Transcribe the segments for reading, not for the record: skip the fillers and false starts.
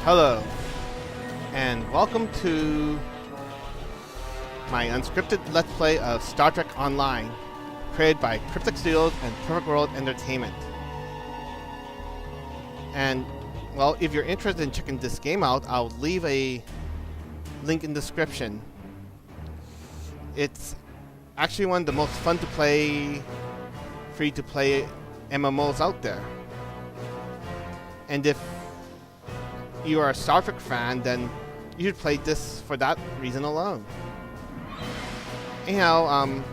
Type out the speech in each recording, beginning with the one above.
Hello, and welcome to my unscripted Let's Play of Star Trek Online, created by Cryptic and Perfect World Entertainment. And, well, if you're interested in checking this game out, I'll leave a link in the description. It's actually one of the most fun to play, free-to-play MMOs out there. And if you are a Star Trek fan, then you should play this for that reason alone. Anyhow,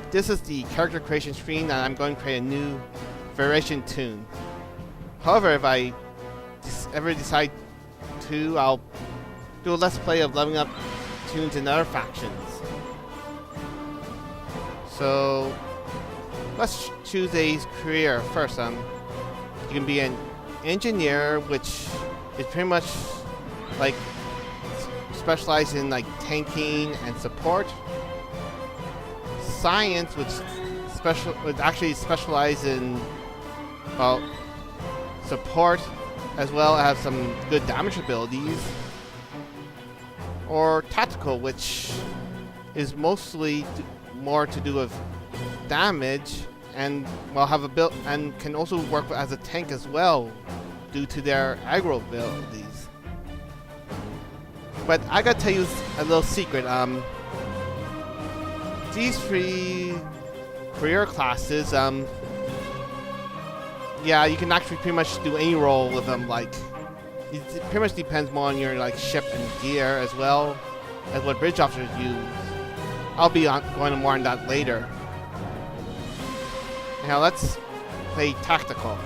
this is the character creation screen, and I'm going to create a new variation toon. However, if I ever decide to, I'll do a Let's Play of leveling up toons in other factions. So, let's choose a career first. You can be an engineer, which is pretty much like specialized in like tanking and support. Science, which actually specialize in, well, support, as well as some good damage abilities. Or tactical, which is mostly more to do with damage, and well, have a build and can also work as a tank as well, due to their aggro abilities. But I gotta tell you a little secret. These three career classes, yeah, you can actually pretty much do any role with them. Like, it pretty much depends more on your like ship and gear, as well as what bridge officers use. I'll be going more on that later. Now let's play tactical.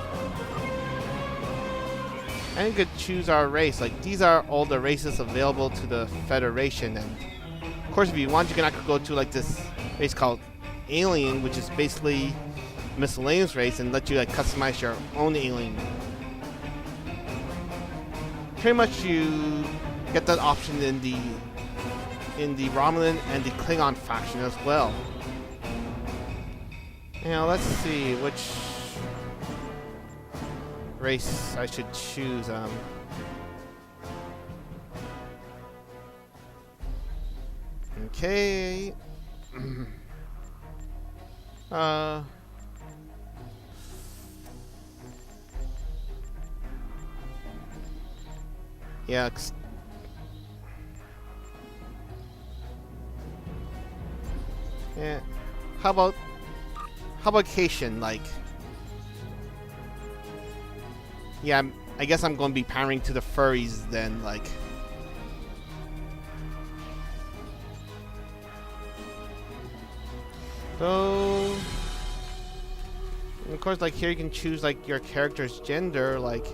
And you could choose our race. Like, these are all the races available to the Federation, and of course if you want, you can actually go to like this race called Alien, which is basically a miscellaneous race, and let you like customize your own alien. Pretty much you get that option in the Romulan and the Klingon faction as well. Now let's see which race I should choose. Okay. Yeah. Yeah. How about Cation? Like, yeah, I guess I'm going to be pandering to the furries then. Like, so, and of course, like here you can choose like your character's gender. Like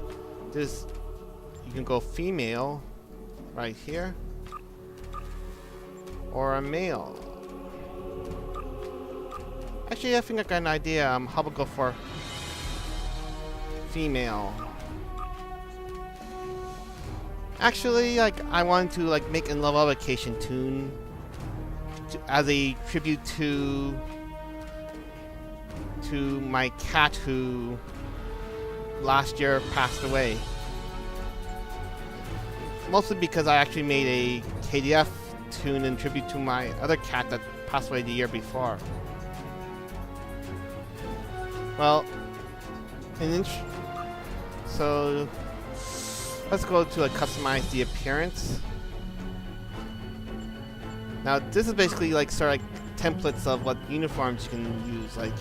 this, you can go female, right here, or a male. Actually, I think I got an idea. How about go for female? Actually, like I wanted to like make a level up Cation toon as a tribute to my cat who last year passed away. Mostly because I actually made a KDF toon in tribute to my other cat that passed away the year before. Well, so let's go to like customize the appearance. Now this is basically like sort of like templates of what uniforms you can use. Like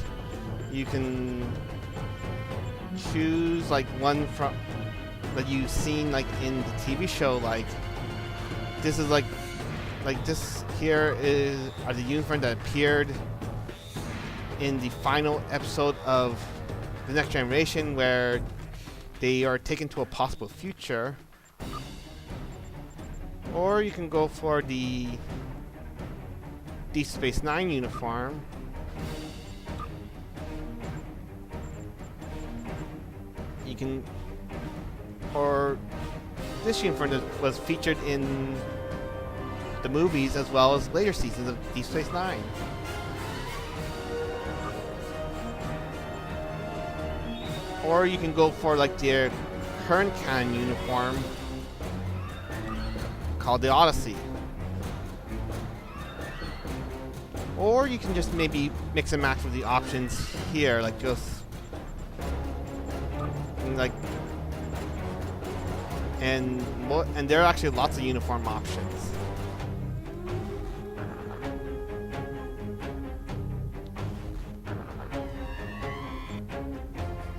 you can choose like one from that you've seen like in the TV show. Like this is like this here are the uniforms that appeared in the final episode of The Next Generation, where they are taken to a possible future. Or you can go for the Deep Space Nine uniform. You can, or this uniform that was featured in the movies as well as later seasons of Deep Space Nine. Or you can go for like their current canon uniform, called the Odyssey. Or you can just maybe mix and match with the options here, like just like and there are actually lots of uniform options.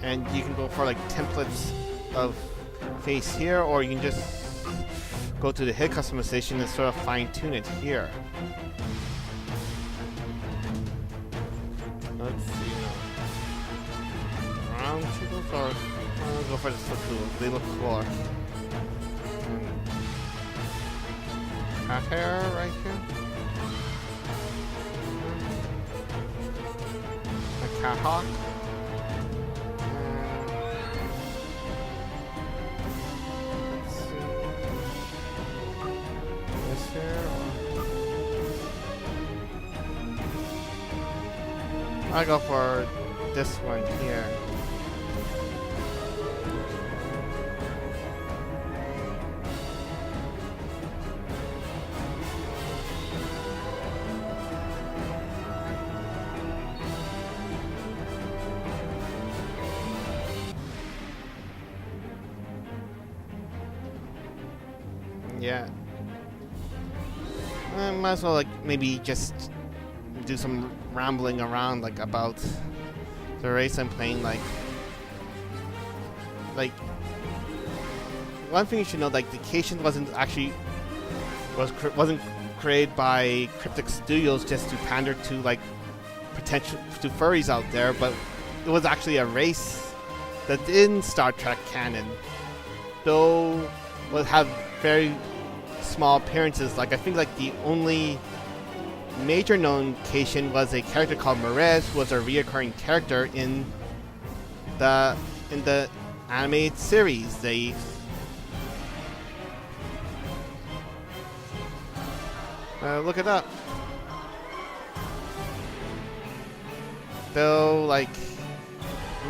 And you can go for like templates of face here, or you can just go to the head customization and sort of fine tune it here. Let's see now. Round tools, or I'll go for the foot tools. They look cooler. Cat hair right here. A cat hawk. I go for this one here. Yeah. I might as well like maybe just do some rambling around like about the race I'm playing. Like one thing you should know, like the Cation wasn't created by Cryptic Studios just to pander to like potential to furries out there, but it was actually a race that's in Star Trek canon, though would have very small appearances. Like I think like the only major known Cation was a character called Merez, who was a reoccurring character in the animated series. They look it up. Though, like,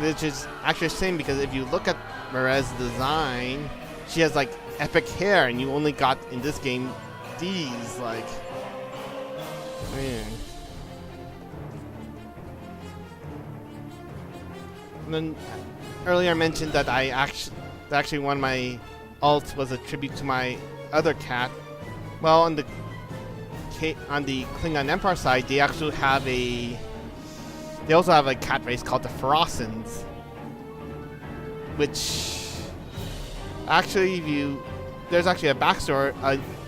which is actually a shame because if you look at Merez's design, she has like epic hair, and you only got in this game these like. Man. And then earlier I mentioned that actually one of my alts was a tribute to my other cat. Well, on the Klingon Empire side, they also have a cat race called the Ferocins, which actually there's actually a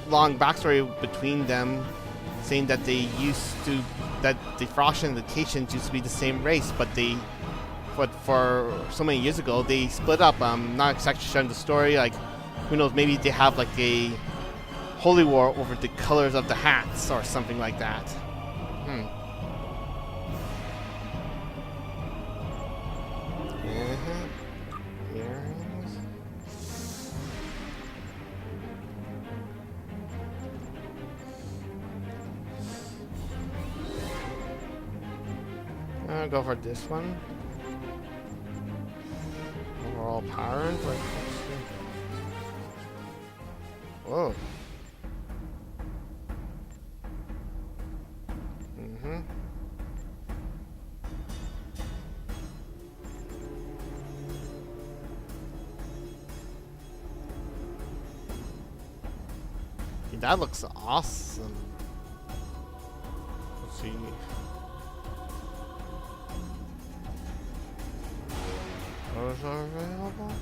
long backstory between them, saying that the Frost and the Cations used to be the same race, but for so many years ago they split up. Not exactly sure the story. Like, who knows? Maybe they have like a holy war over the colors of the hats or something like that. I'll go for this one. Overall power. Whoa. That looks awesome. Let's see. Those are available.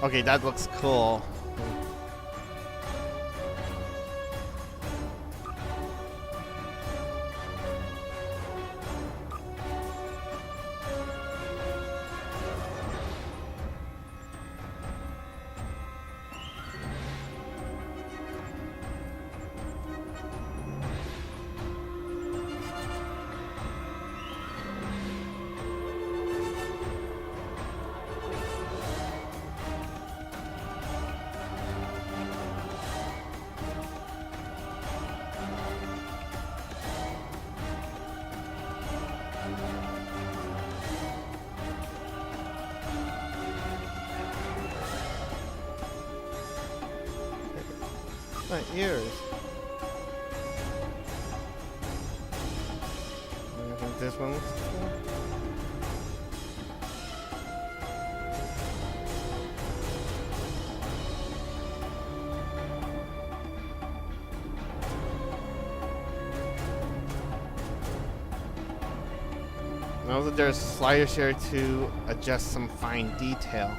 Okay, that looks cool. My ears. I think this one looks cool. Also, there's sliders here to adjust some fine detail.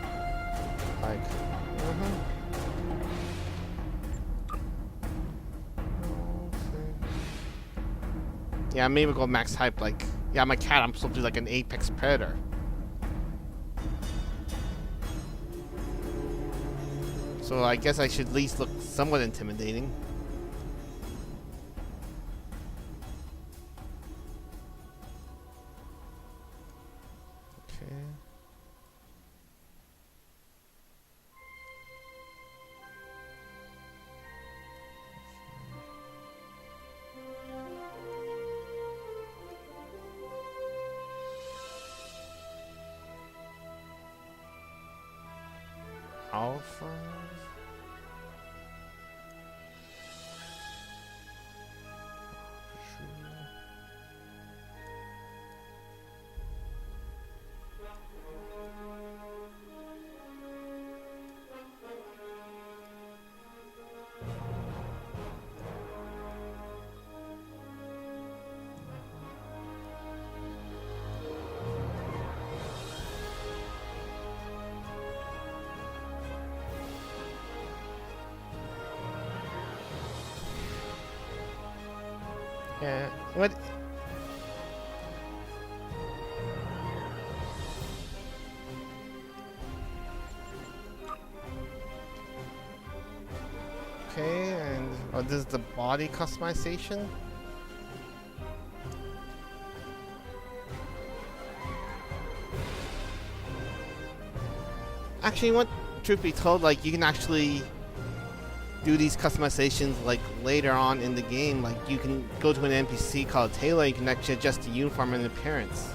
Like, yeah, maybe go max hype. Like, yeah, I'm a cat. I'm supposed to be like an apex predator. So I guess I should at least look somewhat intimidating. Okay. Alpha. Yeah. What? Okay, and oh, this is the body customization. Actually, what? Truth be told, like you can actually do these customizations like later on in the game. Like you can go to an NPC called Taylor, you can actually adjust the uniform and appearance.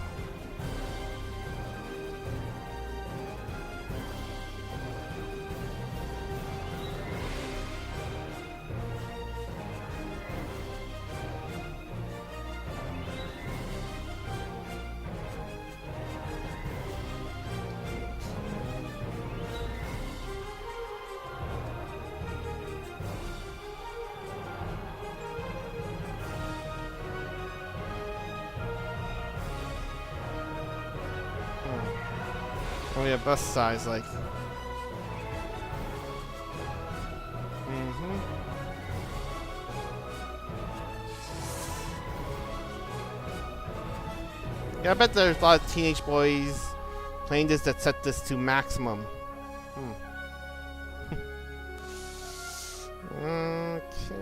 Oh yeah, bus size, like. Yeah, I bet there's a lot of teenage boys playing this that set this to maximum. Okay.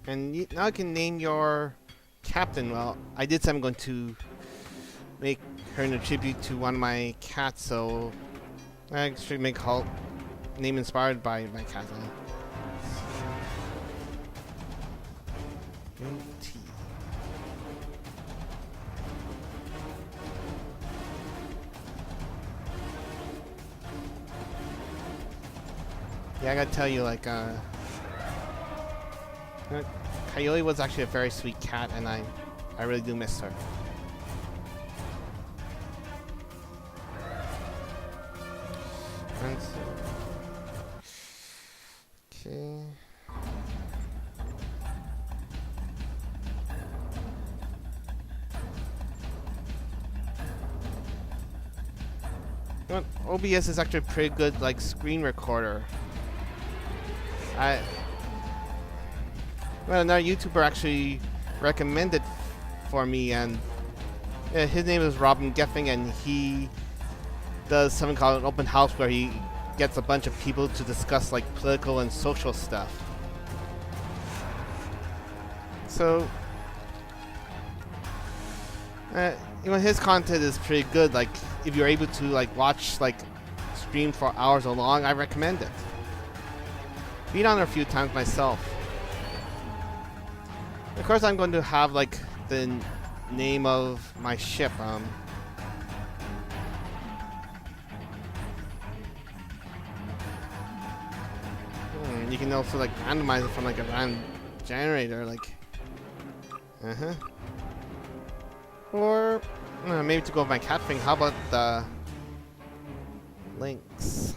And now I can name your captain. Well, I did say I'm going to make her in a tribute to one of my cats, so I should make her name inspired by my cat. Yeah, I gotta tell you, like, Coyote was actually a very sweet cat, and I really do miss her. Okay. You know what? OBS is actually a pretty good, like, screen recorder. Well, another YouTuber actually recommended for me, and his name is Robin Geffing, and he does something called an open house where he gets a bunch of people to discuss like political and social stuff. So, you know, his content is pretty good. Like, if you're able to like watch like stream for hours or long, I recommend it. Been on there a few times myself. Of course, I'm going to have like the name of my ship. You can also like randomize it from like a random generator, like. Or maybe to go with my cat thing. How about the links?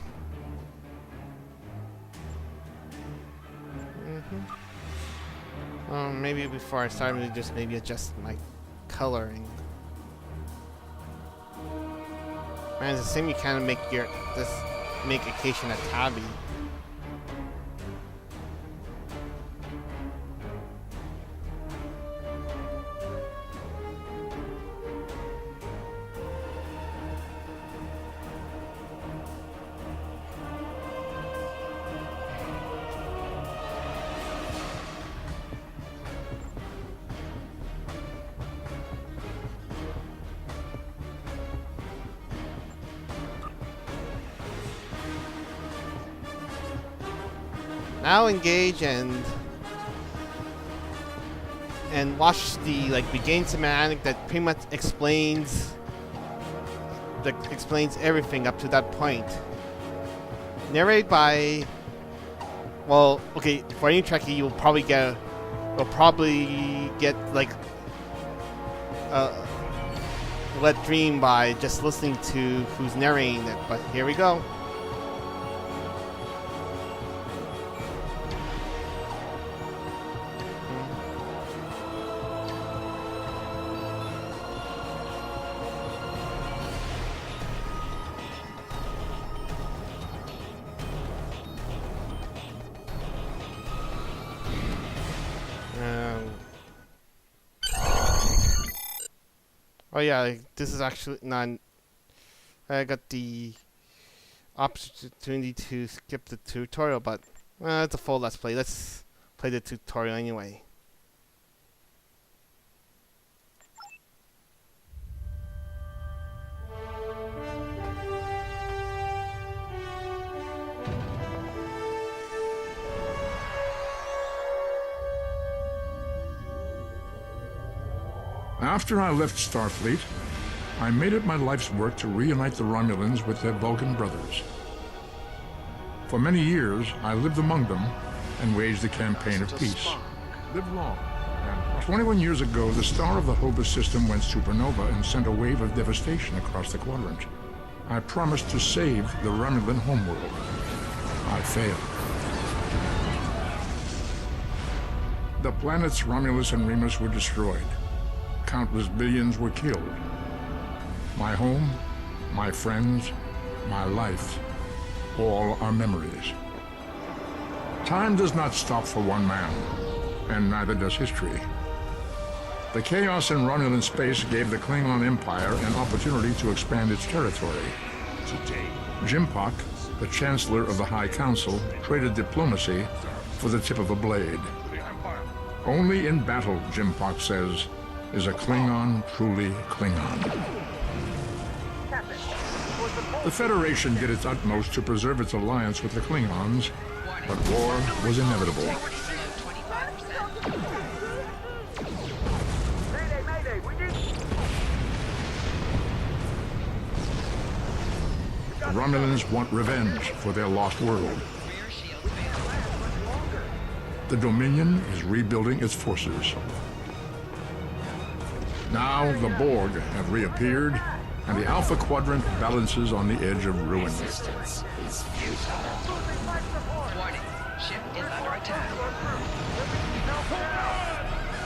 Maybe before I start, maybe just adjust my coloring. Man, it's the same. You kind of make occasion a tabby. Now engage and watch the beginning cinematic that pretty much explains everything up to that point. Narrated by, well, okay, for any Trekkie, you'll probably get let dream by just listening to who's narrating it. But here we go. Oh yeah, this is actually not. I got the opportunity to skip the tutorial, but it's a full Let's Play. Let's play the tutorial anyway. After I left Starfleet, I made it my life's work to reunite the Romulans with their Vulcan brothers. For many years, I lived among them and waged a campaign of peace. Live long. 21 years ago, the star of the Hobus system went supernova and sent a wave of devastation across the quadrant. I promised to save the Romulan homeworld. I failed. The planets Romulus and Remus were destroyed. Countless billions were killed. My home, my friends, my life, all are memories. Time does not stop for one man, and neither does history. The chaos in Romulan space gave the Klingon Empire an opportunity to expand its territory. Today, Jimpak, the Chancellor of the High Council, traded diplomacy for the tip of a blade. Only in battle, Jimpak says, is a Klingon truly Klingon. The Federation did its utmost to preserve its alliance with the Klingons, but war was inevitable. The Romulans want revenge for their lost world. The Dominion is rebuilding its forces. Now the Borg have reappeared, and the Alpha Quadrant balances on the edge of ruin. Warning, ship is under attack.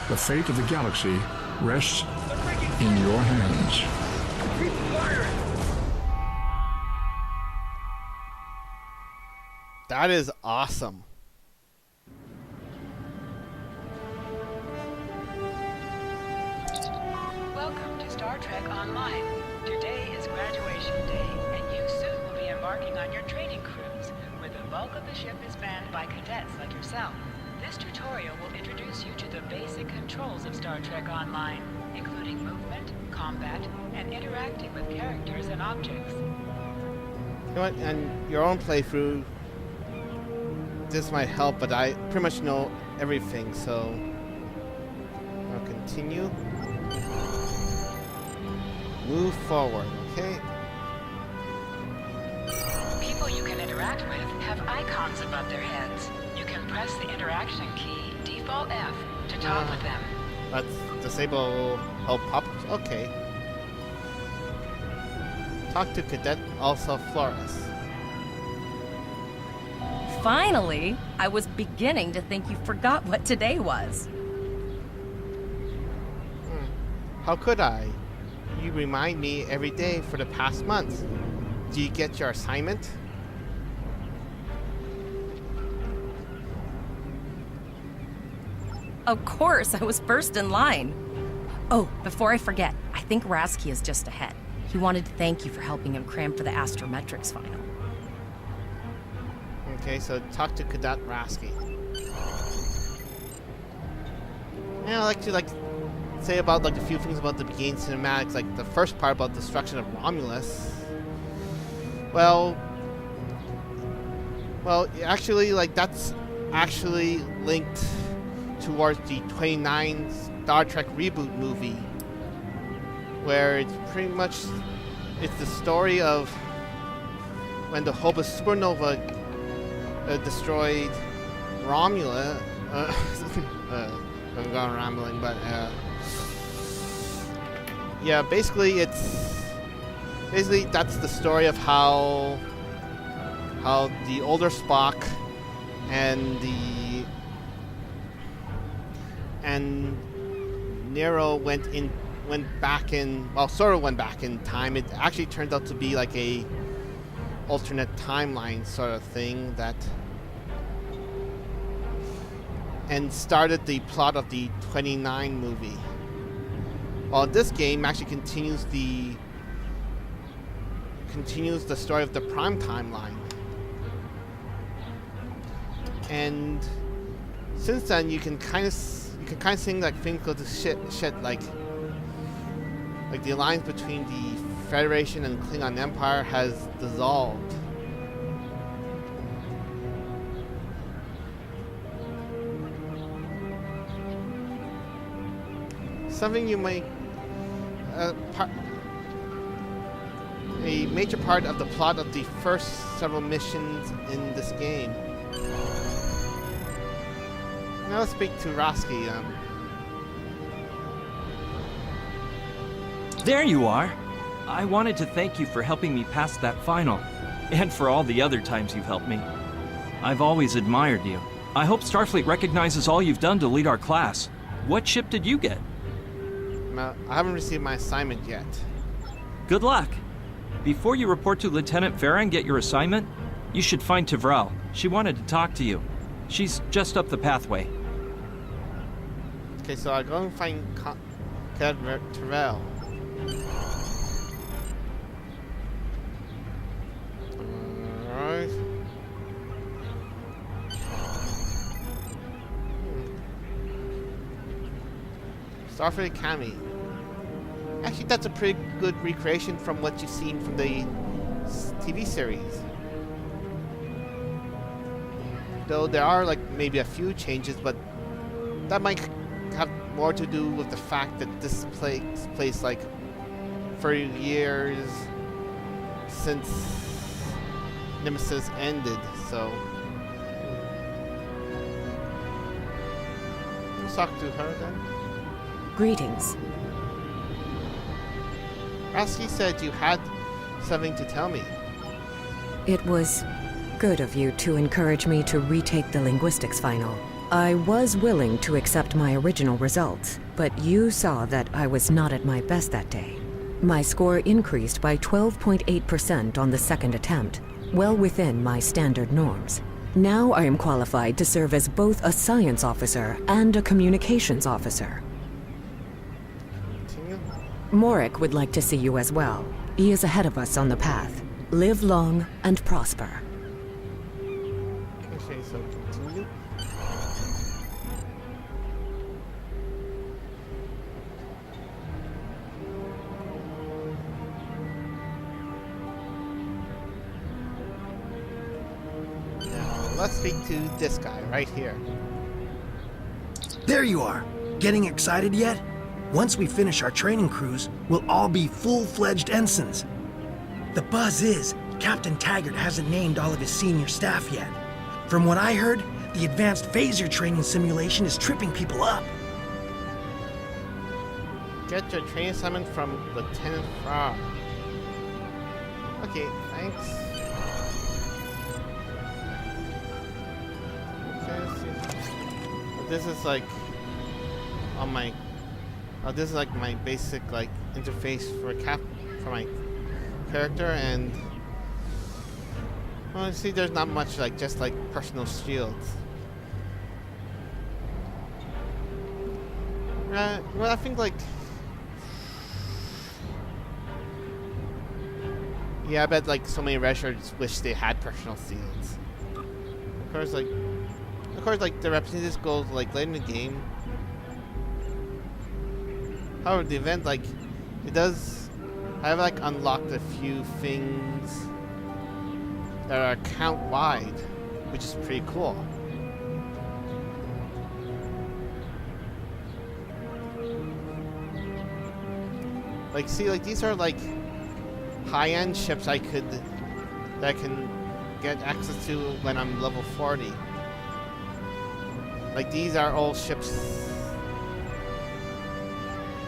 The fate of the galaxy rests in your hands. Keep firing! That is awesome. Welcome to Star Trek Online. Today is graduation day, and you soon will be embarking on your training cruise, where the bulk of the ship is manned by cadets like yourself. This tutorial will introduce you to the basic controls of Star Trek Online, including movement, combat, and interacting with characters and objects. know what? And your own playthrough, this might help, but I pretty much know everything, so I'll continue. Move forward, okay? People you can interact with have icons above their heads. You can press the interaction key, default F, to talk with them. Let's disable help pop-ups, okay. Talk to Cadet Elsa Flores. Finally! I was beginning to think you forgot what today was. How could I? You remind me every day for the past month. Do you get your assignment? Of course, I was first in line. Oh, before I forget, I think Rasky is just ahead. He wanted to thank you for helping him cram for the astrometrics final. Okay, so talk to Cadet Rasky. Yeah, I'd like to say about a few things about the beginning cinematics, like the first part about destruction of Romulus. Well, actually, that's actually linked towards the 29 Star Trek reboot movie, where it's pretty much the story of when the Hoba supernova destroyed Romulus. I'm going rambling, but yeah, basically that's the story of how the older Spock and Nero went back in time. It actually turned out to be like a alternate timeline sort of thing and started the plot of the 29 movie. While this game actually continues the story of the Prime timeline. And since then, you can kind of see things go to shit like the alliance between the Federation and Klingon Empire has dissolved. Something you might a major part of the plot of the first several missions in this game. Now let's speak to Rasky. There you are. I wanted to thank you for helping me pass that final, and for all the other times you've helped me. I've always admired you. I hope Starfleet recognizes all you've done to lead our class. What ship did you get? I haven't received my assignment yet. Good luck. Before you report to Lieutenant Farah and get your assignment, you should find Tvrel. She wanted to talk to you. She's just up the pathway. Okay, so I'll go and find Cadet Tvrel. Alright. Starfleet Academy. Actually, that's a pretty good recreation from what you've seen from the TV series. Though there are maybe a few changes, but that might have more to do with the fact that this takes place for years since Nemesis ended, so let's talk to her then. Greetings. Rasky said you had something to tell me. It was good of you to encourage me to retake the linguistics final. I was willing to accept my original results, but you saw that I was not at my best that day. My score increased by 12.8% on the second attempt, well within my standard norms. Now I am qualified to serve as both a science officer and a communications officer. Continue. Morik would like to see you as well. He is ahead of us on the path. Live long and prosper. Okay, so continue. let's speak to this guy right here. There you are. Getting excited yet? Once we finish our training cruise, we'll all be full-fledged ensigns. The buzz is, Captain Taggart hasn't named all of his senior staff yet. From what I heard, the advanced phaser training simulation is tripping people up. Get your training assignment from Lieutenant Frog. Okay, thanks. Okay, let's see. This is like on my. This is like my basic like interface for my character, and well, see, there's not much like just like personal shields. Well, I think like. Yeah, I bet like so many registrars wish they had personal shields. Of course, like the representatives go like late in the game. However, the event like it does. I've like unlocked a few things that are account wide, which is pretty cool. Like, see, like these are like high-end ships that I can get access to when I'm level 40. Like these are all ships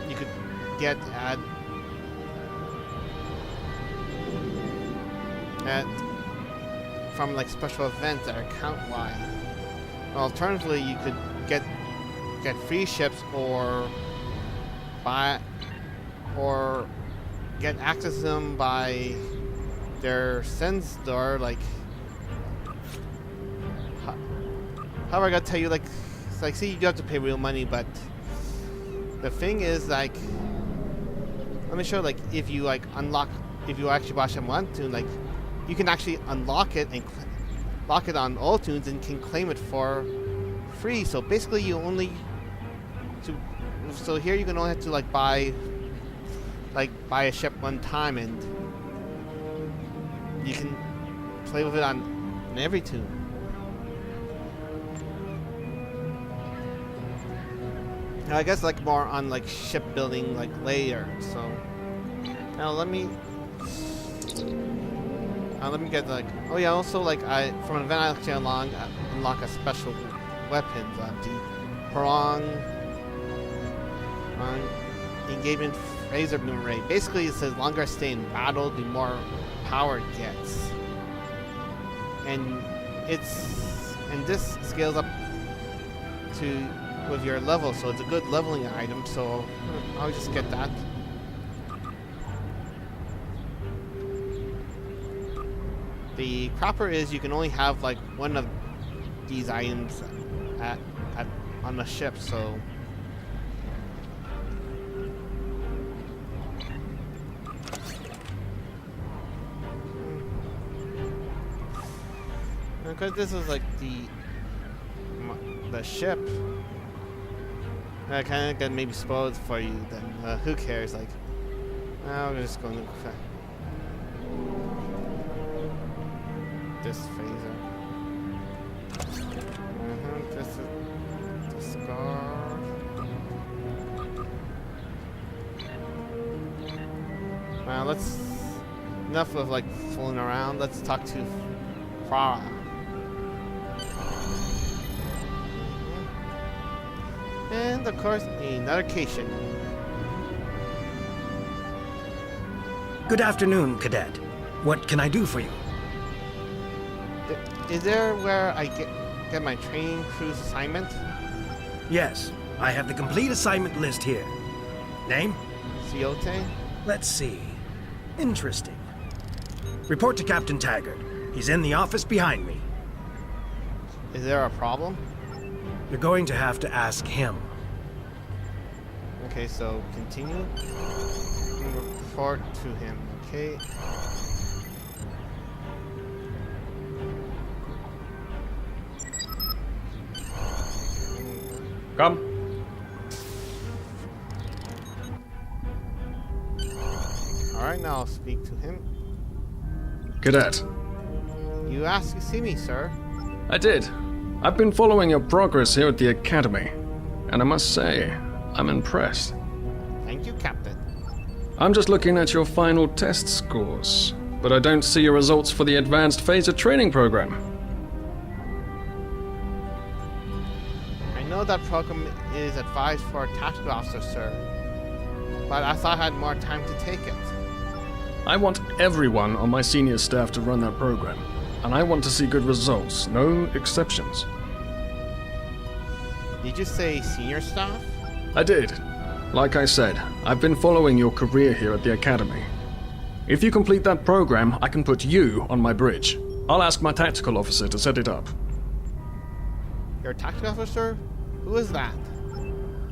you could get at from like special events that are count-wide. Alternatively, you could get free ships or buy or get access to them by their send store. Like, however, I gotta tell you, like, see, you do have to pay real money, but the thing is, like, let me show, like, if you actually watch them one tune, like, you can actually unlock it and lock it on all tunes and can claim it for free. So basically, so here you can only have to like buy a ship one time, and you can play with it on every tune. Now, I guess like more on like shipbuilding like layer. So now let me get like, oh yeah, also like from an event I actually unlock a special weapon, the prong engagement phaser boom rate. Basically, it says longer I stay in battle, the more power it gets, and this scales up to with your level, so it's a good leveling item. So I'll just get that. The cropper is you can only have like one of these items on the ship, so because this is like the ship, I kind of get maybe spoiled for you. Then who cares? Like, we're just going to this phaser. This is the scar. Well, let's enough of like fooling around. Let's talk to Farah. And of course, another Cation. Good afternoon, Cadet. What can I do for you? Is there where I get my training cruise assignment? Yes, I have the complete assignment list here. Name? Ciote? Let's see. Interesting. Report to Captain Taggart. He's in the office behind me. Is there a problem? You're going to have to ask him. Okay, so continue. Report to him. Okay. Come. Alright, now I'll speak to him. Cadet. You asked to see me, sir. I did. I've been following your progress here at the Academy, and I must say, I'm impressed. Thank you, Captain. I'm just looking at your final test scores, but I don't see your results for the Advanced Phaser Training Program. I know that program is advised for tactical officers, sir, but I thought I had more time to take it. I want everyone on my senior staff to run that program, and I want to see good results, no exceptions. Did you say senior staff? I did. Like I said, I've been following your career here at the Academy. If you complete that program, I can put you on my bridge. I'll ask my tactical officer to set it up. Your tactical officer? Who is that?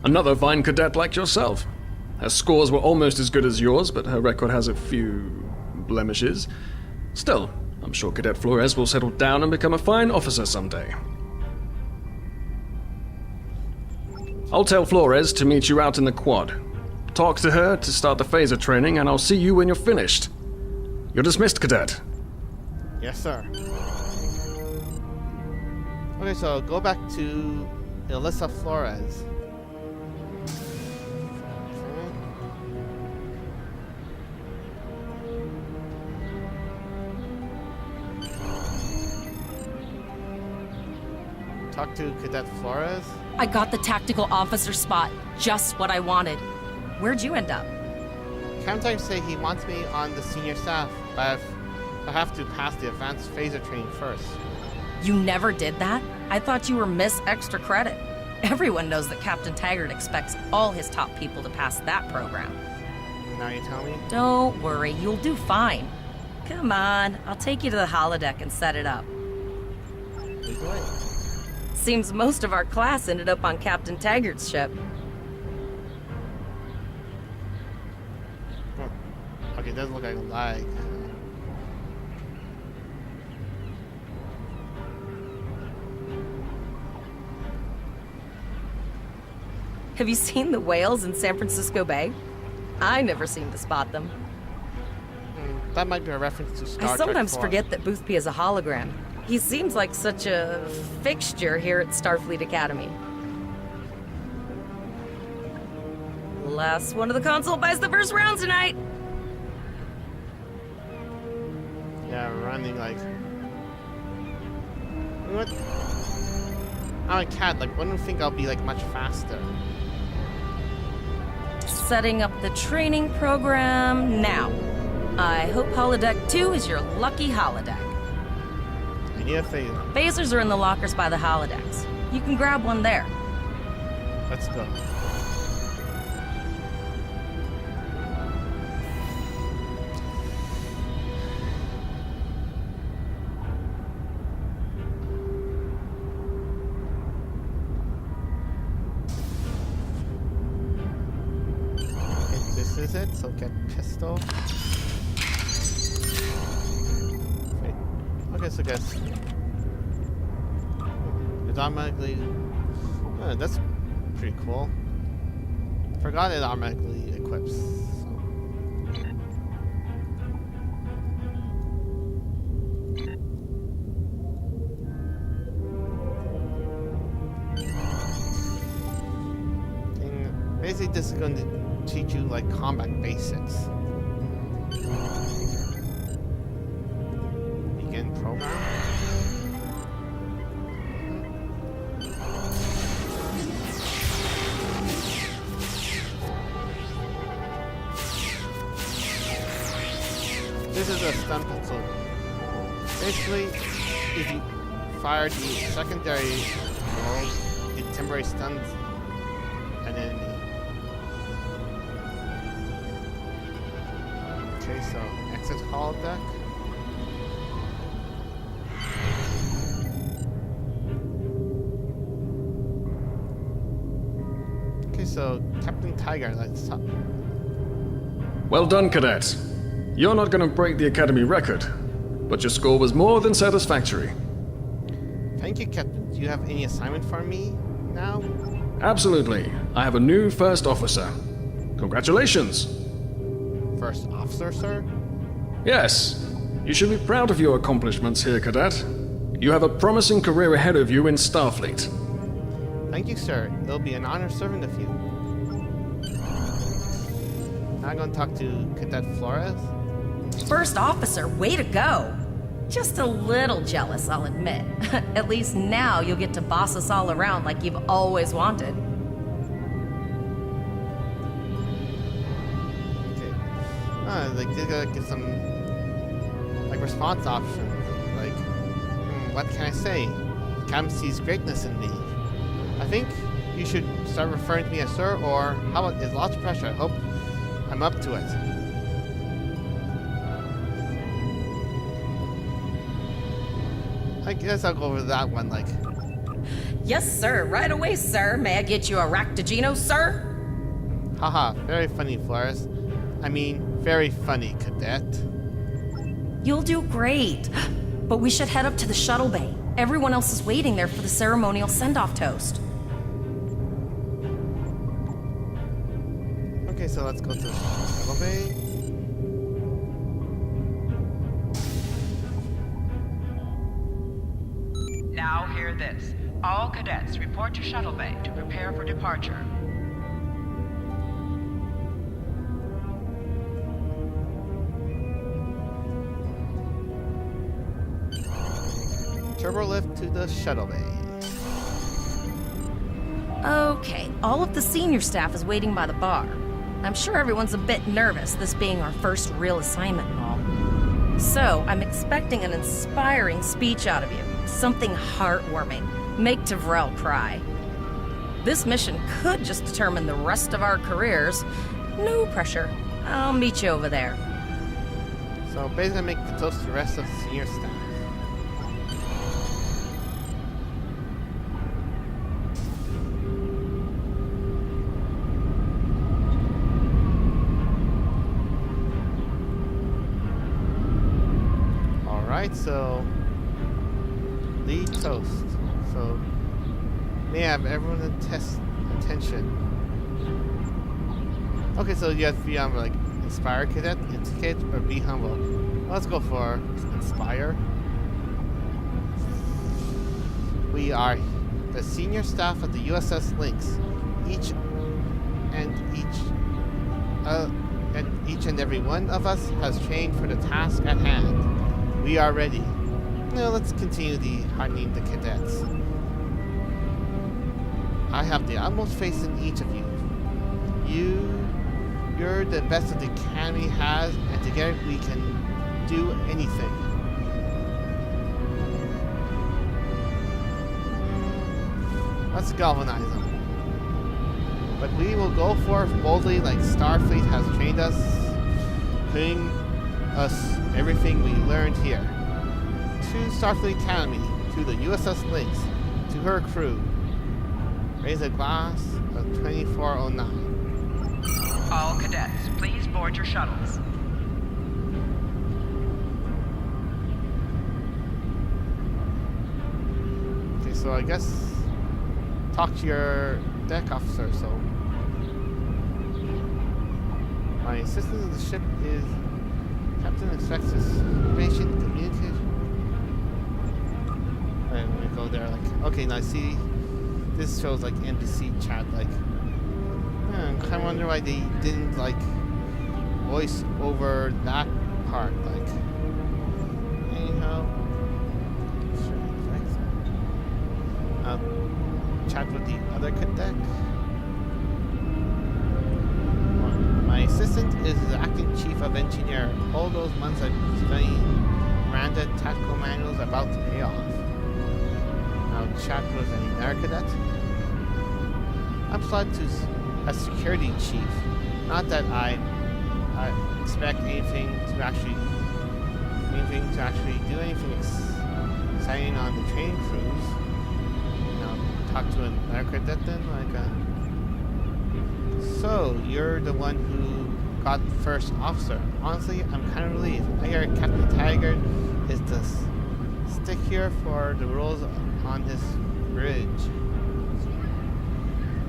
Another fine cadet like yourself. Her scores were almost as good as yours, but her record has a few blemishes. Still, I'm sure Cadet Flores will settle down and become a fine officer someday. I'll tell Flores to meet you out in the quad. Talk to her to start the phaser training, and I'll see you when you're finished. You're dismissed, Cadet. Yes, sir. Okay, so go back to Alyssa Flores. Talk to Cadet Flores. I got the tactical officer spot. Just what I wanted. Where'd you end up? Captain say he wants me on the senior staff, but I have to pass the advanced phaser training first. You never did that? I thought you were Miss Extra Credit. Everyone knows that Captain Taggart expects all his top people to pass that program. Now you tell me? Don't worry, you'll do fine. Come on, I'll take you to the holodeck and set it up. Lead the way. Seems most of our class ended up on Captain Taggart's ship. Okay, it doesn't look like a lag. Have you seen the whales in San Francisco Bay? I never seem to spot them. That might be a reference to Star Trek I sometimes 4. forget that Boothby is a hologram. He seems like such a fixture here at Starfleet Academy. Last one of the console buys the first round tonight. Yeah, running like... What? I'm a cat, like, one would think I'll be like much faster. Setting up the training program now. I hope Holodeck 2 is your lucky holodeck. I need a phaser. Phasers are in the lockers by the holodecks. You can grab one there. Let's go. Okay, this is it, so get pistol. Wait. Okay, so guess it automatically. Oh, that's pretty cool. Forgot it automatically equips. So. And basically, this is going to teach you like combat basics. Begin program. This is a stun pencil. Basically, if you fire the secondary mode, it temporarily stuns an enemy. Okay, so exit holodeck. Okay, so Captain Tiger, let's talk. Well done, Cadet. You're not going to break the Academy record, but your score was more than satisfactory. Thank you, Captain. Do you have any assignment for me now? Absolutely. I have a new first officer. Congratulations. First officer, sir? Yes, you should be proud of your accomplishments here, Cadet. You have a promising career ahead of you in Starfleet. Thank you, sir. It'll be an honor serving with you. Now I'm going to talk to Cadet Flores. First officer, way to go! Just a little jealous, I'll admit. At least now you'll get to boss us all around like you've always wanted. Okay. Like, they gotta get some, like, response options. Like, what can I say? Cam sees greatness in me. I think you should start referring to me as sir, or how about, it's lots of pressure. I hope I'm up to it. I guess I'll go over that one, like. Yes, sir. Right away, sir. May I get you a Ractagino, sir? Haha, very funny, Flores. I mean, very funny, Cadet. You'll do great. But we should head up to the shuttle bay. Everyone else is waiting there for the ceremonial send-off toast. Okay, so let's go to the shuttle bay. Now hear this. All cadets report to Shuttle Bay to prepare for departure. Turbo lift to the shuttle bay. Okay, all of the senior staff is waiting by the bar. I'm sure everyone's a bit nervous, this being our first real assignment and all. So, I'm expecting an inspiring speech out of you. Something heartwarming. Make Tavrel cry. This mission could just determine the rest of our careers. No pressure. I'll meet you over there. So basically make the toast to the rest of the senior staff. Alright, so lead toast. So may I have everyone attention. Okay, so you have to be on like inspire cadet, indicate, or be humble. Let's go for inspire. We are the senior staff of the USS Lynx. Each and every one of us has trained for the task at hand. We are ready. Now let's continue the hardening the cadets. I have the utmost faith in each of you. You're the best that the Academy has, and together we can do anything. Let's galvanize them. But we will go forth boldly like Starfleet has trained us, putting us everything we learned here. To Starfleet Academy, to the USS Lynx, to her crew. Raise a glass of 2409. All cadets, please board your shuttles. Okay, so I guess talk to your deck officer. So my assistant of the ship is Captain expects information communication. Alright, I'm gonna go there. Like, okay, now I see this shows like NPC chat. Like, I'm kind of wondering why they didn't like voice over that part. Like, anyhow, chat with the other cadet. My assistant is the acting chief of engineer. All those months I've studying Miranda tactical manuals are about to pay off. Now chat with another cadet. I'm assigned to a security chief. Not that I expect anything to actually do anything exciting on the training cruise. Now talk to another cadet then, so you're the one who got first officer. Honestly, I'm kind of relieved. I hear Captain Taggart is the stick here for the rules on his bridge.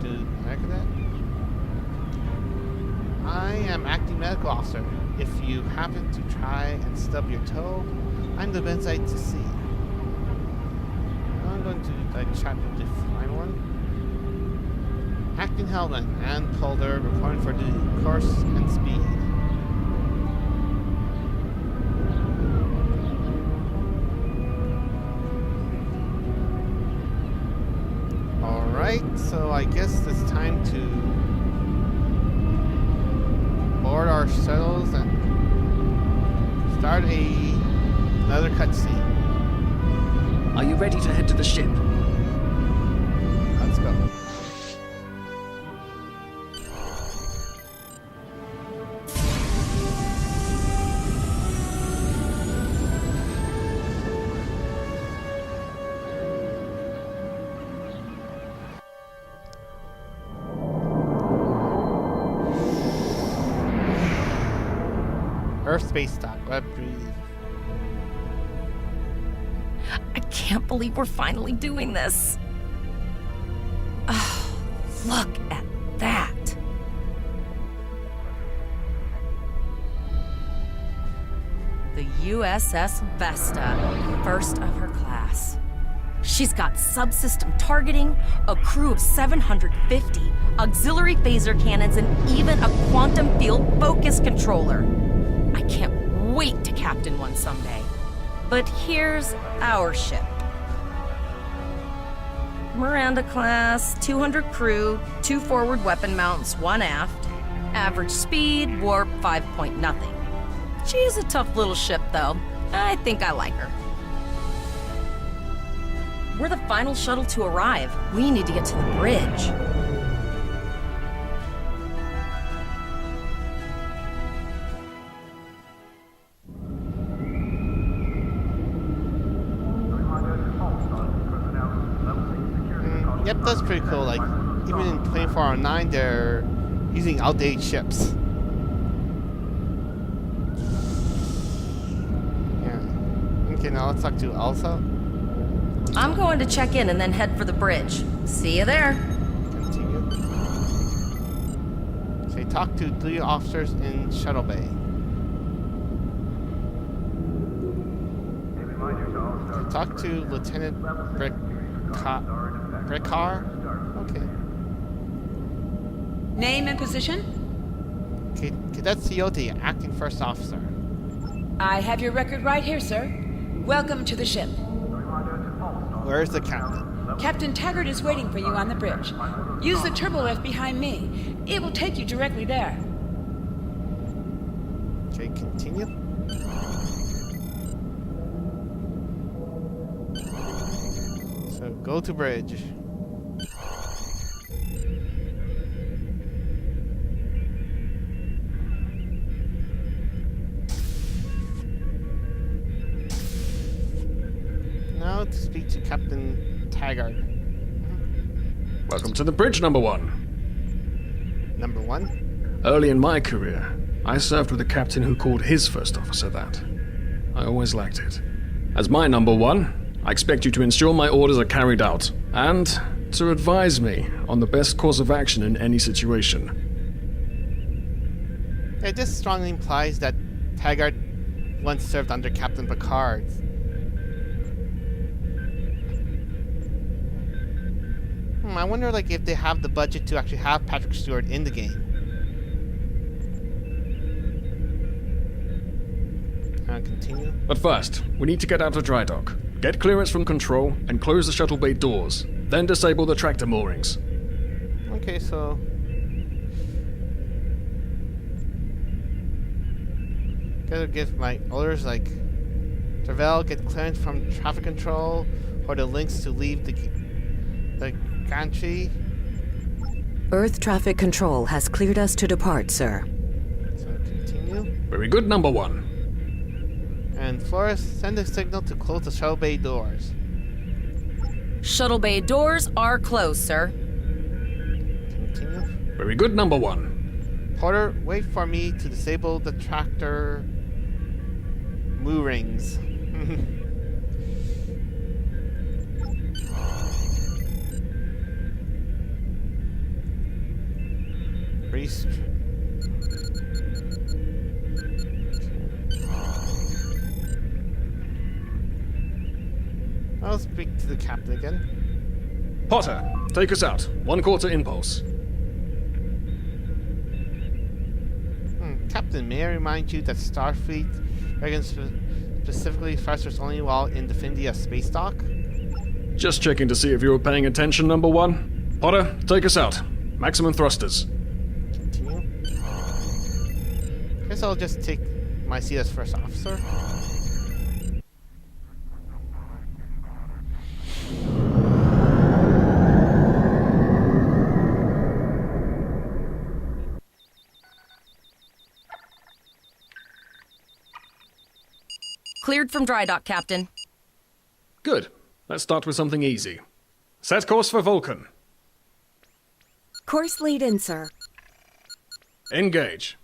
Do I like that? I am acting medical officer. If you happen to try and stub your toe, I'm the bedside to see. time to like chat with the final one. Acting Hellman and Calder reporting for duty. Course and speed. Alright, so I guess it's time to board our shuttles and start another cutscene. Are you ready to head to the ship? Let's go. Earth space dock. Web breathe. I can't believe we're finally doing this. Oh, look at that. The USS Vesta, first of her class. She's got subsystem targeting, a crew of 750, auxiliary phaser cannons, and even a quantum field focus controller. I can't wait to captain one someday. But here's our ship. Miranda class, 200 crew, 2 forward weapon mounts, 1 aft. Average speed, warp 5 point nothing. She's a tough little ship, though. I think I like her. We're the final shuttle to arrive. We need to get to the bridge. Yep, that's pretty cool. Like, even in 2409, they're using outdated ships. Yeah. Okay, now let's talk to Elsa. I'm going to check in and then head for the bridge. See you there. Continue. Okay, talk to 3 officers in Shuttle Bay. Talk to Lieutenant Brickar? Okay. Name and position? Okay, Cadet Ciote, acting first officer. I have your record right here, sir. Welcome to the ship. Where's the captain? Captain Taggart is waiting for you on the bridge. Use the turbo lift behind me. It will take you directly there. Okay, continue. So go to bridge. Now to speak to Captain Taggart. Welcome to the bridge, number 1. Number 1? Early in my career, I served with a captain who called his first officer that. I always liked it. As my number 1, I expect you to ensure my orders are carried out, and to advise me on the best course of action in any situation. Yeah, this strongly implies that Taggart once served under Captain Picard. I wonder, like, if they have the budget to actually have Patrick Stewart in the game. Continue. But first, we need to get out of dry dock, get clearance from control, and close the shuttle bay doors. Then disable the tractor moorings. Okay, so... gotta give my orders, like... Travel, get clearance from traffic control, or the links to leave the gantry. Earth traffic control has cleared us to depart, sir. So continue. Very good, number 1. And Flores, send a signal to close the shuttle bay doors. Shuttle bay doors are closed, sir. Continue. Very good, number 1. Porter, wait for me to disable the tractor moorings. I'll speak to the captain again. Potter, take us out. 1/4 impulse. Captain, may I remind you that Starfleet reckons specifically thrusters only while in the vicinity of space dock? Just checking to see if you were paying attention, number 1. Potter, take us out. Maximum thrusters. Continue. Guess I'll just take my seat as first officer. Cleared from dry dock, Captain. Good. Let's start with something easy. Set course for Vulcan. Course lead in, sir. Engage.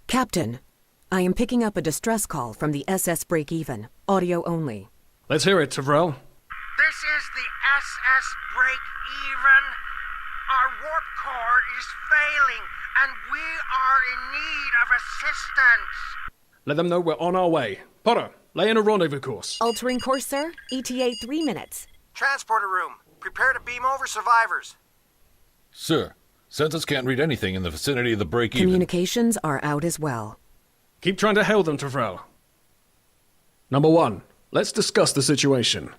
Captain, I am picking up a distress call from the SS Break-Even. Audio only. Let's hear it, Tavrel. This is the SS Break-Even. Our warp core is failing, and we are in need of assistance. Let them know we're on our way. Potter, lay in a rendezvous course. Altering course, sir. ETA 3 minutes. Transporter room. Prepare to beam over survivors. Sir, Census can't read anything in the vicinity of the break-even. Communications are out as well. Keep trying to hail them, Tavrel. Number 1, let's discuss the situation.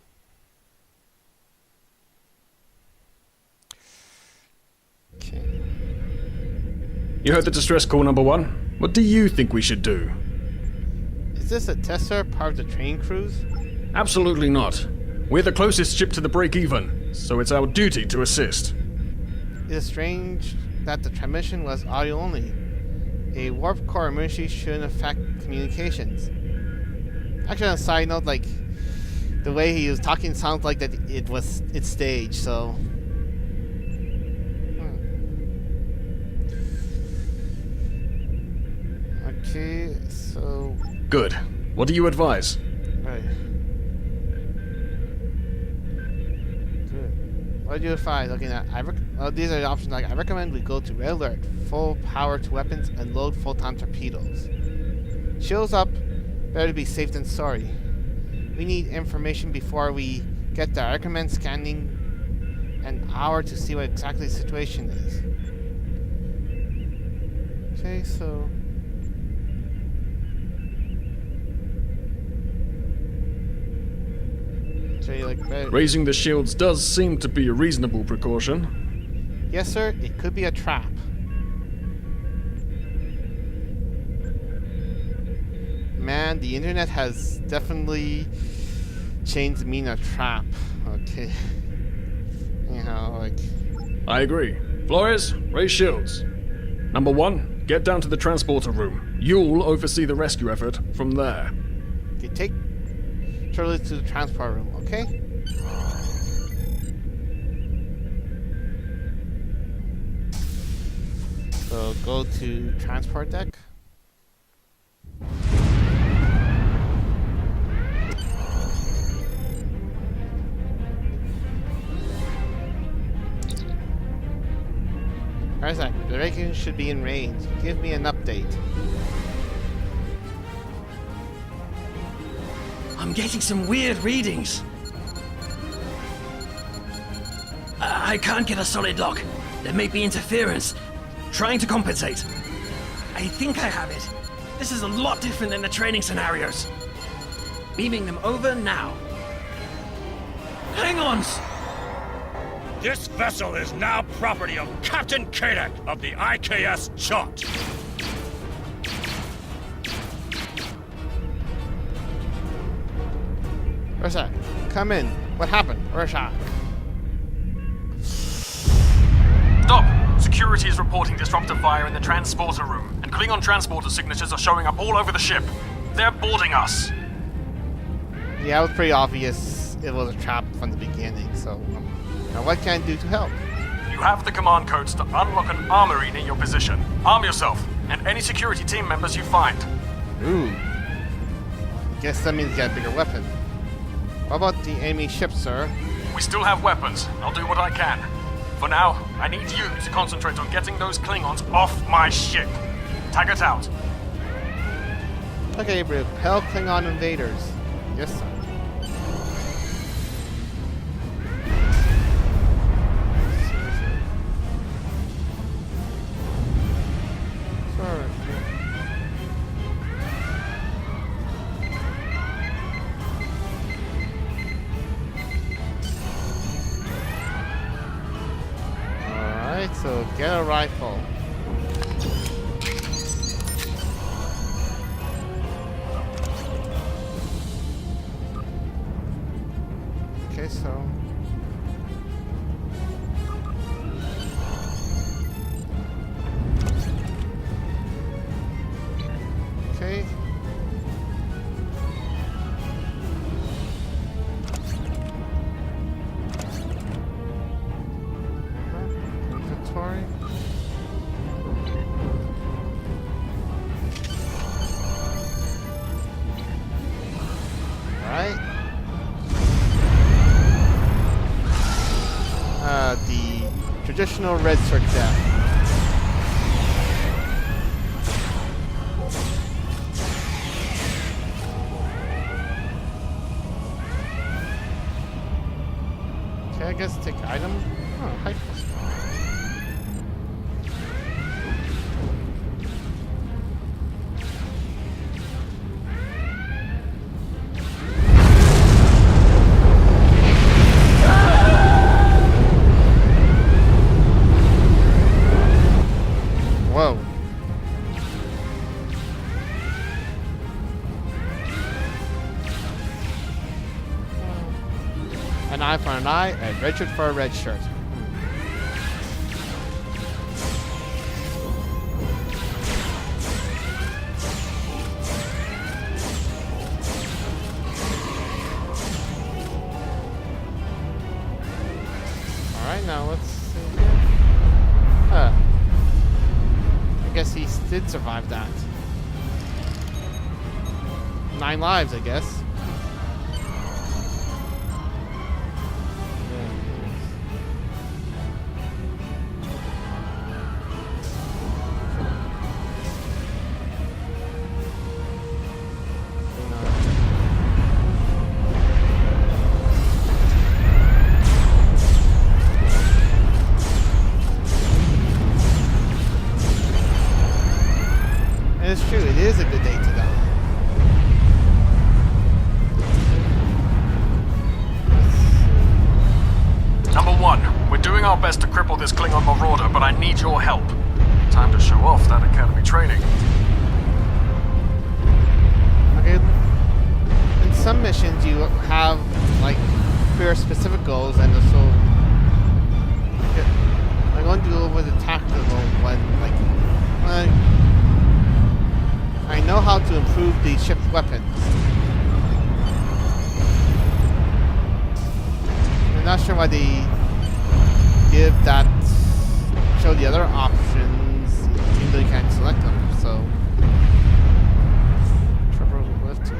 Okay. You heard the distress call, number 1. What do you think we should do? Is this a tester part of the training cruise? Absolutely not. We're the closest ship to the break-even, so it's our duty to assist. It is strange that the transmission was audio only. A warp core emergency shouldn't affect communications. Actually, on a side note, like, the way he was talking sounds like that it's staged, so... Okay, so... Good. What do you advise? Right. Good. What do you advise? Looking at, these are the options. Like, I recommend we go to red alert, full power to weapons, and load photon torpedoes. Shields up. Better be safe than sorry. We need information before we get there. I recommend scanning an hour to see what exactly the situation is. Okay, so... Raising the shields does seem to be a reasonable precaution. Yes, sir. It could be a trap. Man, the internet has definitely changed the meaning of trap. Okay. Anyhow, like... I agree. Flores, raise shields. Number 1, get down to the transporter room. You'll oversee the rescue effort from there. Okay, take Charlie to the transport room, okay? So go to transport deck. Isaac, the Reagan should be in range. Give me an update. I'm getting some weird readings. I can't get a solid lock. There may be interference. Trying to compensate. I think I have it. This is a lot different than the training scenarios. Beaming them over now. Hang on! This vessel is now property of Captain Cryptic of the IKS Chart. Rorschach, come in. What happened? Rorschach. Stop! Security is reporting disruptive fire in the transporter room, and Klingon transporter signatures are showing up all over the ship. They're boarding us. Yeah, it was pretty obvious it was a trap from the beginning, so... now what can I do to help? You have the command codes to unlock an armory near your position. Arm yourself, and any security team members you find. Ooh. Guess that means get a bigger weapon. What about the enemy ship, sir? We still have weapons. I'll do what I can. For now, I need you to concentrate on getting those Klingons off my ship. Taggart out. Okay, repel Klingon invaders. Yes, sir. Sure. Alright, so get a rifle. Okay, so okay. Inventory. Right. The traditional red shirt death. Okay, I guess take item. Oh, hyper. Whoa. An eye for an eye, a red shirt for a red shirt. Alright, now let's see here. I guess he did survive that. 9 lives, I guess. It's true, it is a good day to die. Number 1, we're doing our best to cripple this Klingon marauder, but I need your help. Time to show off that academy training. Okay, in some missions you have, like, clear specific goals, and so I'm going to do with the tactical one, like, I know how to improve the ship's weapons. I'm not sure why they give that, show the other options, even though you can't select them, so. Triple lift.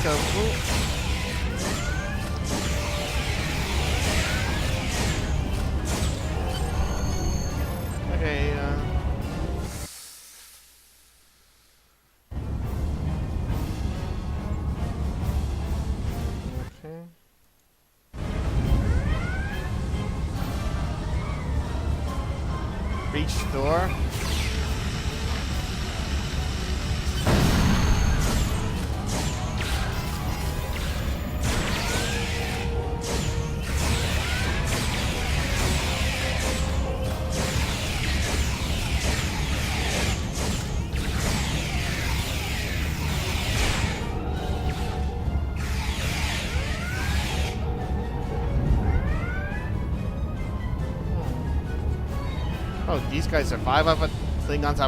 So cool. Okay, okay. Reach door. Oh, these guys survive off it. Klingons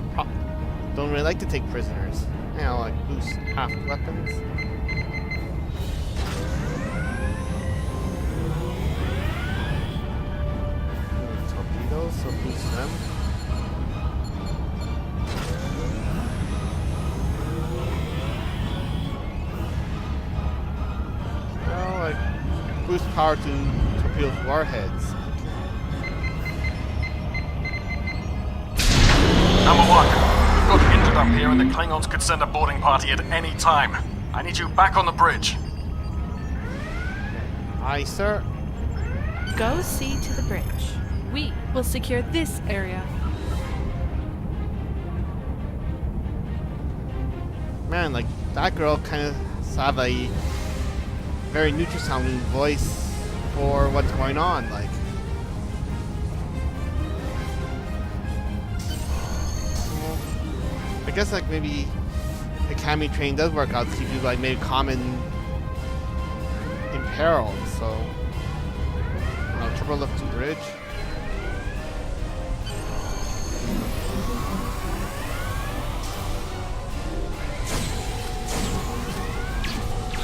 don't really like to take prisoners. You know, like boost half weapons. Torpedoes, so boost them. Well, like boost power to torpedo warheads. Number 1, we've got hindered up here and the Klingons could send a boarding party at any time. I need you back on the bridge. Aye, sir. Go see to the bridge. We will secure this area. Man, like, that girl kind of have a very neutral sounding voice for what's going on, like. I guess like maybe academy training does work out to keep you like maybe calm and in peril, so turbo lift to bridge.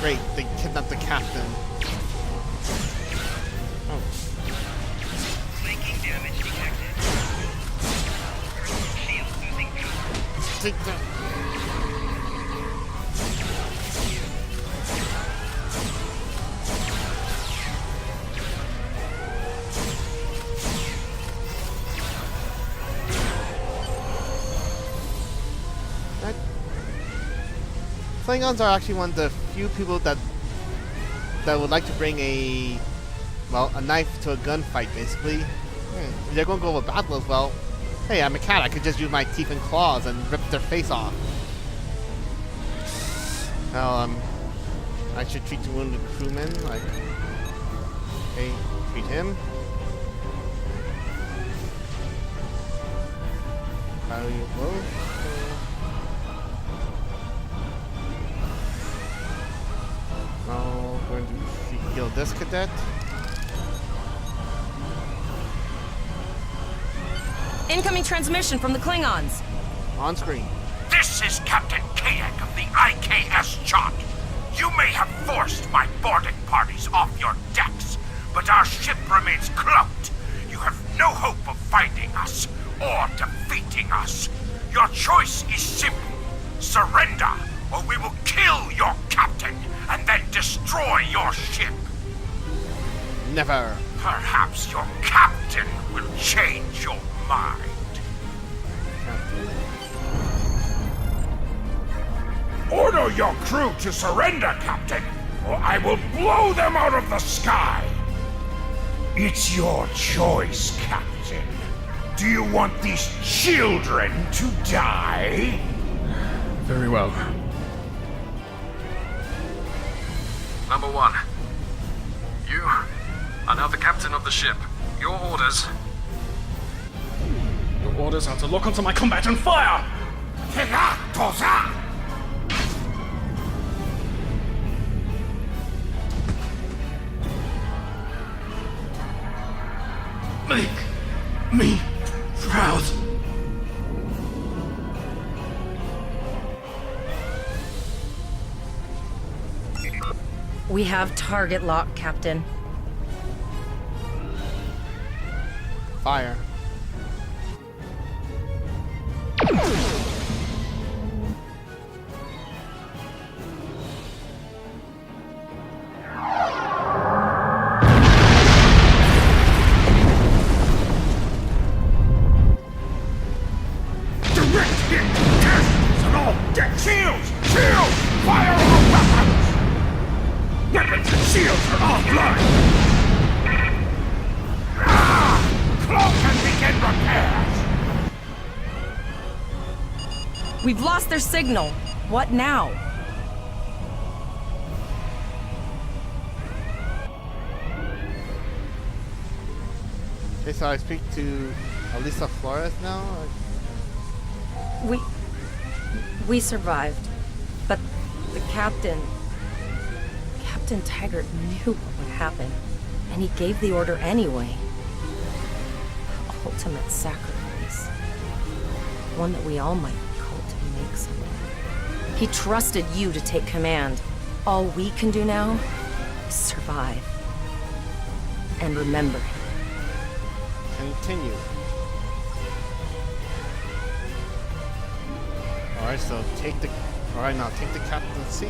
Great, they kidnapped the captain. Oh. Flanking damage detected. Shield losing power. Take that. Klingons are actually one of the few people that would like to bring a knife to a gunfight, basically. If they're going to go over battle as well. Hey, I'm a cat. I could just use my teeth and claws and rip their face off. Well, I should treat the wounded crewman like. Okay, treat him. How you both? Now going to heal this cadet. Incoming transmission from the Klingons. On screen. This is Captain Kadek of the IKS Chot. You may have forced my boarding parties off your decks, but our ship remains cloaked. You have no hope of finding us or defeating us. Your choice is simple. Surrender, or we will kill your captain and then destroy your ship. Never. Perhaps your captain will change your mind. Order your crew to surrender, Captain, or I will blow them out of the sky. It's your choice, Captain. Do you want these children to die? Very well. Number 1. You are now the captain of the ship. Your orders... Your orders are to lock onto my combat and fire! Make me proud. We have target lock, Captain. Fire. Direct hit! Castles and all deck! Shields! Shields! Fire all weapons! Weapons and shields are offline! Cloak and begin repairs! We've lost their signal. What now? Okay, so I speak to Elisa Flores now? We survived. But the Captain Taggart knew what would happen. And he gave the order anyway. Ultimate sacrifice. one that we all might call to make someday. He trusted you to take command. All we can do now is survive. And remember him. Continue. Alright, so take the... Alright, now take the captain's seat.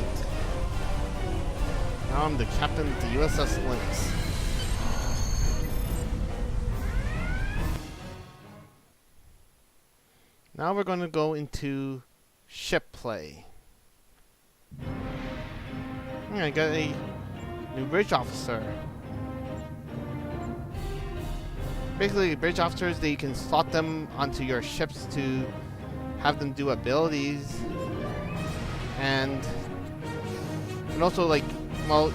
Now I'm the captain of the USS Lynx. Now we're going to go into ship play. I got a new bridge officer. Basically, bridge officers, they can slot them onto your ships to have them do abilities. And also, like, well,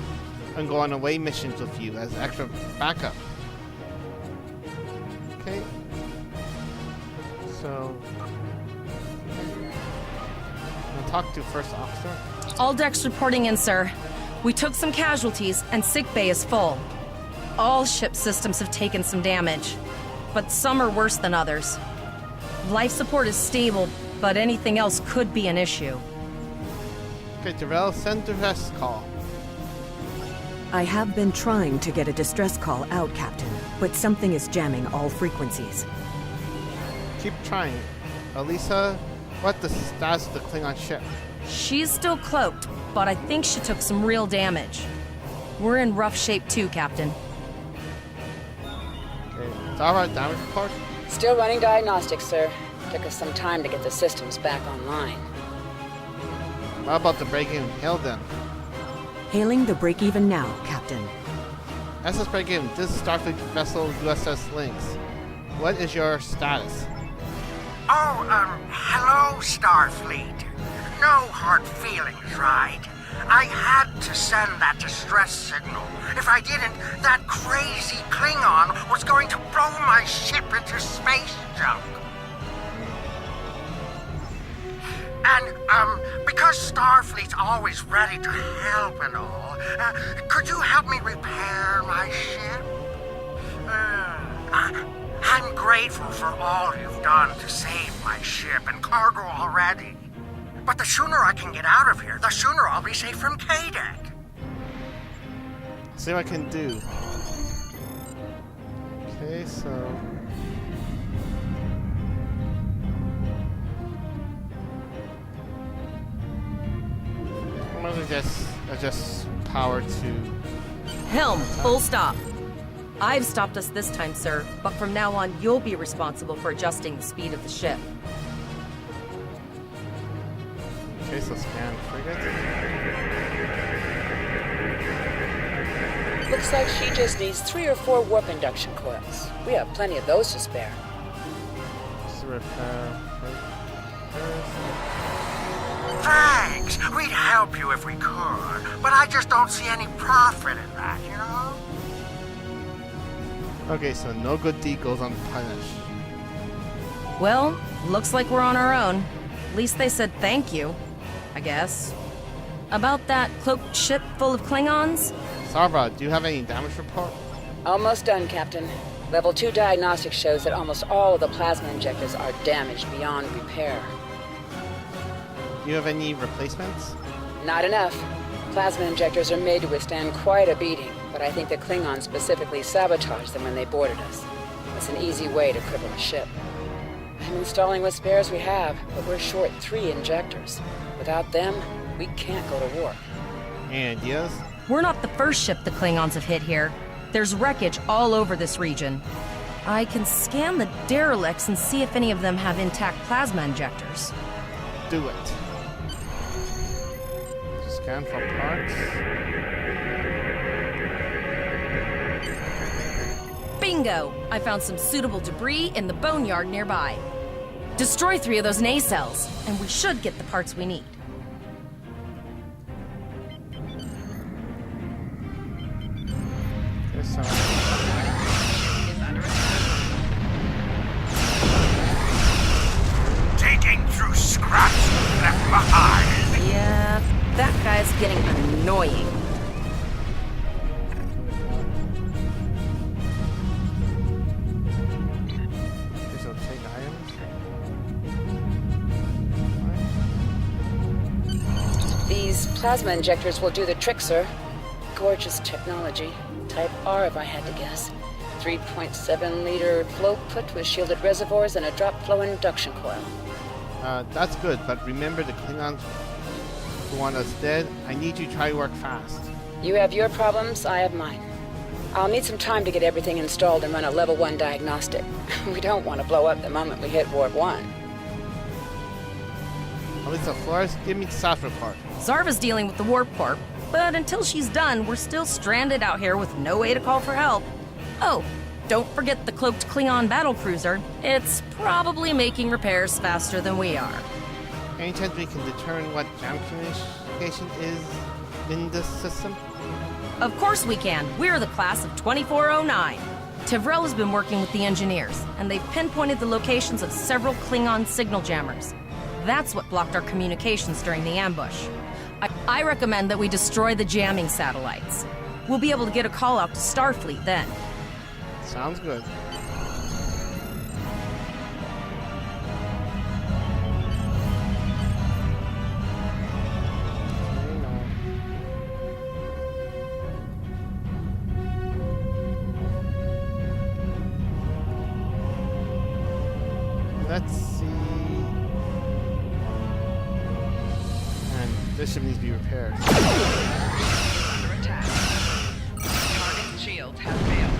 and go on away missions with you as extra backup. Okay. So, I'll talk to first officer. All decks reporting in, sir. We took some casualties, and sickbay is full. All ship systems have taken some damage, but some are worse than others. Life support is stable, but anything else could be an issue. Okay, Darrell, send distress call. I have been trying to get a distress call out, Captain, but something is jamming all frequencies. Keep trying. Elisa, what's the status of the Klingon ship? She's still cloaked, but I think she took some real damage. We're in rough shape too, Captain. Okay, Zara, damage report? Still running diagnostics, sir. Took us some time to get the systems back online. What about the break-even hail then? Hailing the break-even now, Captain. SS break-even, this is Starfleet vessel USS Lynx. What is your status? Oh, hello, Starfleet. No hard feelings, right? I had to send that distress signal. If I didn't, that crazy Klingon was going to blow my ship into space junk. And, because Starfleet's always ready to help and all, could you help me repair my ship? I'm grateful for all you've done to save my ship and cargo already. But the sooner I can get out of here, the sooner I'll be safe from K-Deck. See what I can do. Okay, so... I'm gonna adjust power to... Helm, full stop. I've stopped us this time, sir, but from now on, you'll be responsible for adjusting the speed of the ship. Okay, so scan frigate. Looks like she just needs 3 or 4 warp induction coils. We have plenty of those to spare. Just repair. Thanks. We'd help you if we could, but I just don't see any profit in that, you know? Okay, so no good deed goes unpunished. Well, looks like we're on our own. At least they said thank you, I guess. About that cloaked ship full of Klingons? Sarva, do you have any damage report? Almost done, Captain. Level 2 diagnostics shows that almost all of the plasma injectors are damaged beyond repair. Do you have any replacements? Not enough. Plasma injectors are made to withstand quite a beating, but I think the Klingons specifically sabotaged them when they boarded us. It's an easy way to cripple a ship. I'm installing what spares we have, but we're short 3 injectors. Without them, we can't go to war. Any ideas? We're not the first ship the Klingons have hit here. There's wreckage all over this region. I can scan the derelicts and see if any of them have intact plasma injectors. Do it. Scan for parts. Bingo! I found some suitable debris in the boneyard nearby. Destroy 3 of those nacelles, and we should get the parts we need. Okay, so... Digging through scraps left behind. Yeah, that guy's getting annoying. Okay, so take items. Plasma injectors will do the trick, sir. Gorgeous technology. Type R, if I had to guess. 3.7-liter flow put with shielded reservoirs and a drop flow induction coil. That's good, but remember the Klingons who want us dead. I need you to try to work fast. You have your problems, I have mine. I'll need some time to get everything installed and run a level 1 diagnostic. We don't want to blow up the moment we hit Warp 1. Alyssa Flores, give me the staff report. Zarva's dealing with the warp core, but until she's done, we're still stranded out here with no way to call for help. Oh, don't forget the cloaked Klingon battlecruiser. It's probably making repairs faster than we are. Any chance we can determine what jam communication is in this system? Of course we can. We're the class of 2409. Tivrel has been working with the engineers, and they've pinpointed the locations of several Klingon signal jammers. That's what blocked our communications during the ambush. I recommend that we destroy the jamming satellites. We'll be able to get a call out to Starfleet then. Sounds good. Let's see. And this ship needs to be repaired. Under attack. Target shields have failed.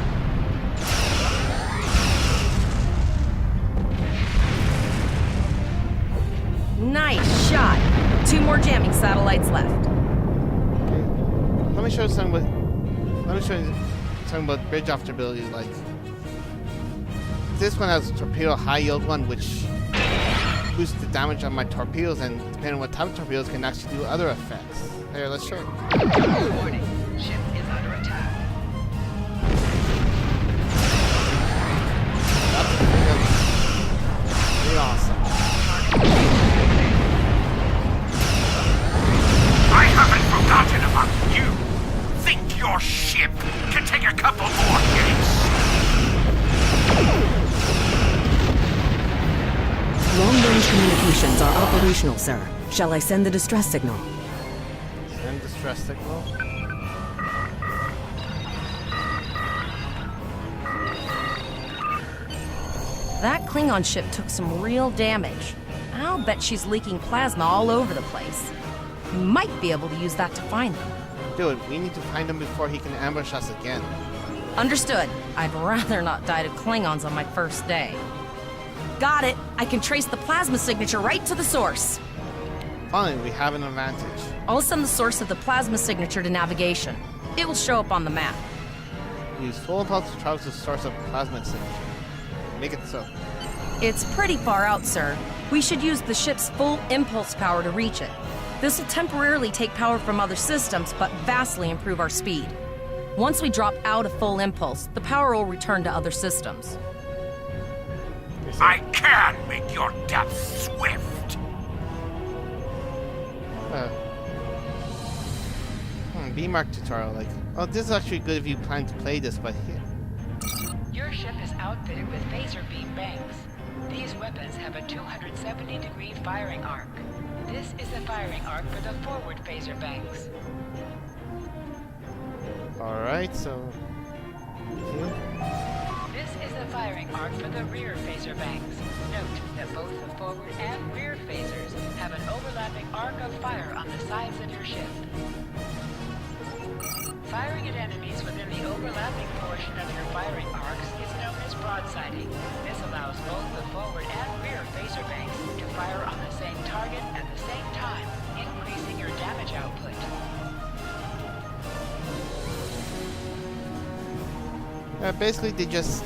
Nice shot. 2 more jamming satellites left. Okay. Let me show you something about bridge operability. Like this one has a torpedo high yield one, which boosts the damage on my torpedoes, and depending on what type of torpedoes, can actually do other effects. Here, let's show you. Warning. Ship is under attack. That's pretty awesome. I haven't forgotten about you. Think your ship can take a couple more hits? Long-range communications are operational, sir. Shall I send the distress signal? Send distress signal. That Klingon ship took some real damage. I'll bet she's leaking plasma all over the place. We might be able to use that to find them. Dude, we need to find him before he can ambush us again. Understood. I'd rather not die to Klingons on my first day. Got it. I can trace the plasma signature right to the source. Fine, we have an advantage. I'll send the source of the plasma signature to navigation. It will show up on the map. Use full impulse to traverse the source of plasma signature. Make it so. It's pretty far out, sir. We should use the ship's full impulse power to reach it. This will temporarily take power from other systems, but vastly improve our speed. Once we drop out of full impulse, the power will return to other systems. I can make your death swift. B-Mark tutorial, like, oh, this is actually good if you plan to play this, but here. Your ship is outfitted with phaser beam banks. These weapons have a 270-degree firing arc. This is the firing arc for the forward phaser banks. Alright, so... here. This is the firing arc for the rear phaser banks. Note that both the forward and rear phasers have an overlapping arc of fire on the sides of your ship. Firing at enemies within the overlapping portion of your firing arcs is known as broadsiding. This allows both the forward and rear phaser banks to fire on the same target at the same time, increasing your damage output. Basically, they just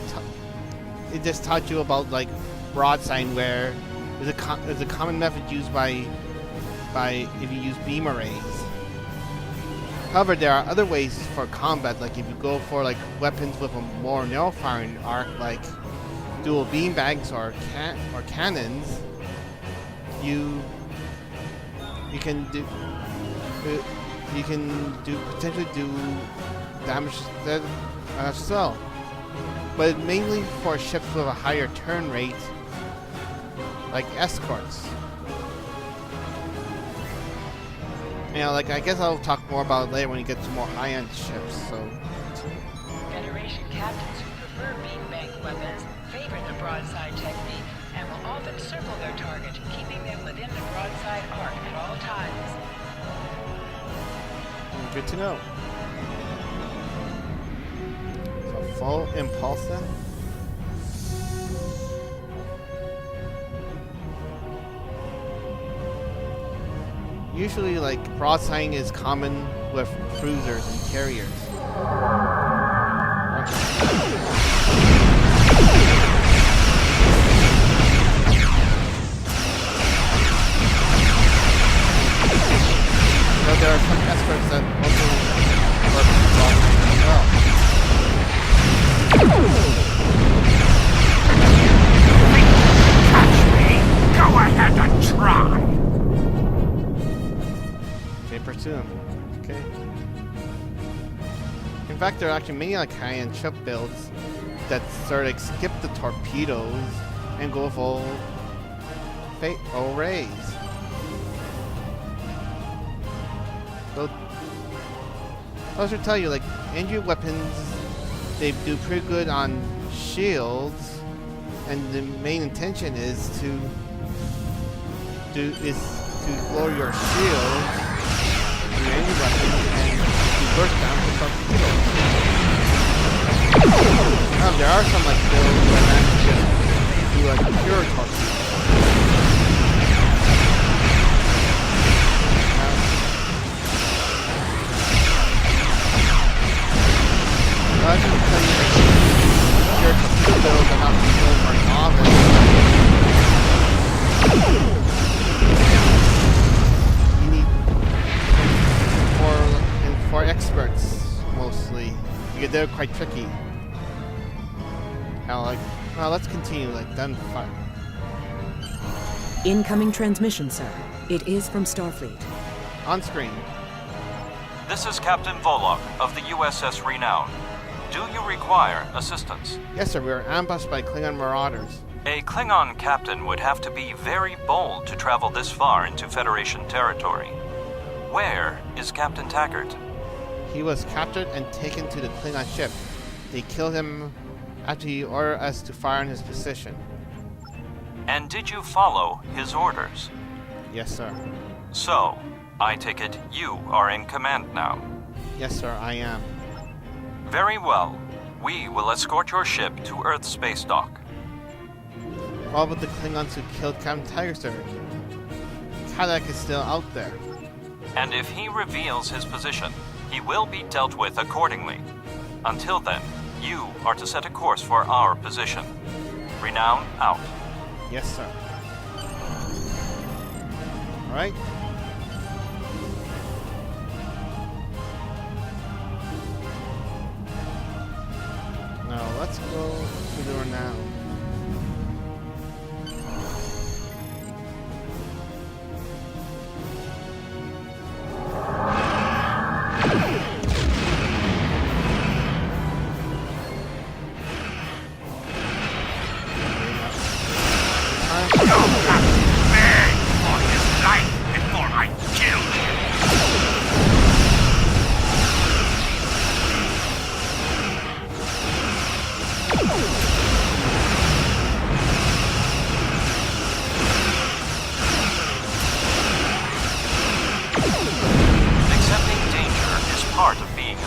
taught you about like broadside, where there's a common method used by if you use beam arrays. However, there are other ways for combat, like if you go for like weapons with a more narrow firing arc, like dual beam bags or cannons. You can potentially do damage that as well, but mainly for ships with a higher turn rate, like escorts. You know, like, I guess I'll talk more about it later when we get to more high-end ships, so... Federation captains who prefer beanbag weapons favor the broadside technique and will often circle their target, keeping them within the broadside arc at all times. Good to know. So full impulse then? Usually, like, broadsiding is common with cruisers and carriers. So there are some experts that also work with broadside as well. Catch me! Go ahead and try! Okay, pursue him. Okay. In fact, there are actually many like high-end ship builds that sort of like skip the torpedoes and go full rays. So I should tell you, like, engine weapons, they do pretty good on shields, and the main intention is to lower your shields. Any weapon and you burst down to torpedoes. There are some like builds that actually just do like pure torpedoes. I can tell you that pure torpedo builds are not built for novice. For experts, mostly. Because they're quite tricky. Now, like, let's continue, like, then fine. Incoming transmission, sir. It is from Starfleet. On screen. This is Captain Volok of the USS Renown. Do you require assistance? Yes, sir. We are ambushed by Klingon marauders. A Klingon captain would have to be very bold to travel this far into Federation territory. Where is Captain Taggart? He was captured and taken to the Klingon ship. They killed him after he ordered us to fire on his position. And did you follow his orders? Yes, sir. So, I take it you are in command now? Yes, sir, I am. Very well. We will escort your ship to Earth Space Dock. What about the Klingons who killed Captain Tiger, sir? Kadak is still out there. And if he reveals his position, he will be dealt with accordingly. Until then, you are to set a course for our position. Renown out. Yes, sir. All right. Now let's go to the Renown.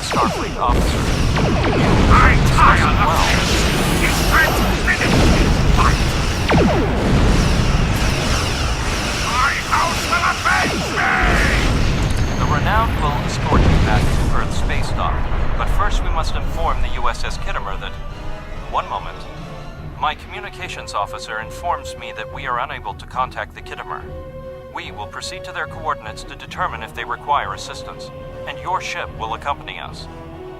Starfleet officer. I'm tired of this! It's time to finish this fight! My house will avenge me! The Renown will escort you back to Earth Space Dock, but first we must inform the USS Kittimer that... One moment. My communications officer informs me that we are unable to contact the Kittimer. We will proceed to their coordinates to determine if they require assistance, and your ship will accompany us.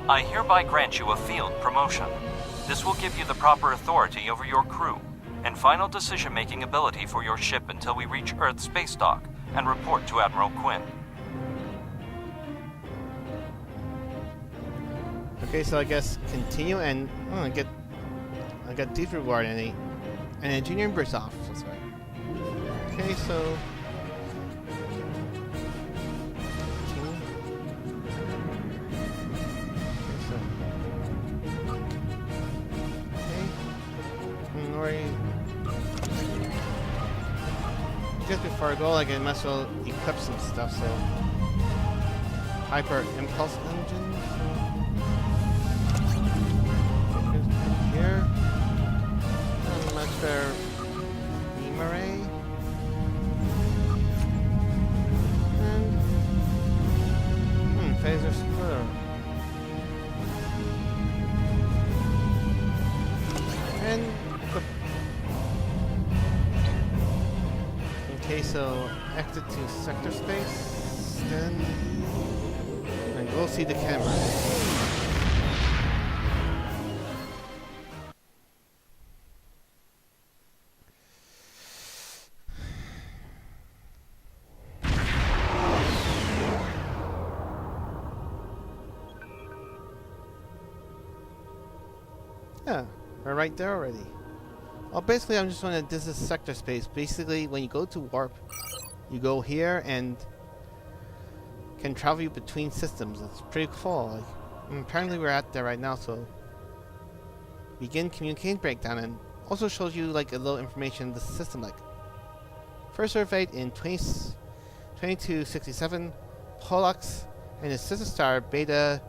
I hereby grant you a field promotion. This will give you the proper authority over your crew, and final decision-making ability for your ship until we reach Earth Space Dock and report to Admiral Quinn. Okay, so I guess continue and I got deep reward and an engineering bridge officer. Okay, so worry. Just before I go, like I must well equip some stuff, so hyper impulse engine. Here. Much better beam array. And phaser splitter. And okay, so exit to sector space, then and we'll see the camera. Yeah, we're right there already. Well, basically, I'm just going to. This is sector space. Basically, when you go to warp, you go here and can travel between systems. It's pretty cool. Like, apparently, we're at there right now. So, begin communication breakdown, and also shows you like a little information in the system. Like, first surveyed in 2267, Pollux and his sister star Beta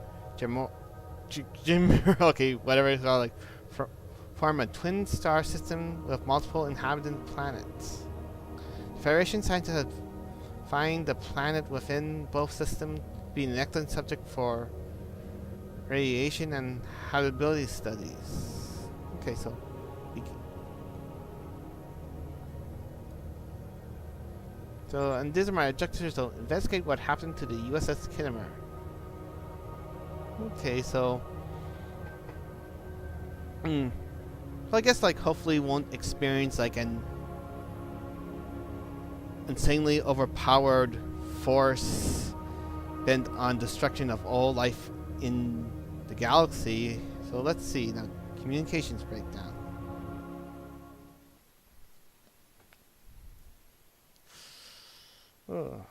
okay, whatever it's called, like, form a twin star system with multiple inhabitant planets. The Federation scientists have find the planet within both systems being an excellent subject for radiation and habitability studies. Okay, so and these are my objectives. So investigate what happened to the USS Kittimer. Okay, so so I guess like hopefully won't experience like an insanely overpowered force bent on destruction of all life in the galaxy. So let's see now. Communications breakdown. Oh.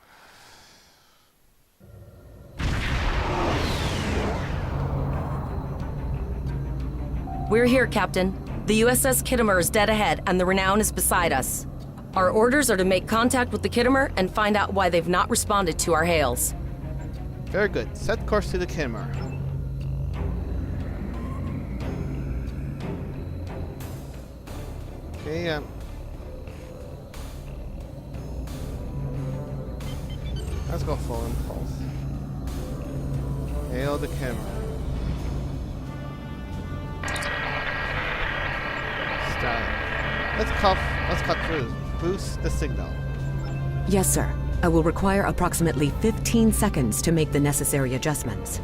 We're here, Captain. The USS Kittimer is dead ahead, and the Renown is beside us. Our orders are to make contact with the Kittimer and find out why they've not responded to our hails. Very good. Set course to the Kittimer. Okay, let's go full impulse. Hail the Kittimer. Let's cut through. Boost the signal. Yes, sir. I will require approximately 15 seconds to make the necessary adjustments.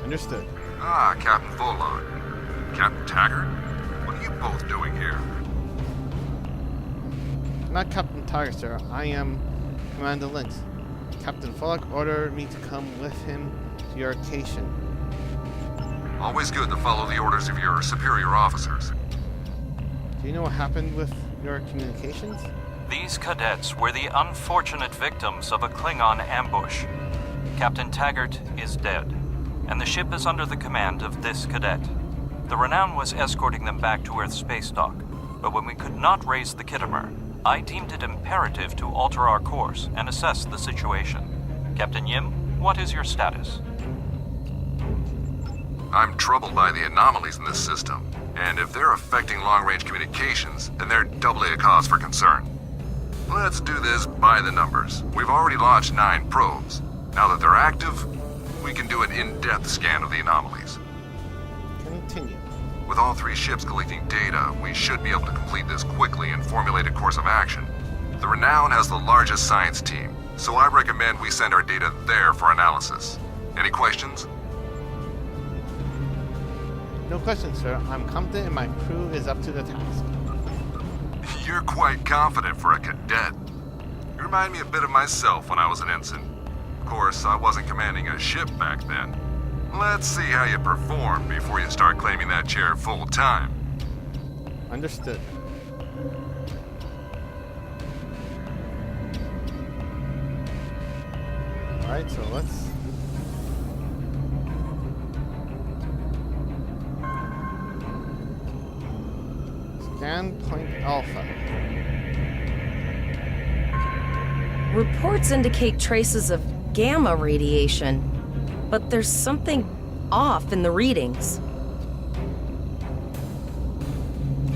Understood. Ah, Captain Volon. Captain Taggart? What are you both doing here? Not Captain Taggart, sir. I am Commander Lynch. Captain Fullock ordered me to come with him to your location. Always good to follow the orders of your superior officers. Do you know what happened with your communications? These cadets were the unfortunate victims of a Klingon ambush. Captain Taggart is dead, and the ship is under the command of this cadet. The Renown was escorting them back to Earth's space dock, but when we could not raise the Kittimer, I deemed it imperative to alter our course and assess the situation. Captain Yim, what is your status? I'm troubled by the anomalies in this system, and if they're affecting long-range communications, then they're doubly a cause for concern. Let's do this by the numbers. We've already launched 9 probes. Now that they're active, we can do an in-depth scan of the anomalies. Continue. With all 3 ships collecting data, we should be able to complete this quickly and formulate a course of action. The Renown has the largest science team, so I recommend we send our data there for analysis. Any questions? No questions, sir. I'm confident and my crew is up to the task. You're quite confident for a cadet. You remind me a bit of myself when I was an ensign. Of course, I wasn't commanding a ship back then. Let's see how you perform before you start claiming that chair full time. Understood. Alright, so let's... scan point alpha. Reports indicate traces of gamma radiation, but there's something off in the readings.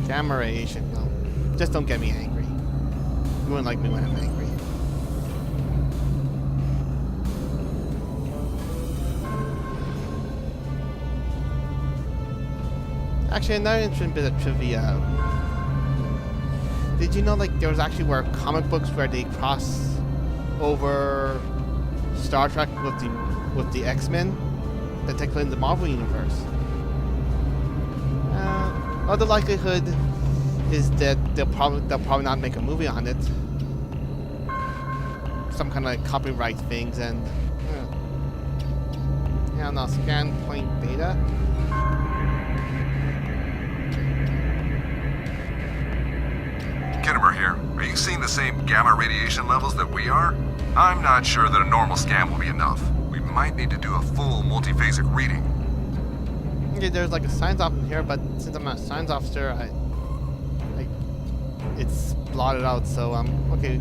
Gamma radiation, no. Just don't get me angry. You wouldn't like me when I'm angry. Actually, another interesting bit of trivia. Did you know, like, there was actually where comic books where they cross over Star Trek with the X-Men that take place in the Marvel universe? Other likelihood is that they'll probably not make a movie on it. Some kind of like copyright things and yeah, no, scan point beta. Kittimer here. Are you seeing the same gamma radiation levels that we are? I'm not sure that a normal scan will be enough. We might need to do a full multiphasic reading. Okay, there's like a science officer here, but since I'm not a science officer, it's blotted out. So okay,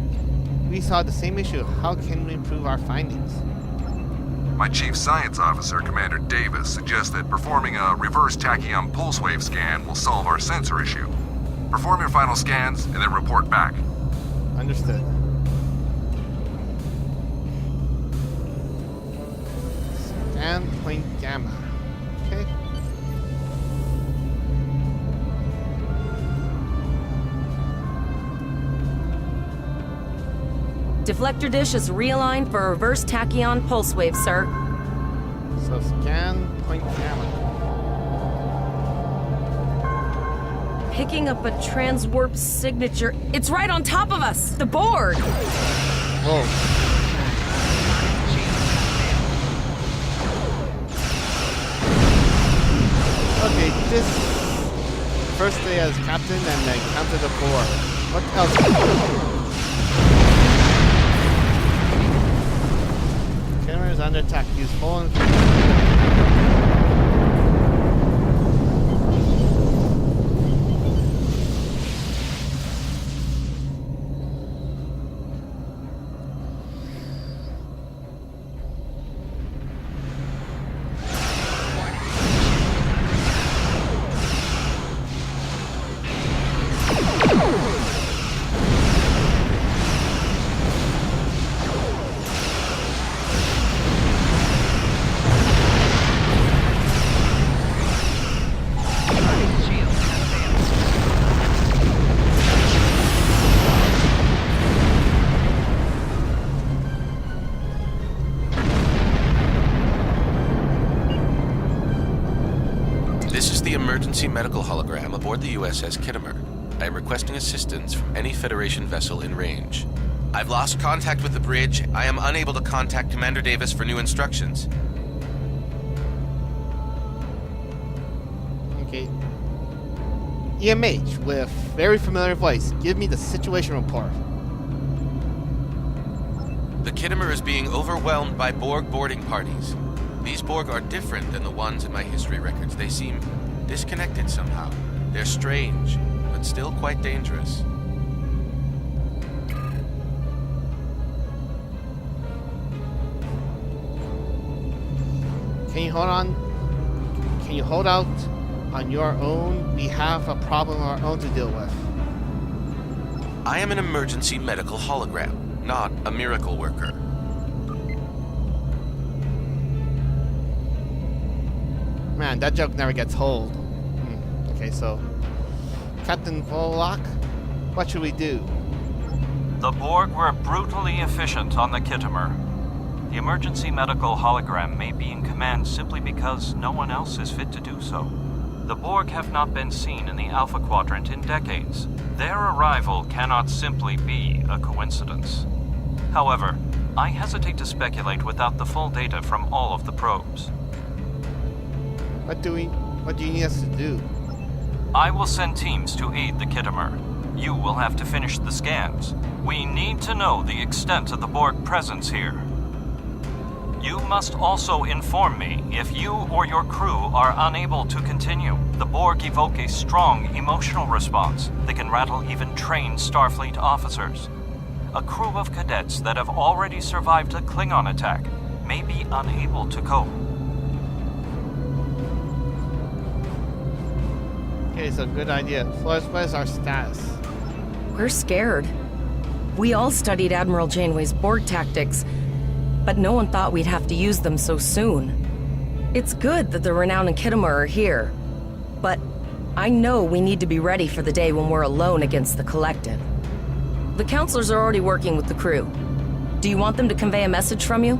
we saw the same issue. How can we improve our findings? My chief science officer, Commander Davis, suggests that performing a reverse tachyon pulse wave scan will solve our sensor issue. Perform your final scans and then report back. Understood. Scan point gamma. Okay. Deflector dish is realigned for a reverse tachyon pulse wave, sir. So scan point gamma. Picking up a transwarp signature. It's right on top of us! The board! Whoa. Okay, this first day as captain and then counted to 4. What else? Camera is under attack. Use full and emergency medical hologram aboard the USS Kittimer. I am requesting assistance from any Federation vessel in range. I've lost contact with the bridge. I am unable to contact Commander Davis for new instructions. okay. EMH with very familiar voice. Give me the situation report. The Kittimer is being overwhelmed by Borg boarding parties. These Borg are different than the ones in my history records. They seem disconnected somehow. They're strange, but still quite dangerous. Can you hold on? Can you hold out on your own? We have a problem of our own to deal with. I am an emergency medical hologram, not a miracle worker. Man, that joke never gets old. Okay, so Captain Volok, what should we do? The Borg were brutally efficient on the Kittimer. The emergency medical hologram may be in command simply because no one else is fit to do so. The Borg have not been seen in the Alpha Quadrant in decades. Their arrival cannot simply be a coincidence. However, I hesitate to speculate without the full data from all of the probes. What do you need us to do? I will send teams to aid the Kittimer. You will have to finish the scans. We need to know the extent of the Borg presence here. You must also inform me if you or your crew are unable to continue. The Borg evoke a strong emotional response that can rattle even trained Starfleet officers. A crew of cadets that have already survived a Klingon attack may be unable to cope. Okay, so good idea. Flores, what is our status? We're scared. We all studied Admiral Janeway's Borg tactics, but no one thought we'd have to use them so soon. It's good that the Renown and Khitomer are here, but I know we need to be ready for the day when we're alone against the Collective. The counselors are already working with the crew. Do you want them to convey a message from you?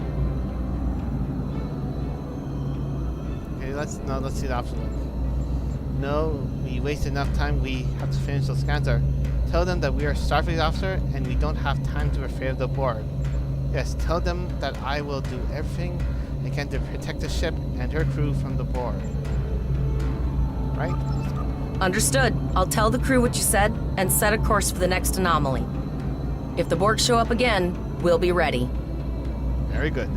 Okay, let's see the option. No, we wasted enough time. We have to finish those scans. Tell them that we are a Starfleet officer and we don't have time to be afraid of the Borg. Yes, tell them that I will do everything I can to protect the ship and her crew from the Borg. Right? Understood. I'll tell the crew what you said and set a course for the next anomaly. If the Borg show up again, we'll be ready. Very good.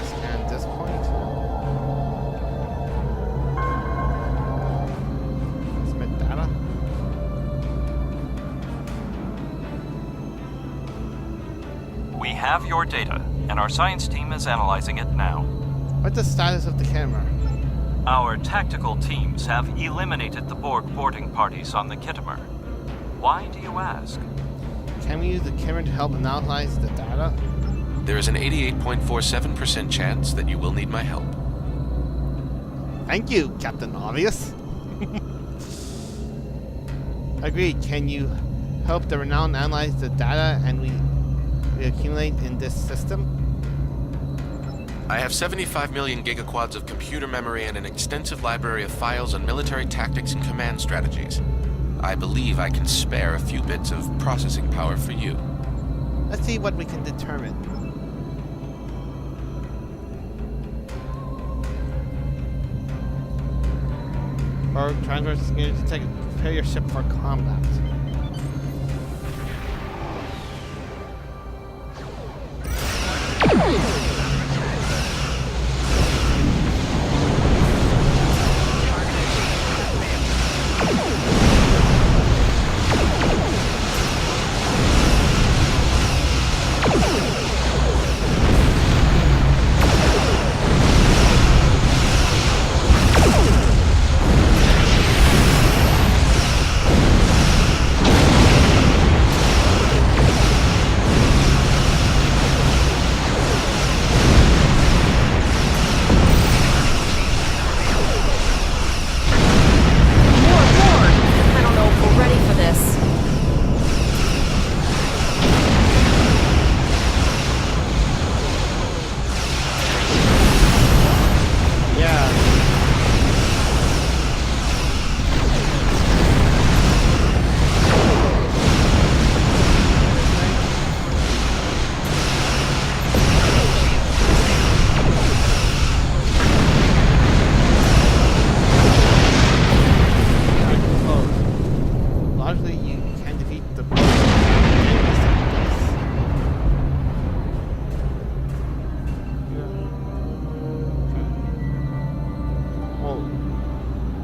Scan this point. Submit data. We have your data, and our science team is analyzing it now. What's the status of the camera? Our tactical teams have eliminated the Borg boarding parties on the Khitomer. Why do you ask? Can we use the camera to help analyze the data? There is an 88.47% chance that you will need my help. Thank you, Captain Obvious. Agreed. Can you help the Renown analyze the data and we accumulate in this system? I have 75 million gigaquads of computer memory and an extensive library of files on military tactics and command strategies. I believe I can spare a few bits of processing power for you. Let's see what we can determine. Or transverse to prepare your ship for combat.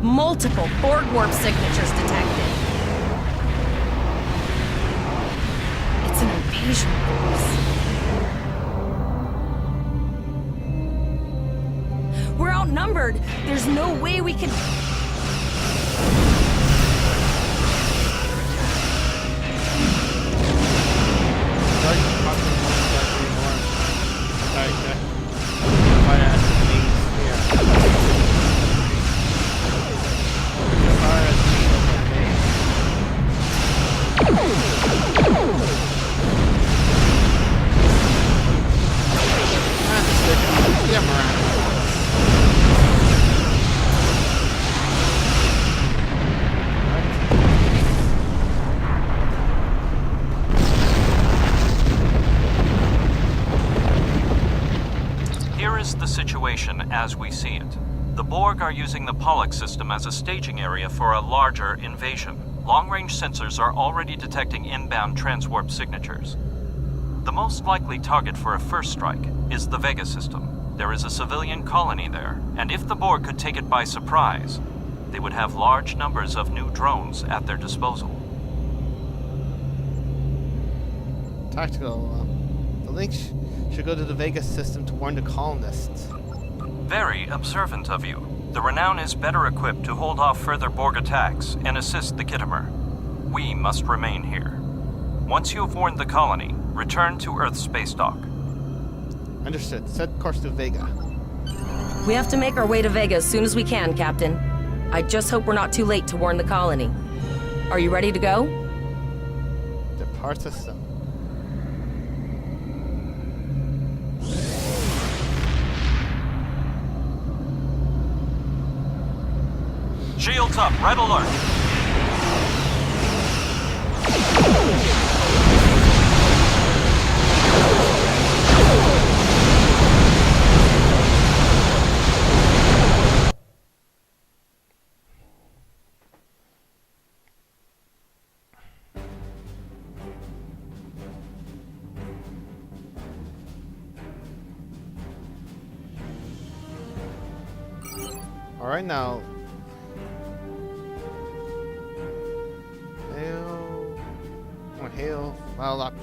Multiple Borg warp signatures detected. It's an invasion force. We're outnumbered. There's no way we can... as we see it. The Borg are using the Pollux system as a staging area for a larger invasion. Long-range sensors are already detecting inbound transwarp signatures. The most likely target for a first strike is the Vega system. There is a civilian colony there, and if the Borg could take it by surprise, they would have large numbers of new drones at their disposal. Tactical. The link should go to the Vega system to warn the colonists. Very observant of you. The Renown is better equipped to hold off further Borg attacks and assist the Kittimer. We must remain here. Once you have warned the colony, return to Earth's space dock. Understood. Set course to Vega. We have to make our way to Vega as soon as we can, Captain. I just hope we're not too late to warn the colony. Are you ready to go? Depart system. Shields up, red alert. All right, now. Hail, file locked.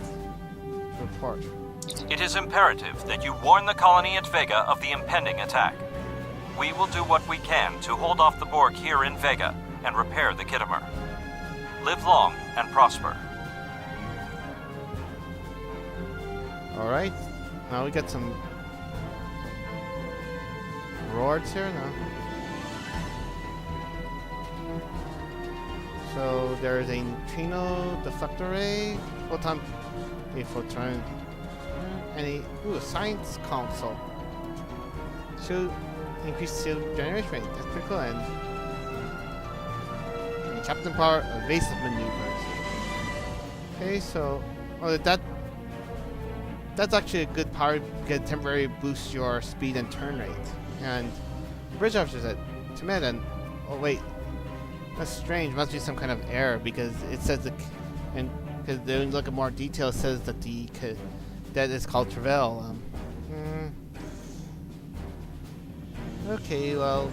Report. It is imperative that you warn the colony at Vega of the impending attack. We will do what we can to hold off the Borg here in Vega and repair the Kittimer. Live long and prosper. All right, now we got some rewards here now. So there's a neutrino deflector array, photon, and a science console. Should increase seal generation rate. That's pretty cool. And Captain Power evasive maneuvers. Okay, so that's actually a good power. Get temporary boost your speed and turn rate. And bridge officers at Timid and oh wait. That's strange. Must be some kind of error because it says and because when you look at more detail, it says that that is called Travail. Okay, well,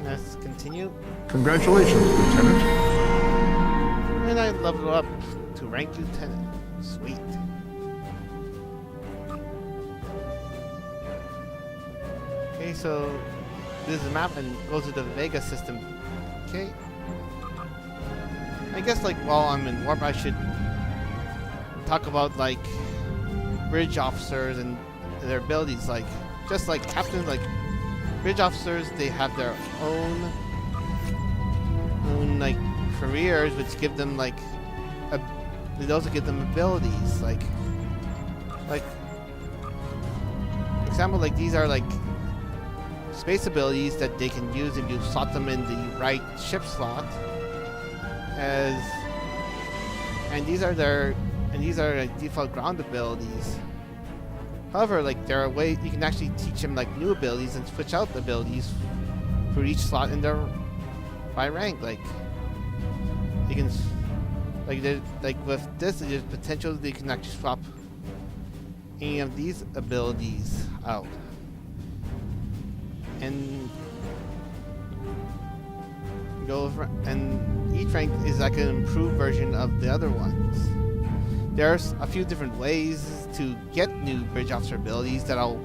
let's continue. Congratulations, Lieutenant. And I leveled up to rank Lieutenant. Sweet. Okay, so this is a map and goes to the Vega system. Okay. I guess like while I'm in warp I should talk about like bridge officers and their abilities, like just like captains, like bridge officers, they have their own like careers which give them like they also give them abilities, like example, like these are like space abilities that they can use if you slot them in the right ship slot. And these are like default ground abilities. However, like there are ways you can actually teach them like new abilities and switch out the abilities for each slot in their by rank. Like you can like with this, there's potential they can actually swap any of these abilities out. And go over, and each rank is like an improved version of the other ones. There's a few different ways to get new bridge officer abilities that I'll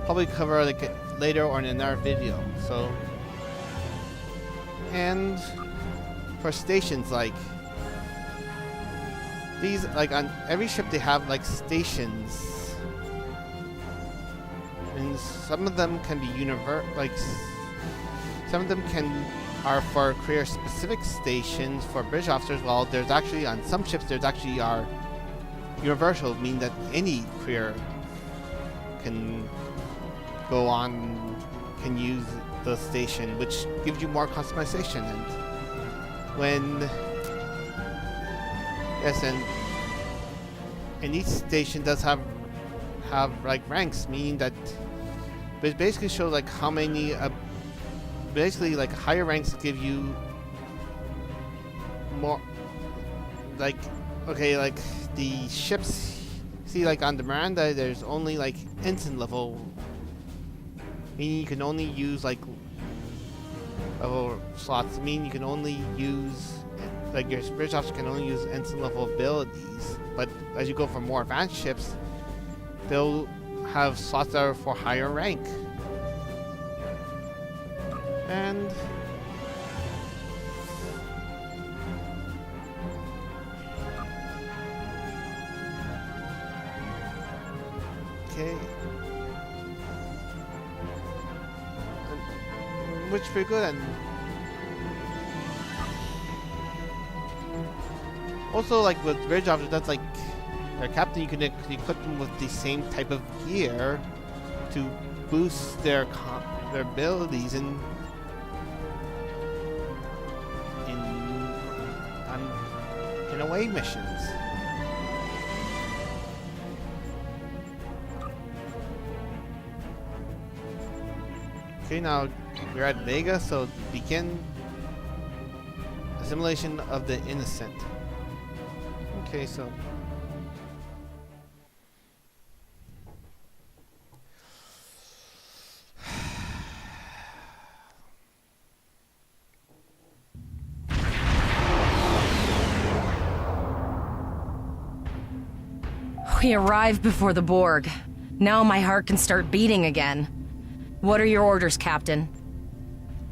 probably cover like later or in another video. So, and for stations, like these, like on every ship they have like stations. And some of them can be some of them are for career specific stations for bridge officers, while there's actually on some ships there's actually are universal, meaning that any career can go on, can use the station, which gives you more customization. And when and each station does have like ranks, meaning that But it basically shows like how many, basically like higher ranks give you more, like, okay, like the ships, see like on the Miranda, there's only like ensign level, meaning you can only use like level slots, meaning you can only use, like your bridge officer can only use ensign level abilities, but as you go for more advanced ships, they'll have slots that are for higher rank. And okay, which is pretty good. And also, like with bridge officers, that's like their captain. You can equip them with the same type of gear to boost their abilities in away missions. Okay, now we're at Vega, so begin assimilation of the innocent. Okay, so we arrived before the Borg. Now my heart can start beating again. What are your orders, Captain?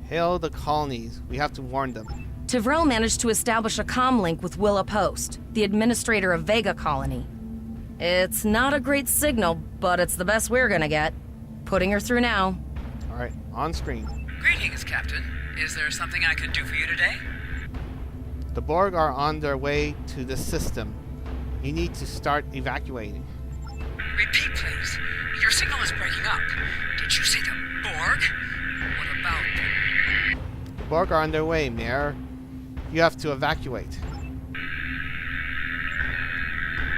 Hail the colonies. We have to warn them. Tivrel managed to establish a comm link with Willa Post, the administrator of Vega Colony. It's not a great signal, but it's the best we're gonna get. Putting her through now. Alright, on screen. Greetings, Captain. Is there something I can do for you today? The Borg are on their way to the system. You need to start evacuating. Repeat, please. Your signal is breaking up. Did you say the Borg? What about them? The Borg are on their way, Mayor. You have to evacuate.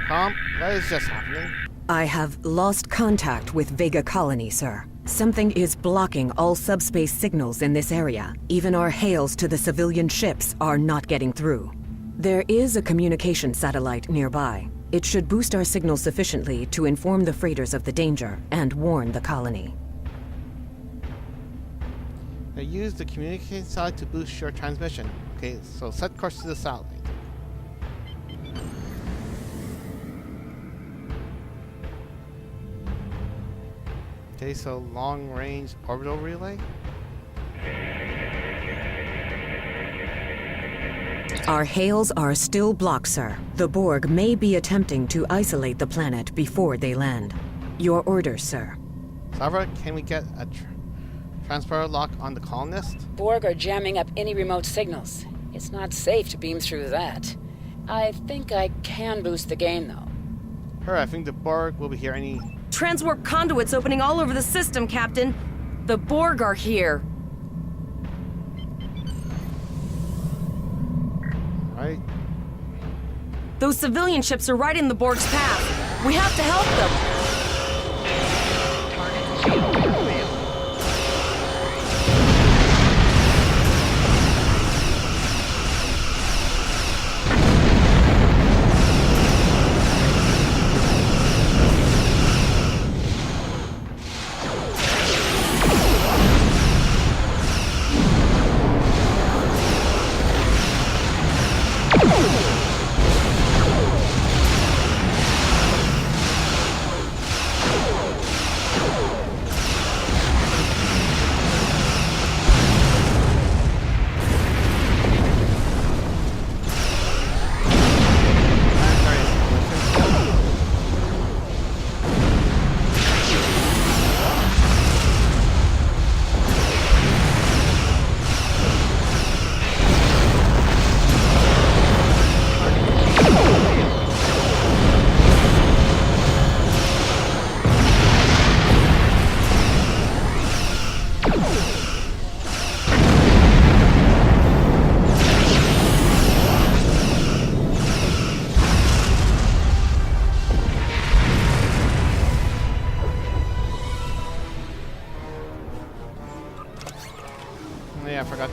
Tom, what is just happening? I have lost contact with Vega Colony, sir. Something is blocking all subspace signals in this area. Even our hails to the civilian ships are not getting through. There is a communication satellite nearby. It should boost our signal sufficiently to inform the freighters of the danger and warn the colony. Now use the communication satellite to boost your transmission. Okay, so set course to the satellite. Okay, so long-range orbital relay. Our hails are still blocked, sir. The Borg may be attempting to isolate the planet before they land. Your orders, sir. Savra, can we get a transport lock on the colonist? Borg are jamming up any remote signals. It's not safe to beam through that. I think I can boost the gain, though. I think the Borg will be here any... Transwarp conduits opening all over the system, Captain. The Borg are here. Right. Those civilian ships are right in the Borg's path. We have to help them.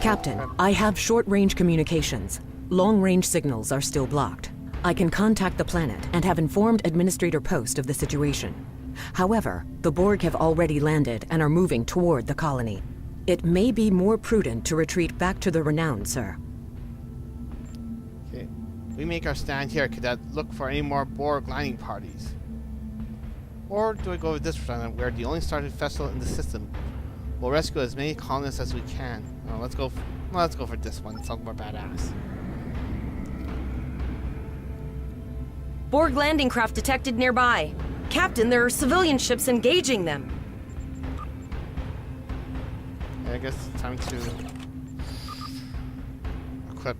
Captain, I have short-range communications. Long-range signals are still blocked. I can contact the planet and have informed Administrator Post of the situation. However, the Borg have already landed and are moving toward the colony. It may be more prudent to retreat back to the Renown, sir. Okay. We make our stand here, Cadet. Look for any more Borg landing parties. Or do I go with this planet, where the only started vessel in the system? We'll rescue as many colonists as we can. Oh, let's go for this one. It's a more badass. Borg landing craft detected nearby. Captain, there are civilian ships engaging them. Yeah, I guess it's time to equip.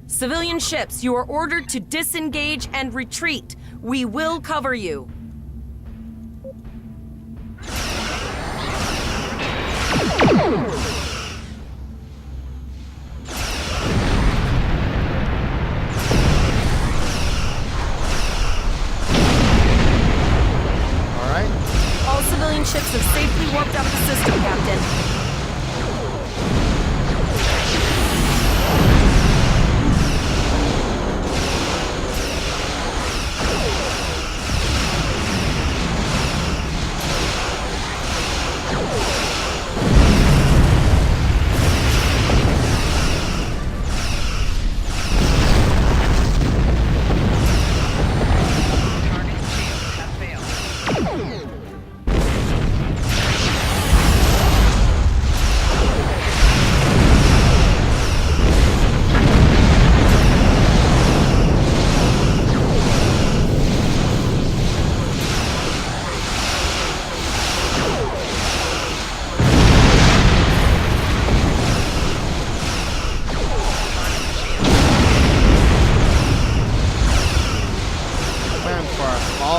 Civilian ships, you are ordered to disengage and retreat. We will cover you. All civilian ships have safely warped up the system, Captain.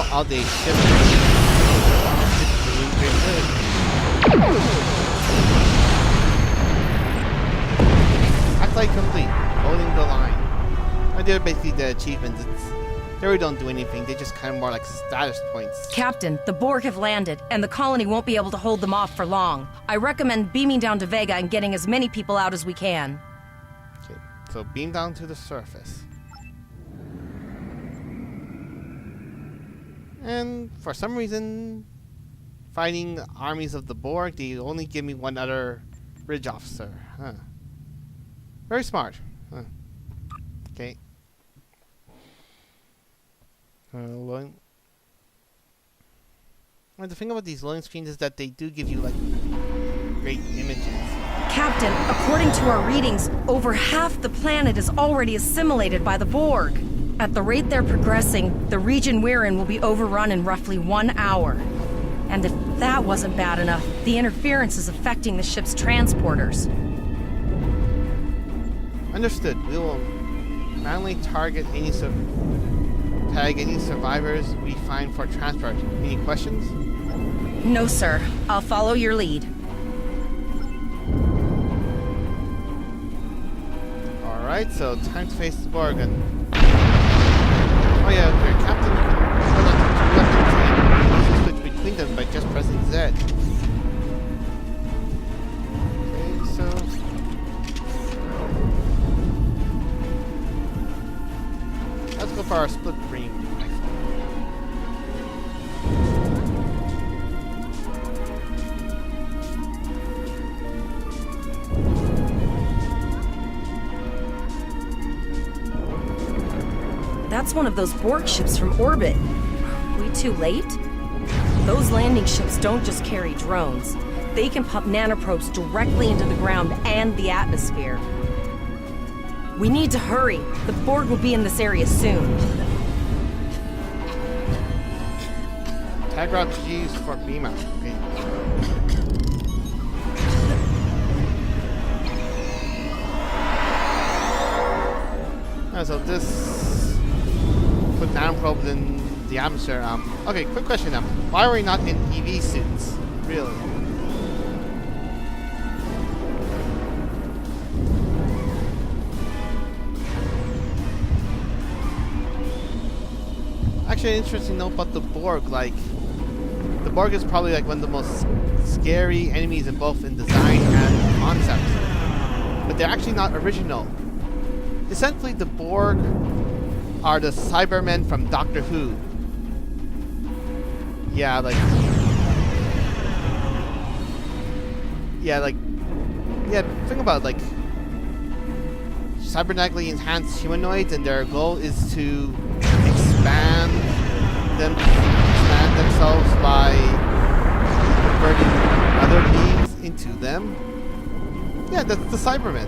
All day shift. Act like complete. Holding the line. I did basically the achievements. They really don't do anything. They just kind of more like status points. Captain, the Borg have landed, and the colony won't be able to hold them off for long. I recommend beaming down to Vega and getting as many people out as we can. Okay, so beam down to the surface. And for some reason, fighting armies of the Borg, they only give me one other bridge officer. Huh. Very smart. Huh. Okay. And the thing about these loading screens is that they do give you like great images. Captain, according to our readings, over half the planet is already assimilated by the Borg. At the rate they're progressing, the region we're in will be overrun in roughly 1 hour. And if that wasn't bad enough, the interference is affecting the ship's transporters. Understood. We will manually target tag any survivors we find for transport. Any questions? No, sir. I'll follow your lead. Alright, so time to face the Borg. Oh yeah, your captain can switch between them by just pressing Z. Okay, so let's go for our split beam rifle. That's one of those Borg ships from orbit. Are we too late? Those landing ships don't just carry drones. They can pump nanoprobes directly into the ground and the atmosphere. We need to hurry. The Borg will be in this area soon. Tag route G's for beam out. Okay. So this put nanoprobes in the atmosphere. Okay, quick question now. Why are we not in EV suits? Really? Actually, interesting note about the Borg, like, the Borg is probably like one of the most scary enemies in both in design and concept. But they're actually not original. Essentially, the Borg are the Cybermen from Doctor Who. Yeah, think about it, like cybernetically enhanced humanoids, and their goal is to expand themselves by converting other beings into them. Yeah, that's the Cybermen.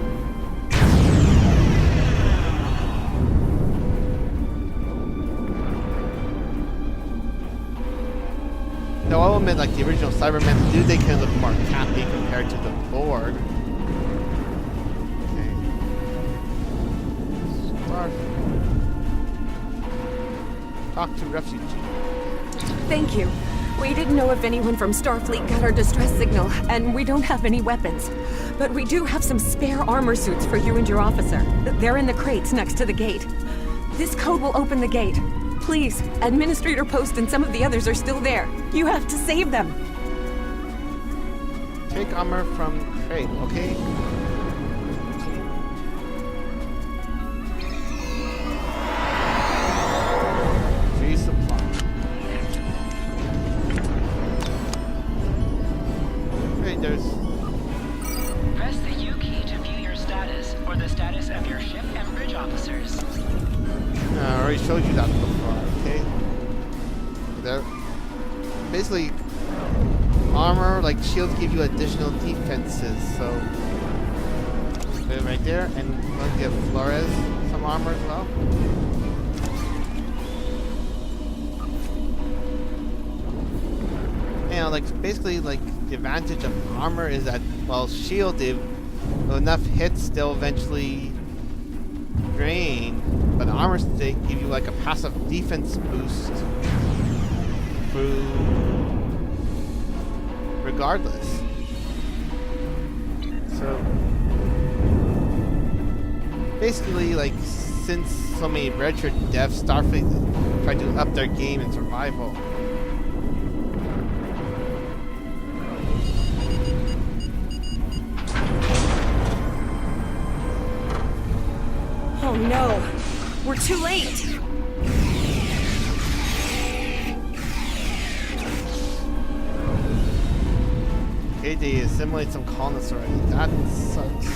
Now, I'll admit, like, the original Cybermen do, they kind of look more campy compared to the Borg. Okay. Talk to refugee. Thank you. We didn't know if anyone from Starfleet got our distress signal, and we don't have any weapons. But we do have some spare armor suits for you and your officer. They're in the crates next to the gate. This code will open the gate. Please, Administrator Post and some of the others are still there. You have to save them. Take armor from crate, okay? Free supply. Okay, there's... Press the U key to view your status, or the status of your ship and bridge officers. I already showed you that before, okay? There. Basically, armor, like shields, give you additional defenses, so... Put it right there, and we're going to give Flores some armor as well. And like, basically, like, the advantage of armor is that, while shielded, with enough hits, they'll eventually drain. But armor they give you like a passive defense boost through regardless. So basically, like, since so many redshirt devs, Starfleet tried to up their game in survival. Oh no! We're too late! Okay, they assimilate some colonists already. That sucks.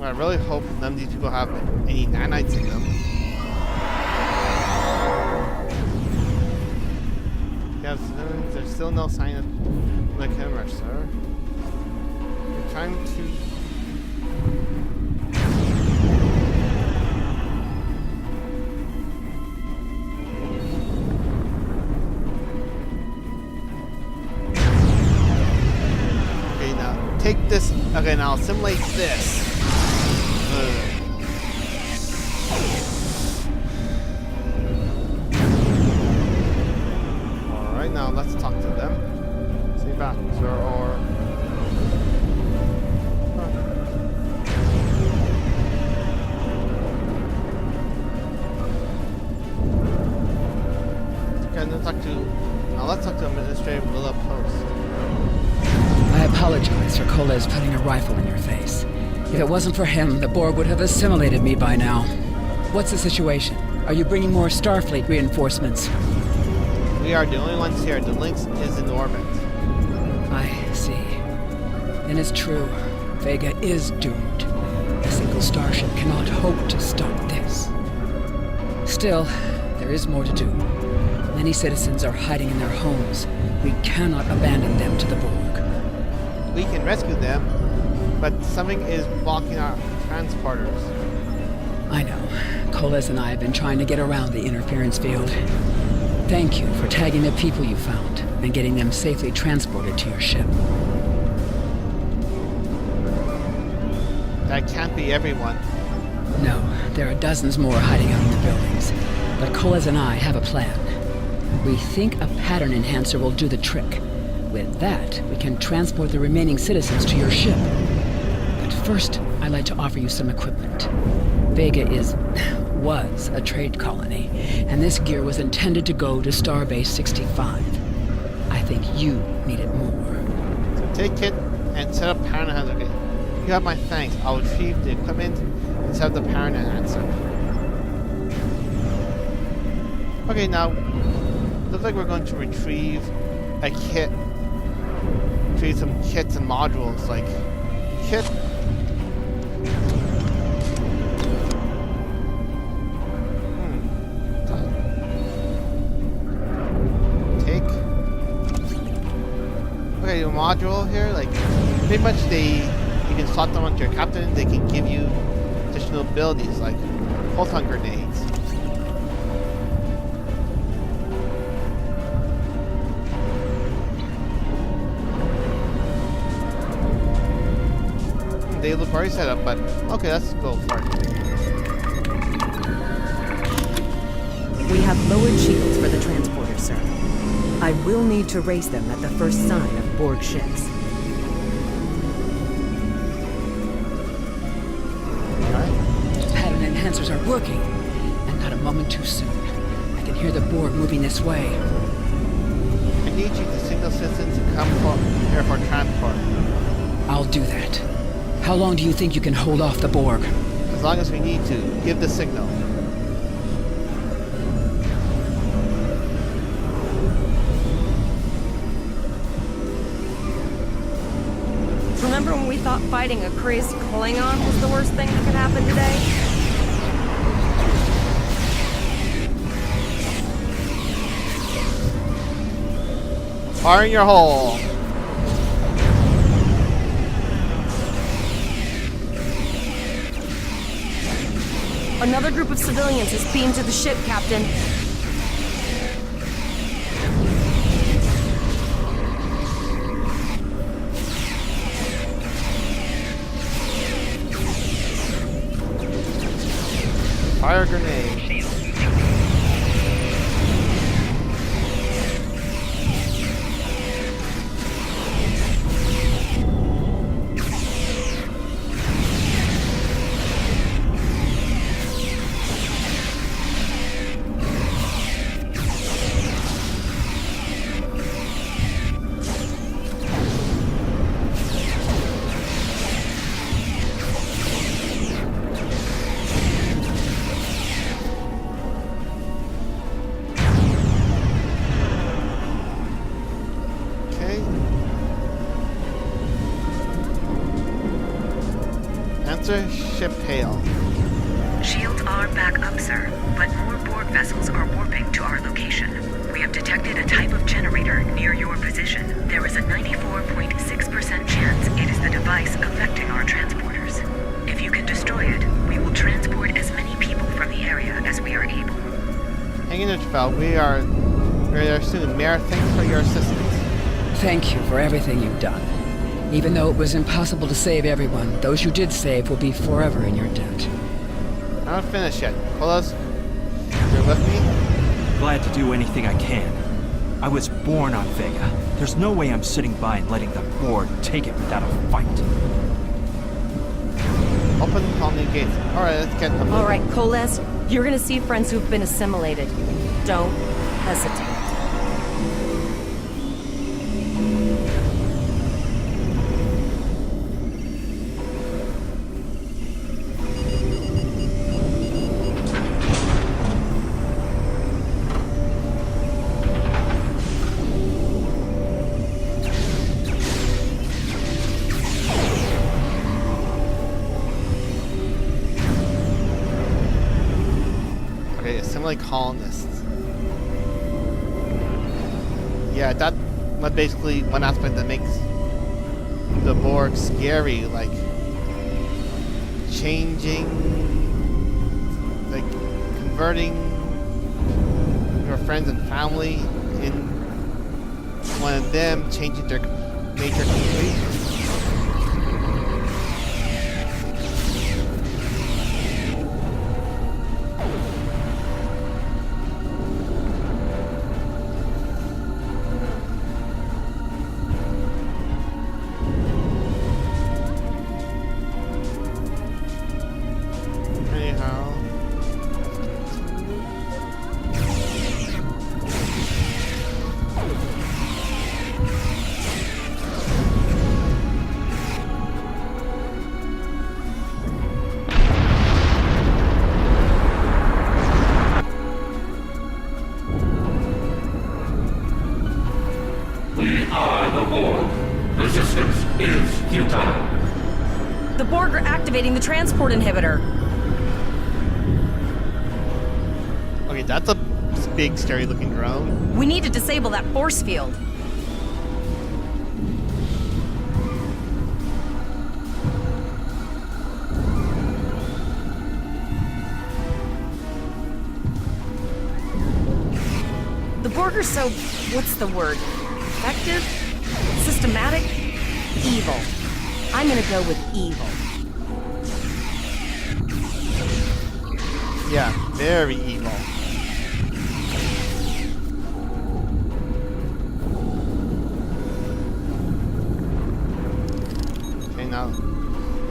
I really hope none of these people have any nanites in them. Yes, there's still no sign of the camera, sir. We're trying to... Okay, now take this. Okay, now simulate this. Alright, now let's talk to them. See back, sir, or... Okay, let's talk to... Now let's talk to Administrator Willa Post. apologize for Koles putting a rifle in your face. If it wasn't for him, the Borg would have assimilated me by now. What's the situation? Are you bringing more Starfleet reinforcements? We are the only ones here. The Lynx is in orbit. I see. Then it's true. Vega is doomed. A single starship cannot hope to stop this. Still, there is more to do. Many citizens are hiding in their homes. We cannot abandon them to the Borg. We can rescue them, but something is blocking our transporters. I know. Koles and I have been trying to get around the interference field. Thank you for tagging the people you found and getting them safely transported to your ship. That can't be everyone. No, there are dozens more hiding out in the buildings. But Koles and I have a plan. We think a pattern enhancer will do the trick. With that, we can transport the remaining citizens to your ship. But first, I'd like to offer you some equipment. Vega was a trade colony, and this gear was intended to go to Starbase 65. I think you need it more. So take it and set up Paramount enhancer. Okay. You have my thanks. I'll retrieve the equipment and set up the Paramount enhancer. Okay, now looks like we're going to retrieve a kit. Retrieve some kits and modules like kit. Okay, a module here, like pretty much you can slot them onto your captain. They can give you additional abilities like photon grenades. They look already set up, but okay, let's go for it. We have lowered shields for the transporter, sir. I will need to raise them at the first sign of Borg ships. Pattern enhancers are working, and not a moment too soon. I can hear the Borg moving this way. I need you to signal citizens to come here for transport. I'll do that. How long do you think you can hold off the Borg? As long as we need to. Give the signal. Remember when we thought fighting a crazed Klingon was the worst thing that could happen today? Fire in your hole. Another group of civilians is beamed to the ship, Captain. Fire grenade. Answer ship hail. Shields are back up, sir, but more Borg vessels are warping to our location. We have detected a type of generator near your position. There is a 94.6% chance it is the device affecting our transporters. If you can destroy it, we will transport as many people from the area as we are able. Hang in there, Trafal. We are there soon. Mayor, thanks for your assistance. Thank you for everything you've done. Even though it was impossible to save everyone, those you did save will be forever in your debt. I'm not finished yet. Koles, you're with me? Glad to do anything I can. I was born on Vega. There's no way I'm sitting by and letting the Borg take it without a fight. Open the colony gates. Alright, let's get them. Alright, Koles, you're gonna see friends who've been assimilated. Don't hesitate. they assimilate colonists. Yeah, that's basically one aspect that makes the Borg scary, like changing, like converting your friends and family in one of them, changing their nature completely. We are the Borg. Resistance is futile. The Borg are activating the transport inhibitor. Okay, that's a big, scary-looking drone. We need to disable that force field. The Borg are so... what's the word? Effective? Systematic? Evil. I'm gonna go with evil. Yeah, very evil. Okay, now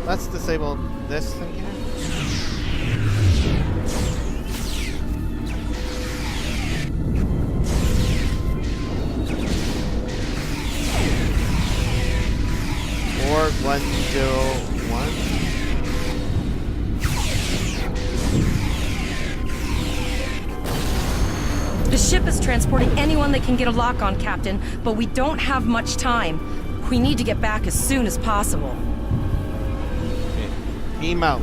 let's disable this thing here. Borg 101. The ship is transporting anyone that can get a lock on, Captain, but we don't have much time. We need to get back as soon as possible. Okay. Beam out.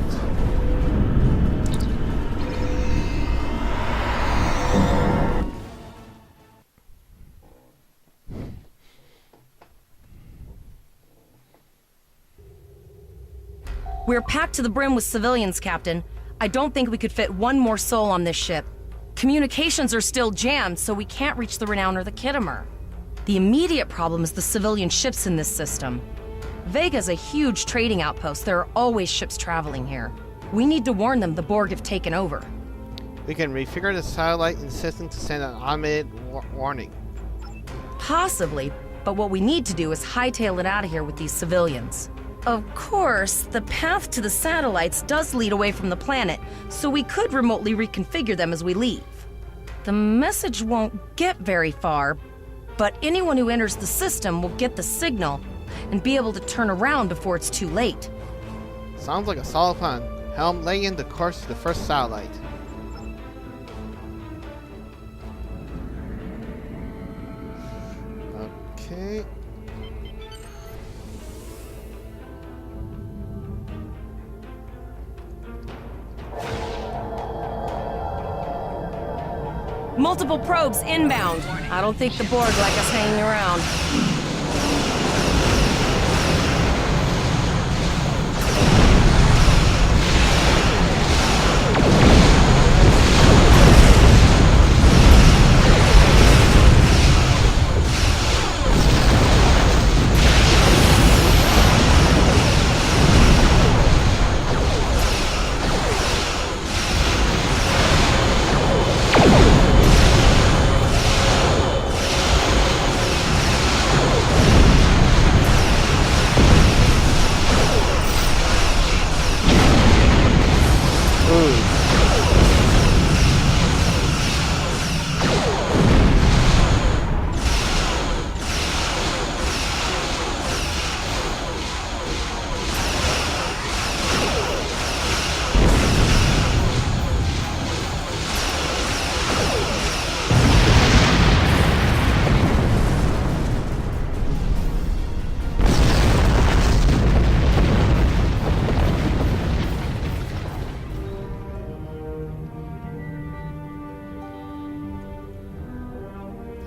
We're packed to the brim with civilians, Captain. I don't think we could fit one more soul on this ship. Communications are still jammed, so we can't reach the Renown or the Kittimer. The immediate problem is the civilian ships in this system. Vega's a huge trading outpost. There are always ships traveling here. We need to warn them the Borg have taken over. We can refigure the satellite and system to send an automated warning. Possibly, but what we need to do is hightail it out of here with these civilians. Of course, the path to the satellites does lead away from the planet, so we could remotely reconfigure them as we leave. The message won't get very far, but anyone who enters the system will get the signal and be able to turn around before it's too late. Sounds like a solid plan. Helm, lay in the course to the first satellite. Okay. Multiple probes inbound. I don't think the Borg like us hanging around.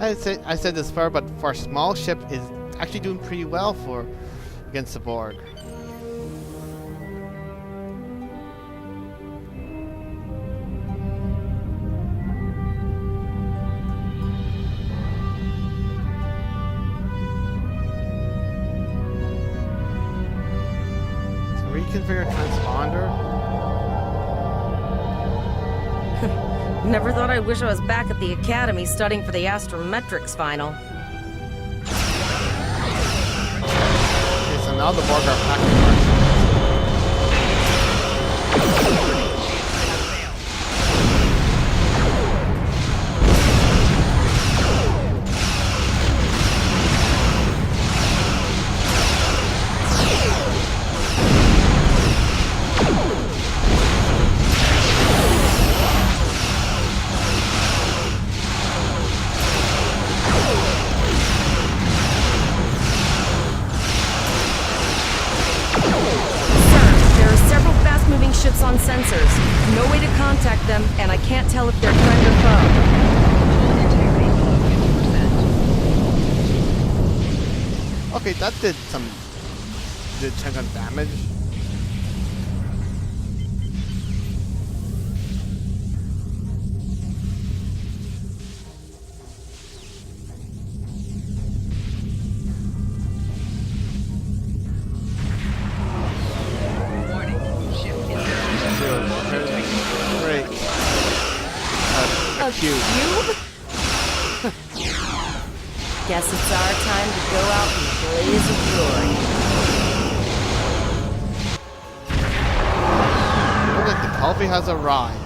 I said this far, but for a small ship is actually doing pretty well for against the Borg. Reconfigure transponder. Never thought I'd wish I was back at the academy studying for the astrometrics final. Okay, so now the Borg are packing ships on sensors. No way to contact them, and I can't tell if they're friend or foe. Okay, that did a chunk of damage. Cube? Guess it's our time to go out in a blaze of glory. Look like the coffee has arrived.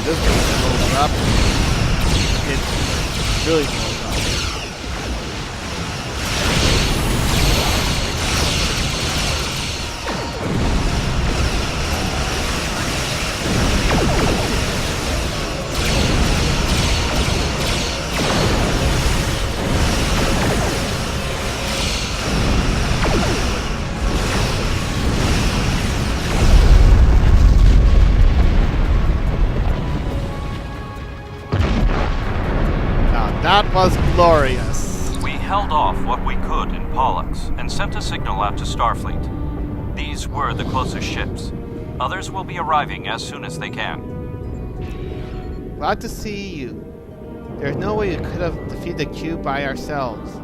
This thing is a little up. It's really slow. That was glorious. We held off what we could in Pollux and sent a signal out to Starfleet. These were the closest ships. Others will be arriving as soon as they can. Glad to see you. There's no way we could have defeated the cube by ourselves.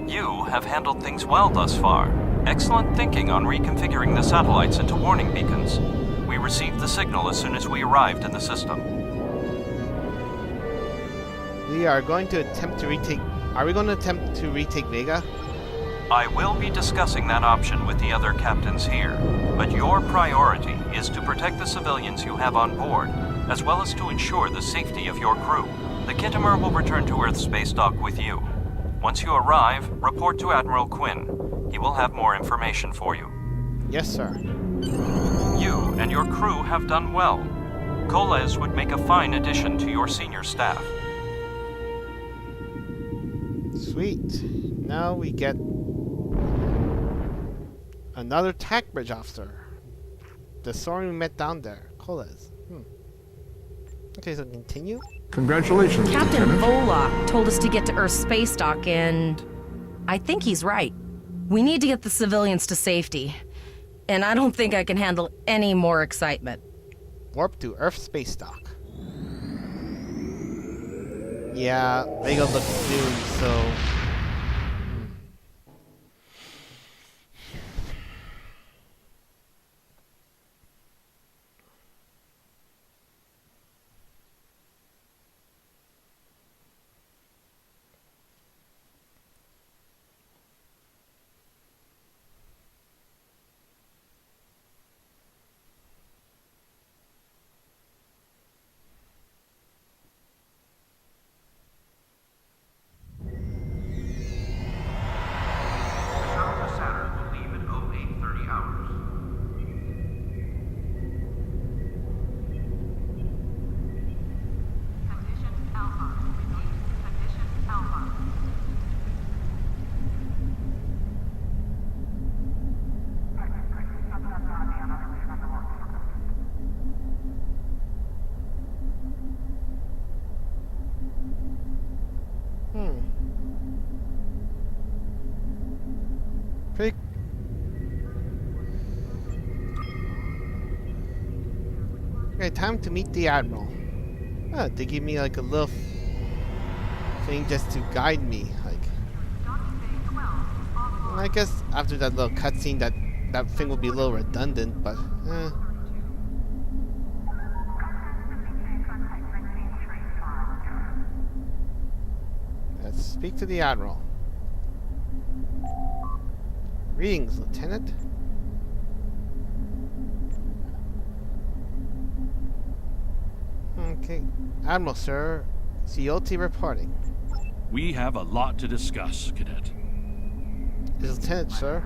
You have handled things well thus far. Excellent thinking on reconfiguring the satellites into warning beacons. We received the signal as soon as we arrived in the system. We are going to attempt to retake... Are we going to attempt to retake Vega? I will be discussing that option with the other captains here, but your priority is to protect the civilians you have on board, as well as to ensure the safety of your crew. The Kittimer will return to Earth space dock with you. Once you arrive, report to Admiral Quinn. He will have more information for you. Yes, sir. You and your crew have done well. Koles would make a fine addition to your senior staff. Sweet. Now we get another tack bridge officer. The Soren we met down there. Koles. Okay, so continue. Congratulations, Captain Lieutenant. Volok told us to get to Earth's space dock, and I think he's right. We need to get the civilians to safety. And I don't think I can handle any more excitement. Warp to Earth space dock. Yeah, Vega looks doomed, so... Okay, time to meet the Admiral. Oh, they give me like a little thing just to guide me. Like, I guess after that little cutscene, that thing will be a little redundant, but Let's speak to the Admiral. Greetings, Lieutenant. Okay. Admiral, sir. COT reporting. We have a lot to discuss, Cadet. Is Lieutenant, sir?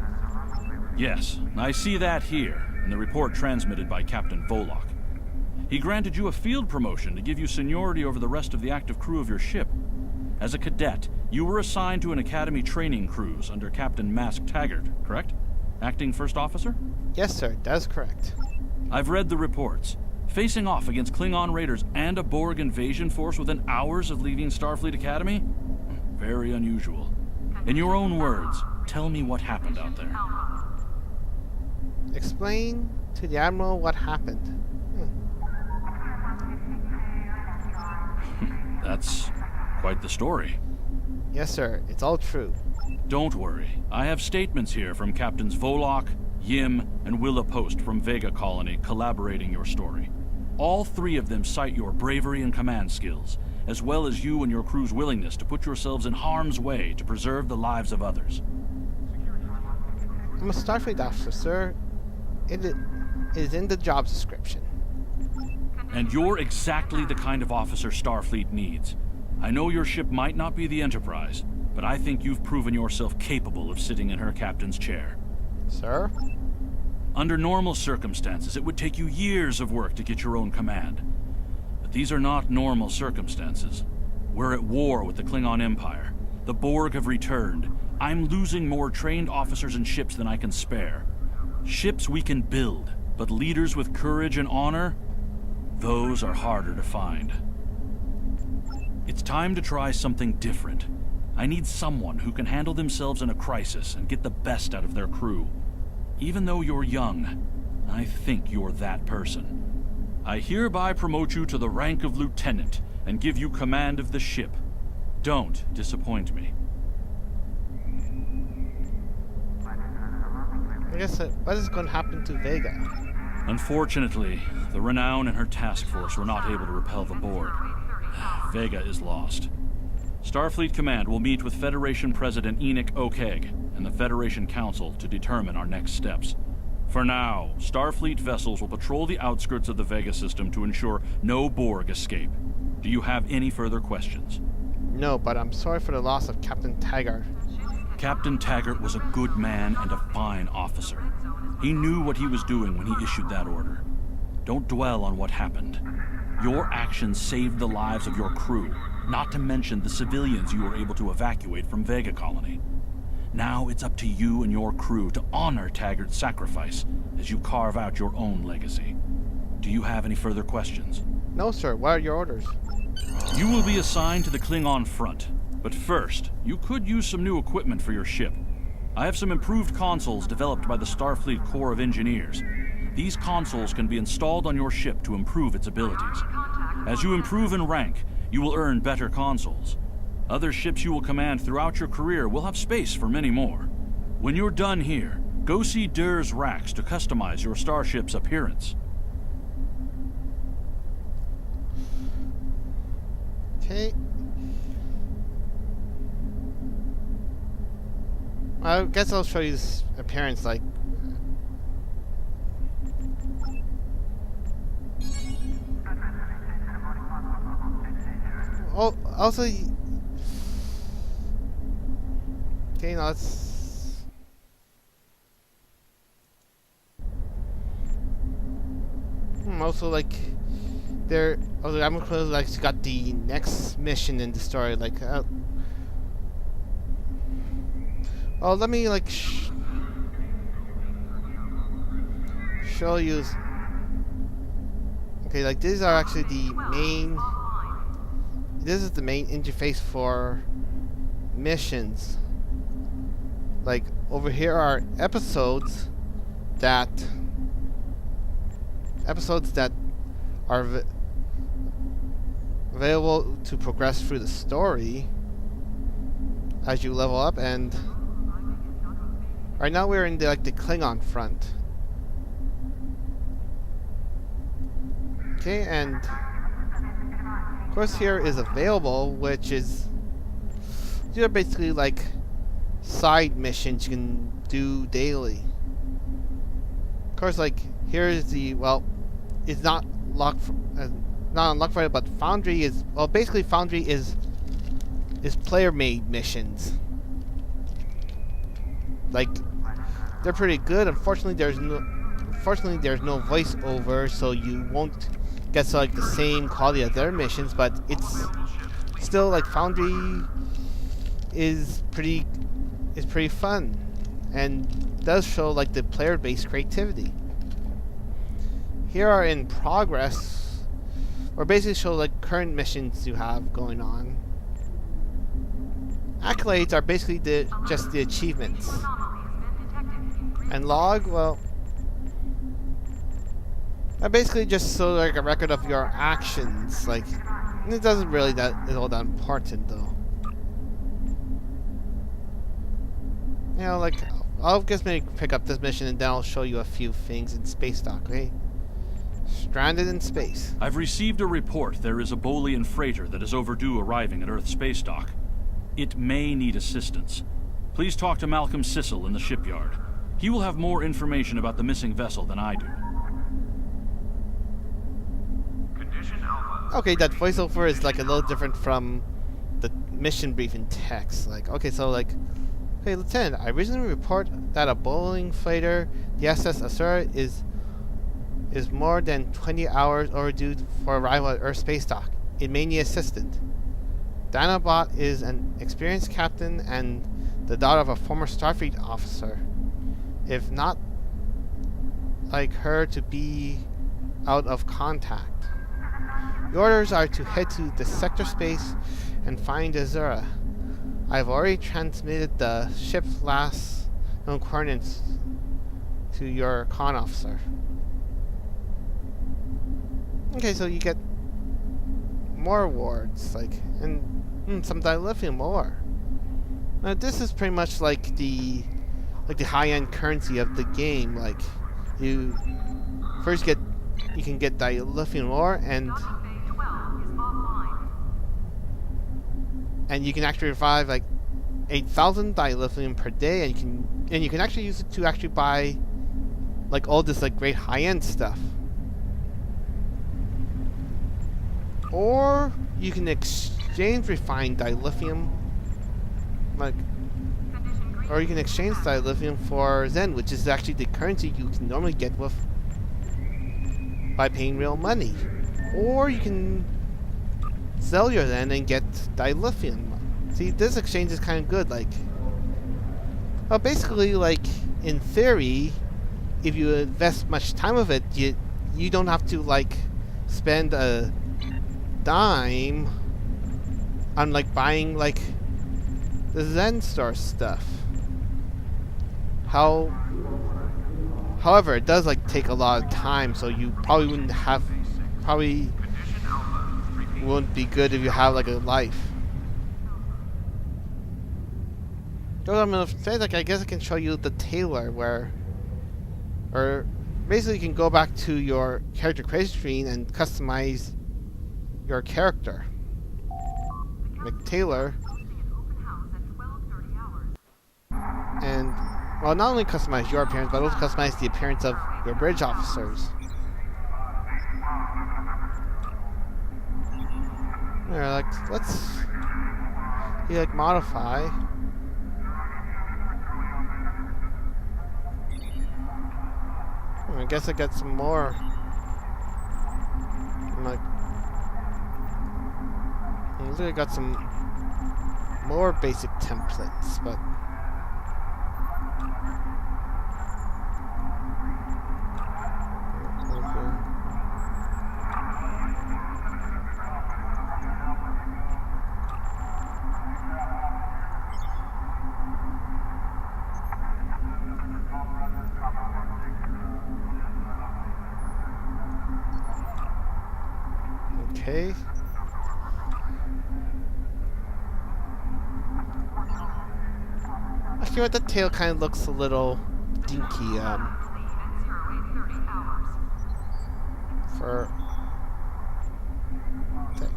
Yes, I see that here, in the report transmitted by Captain Volok. He granted you a field promotion to give you seniority over the rest of the active crew of your ship. As a cadet, you were assigned to an Academy training cruise under Captain Mask Taggart, correct? Acting First Officer? Yes, sir. That's correct. I've read the reports. Facing off against Klingon raiders and a Borg invasion force within hours of leaving Starfleet Academy? Very unusual. In your own words, tell me what happened out there. Explain to the Admiral what happened. That's quite the story. Yes, sir. It's all true. Don't worry. I have statements here from Captains Volok, Yim, and Willa Post from Vega Colony collaborating your story. All three of them cite your bravery and command skills, as well as you and your crew's willingness to put yourselves in harm's way to preserve the lives of others. I'm a Starfleet officer, sir. It is in the job description. And you're exactly the kind of officer Starfleet needs. I know your ship might not be the Enterprise, but I think you've proven yourself capable of sitting in her captain's chair. Sir? Under normal circumstances, it would take you years of work to get your own command. But these are not normal circumstances. We're at war with the Klingon Empire. The Borg have returned. I'm losing more trained officers and ships than I can spare. Ships we can build, but leaders with courage and honor? Those are harder to find. It's time to try something different. I need someone who can handle themselves in a crisis and get the best out of their crew. Even though you're young, I think you're that person. I hereby promote you to the rank of lieutenant and give you command of the ship. Don't disappoint me. I guess what is going to happen to Vega? Unfortunately, the Renown and her task force were not able to repel the Borg. Vega is lost. Starfleet Command will meet with Federation President Enoch Okeg and the Federation Council to determine our next steps. For now, Starfleet vessels will patrol the outskirts of the Vega system to ensure no Borg escape. Do you have any further questions? No, but I'm sorry for the loss of Captain Taggart. Captain Taggart was a good man and a fine officer. He knew what he was doing when he issued that order. Don't dwell on what happened. Your actions saved the lives of your crew, not to mention the civilians you were able to evacuate from Vega Colony. Now it's up to you and your crew to honor Taggart's sacrifice as you carve out your own legacy. Do you have any further questions? No, sir. What are your orders? You will be assigned to the Klingon front. But first, you could use some new equipment for your ship. I have some improved consoles developed by the Starfleet Corps of Engineers. These consoles can be installed on your ship to improve its abilities. As you improve in rank, you will earn better consoles. Other ships you will command throughout your career will have space for many more. When you're done here, go see Durr's racks to customize your starship's appearance. Okay. I guess I'll show you this appearance, like... Oh, also... Okay, now let's... Also, like... I'm like, got the next mission in the story, like... Oh, let me, like, show you... Okay, like, these are actually the main... This is the main interface for missions. Like, over here are episodes that are available to progress through the story as you level up. And right now we're in the Klingon front. Okay, and of course here is available, which is, these are basically like side missions you can do daily. Of course, like here's the, well, it's not locked for, not unlocked for it, but Foundry is, well, basically Foundry is player-made missions. Like, they're pretty good. Unfortunately, there's no voiceover, so you won't get to like the same quality as their missions. But it's still like Foundry is pretty fun, and does show like the player-based creativity. Here are in progress, or basically show like current missions you have going on. Accolades are basically just the achievements. And log, well, that basically just shows like a record of your actions. Like, it doesn't really is all that important though. You know, like, I'll just maybe pick up this mission and then I'll show you a few things in space dock, okay? Stranded in space. I've received a report there is a Bolian freighter that is overdue arriving at Earth space dock. It may need assistance. Please talk to Malcolm Sissel in the shipyard. He will have more information about the missing vessel than I do. Okay, that voiceover is like a little different from the mission briefing text. Like, okay, so like, okay, Lieutenant, I recently report that a Bolian freighter, the SS Asura, is more than 20 hours overdue for arrival at Earth space dock. It may need assistance. Dinobot is an experienced captain and the daughter of a former Starfleet officer. If not, like her to be out of contact. The orders are to head to the sector space and find Azura. I've already transmitted the ship's last known coordinates to your con officer. Okay, so you get more awards, like, and some dilithium ore. Now this is pretty much like the high-end currency of the game. Like, you first you can get dilithium ore, and you can actually revive like 8,000 dilithium per day, and you can actually use it to actually buy like all this like great high-end stuff. Or you can exchange refined dilithium, like, or you can exchange dilithium for Zen, which is actually the currency you can normally get with by paying real money. Or you can sell your Zen and get dilithium. See, this exchange is kind of good. Like, well, basically, like in theory, if you invest much time of it, you don't have to like spend a dime on like buying like the Zen Star stuff. However, it does like take a lot of time, so you probably wouldn't be good if you have like a life. So I'm gonna say, like, I guess I can show you the tailor or basically you can go back to your character creation screen and customize your character. Make tailor. And, well, not only customize your appearance, but also customize the appearance of your bridge officers. There, like, let's like modify. I guess I got some more. Like, I think I got some more basic templates, but Okay. Actually, what the tail kind of looks a little dinky. For thick.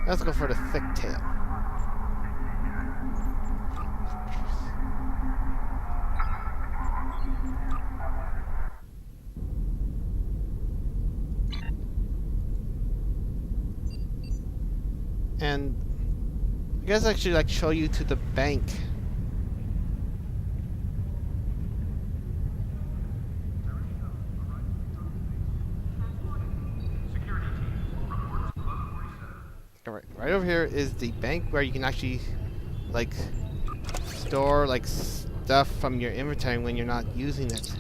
Let's go for the thick tail. And I guess I should like show you to the bank. Right over here is the bank where you can actually like store like stuff from your inventory when you're not using it.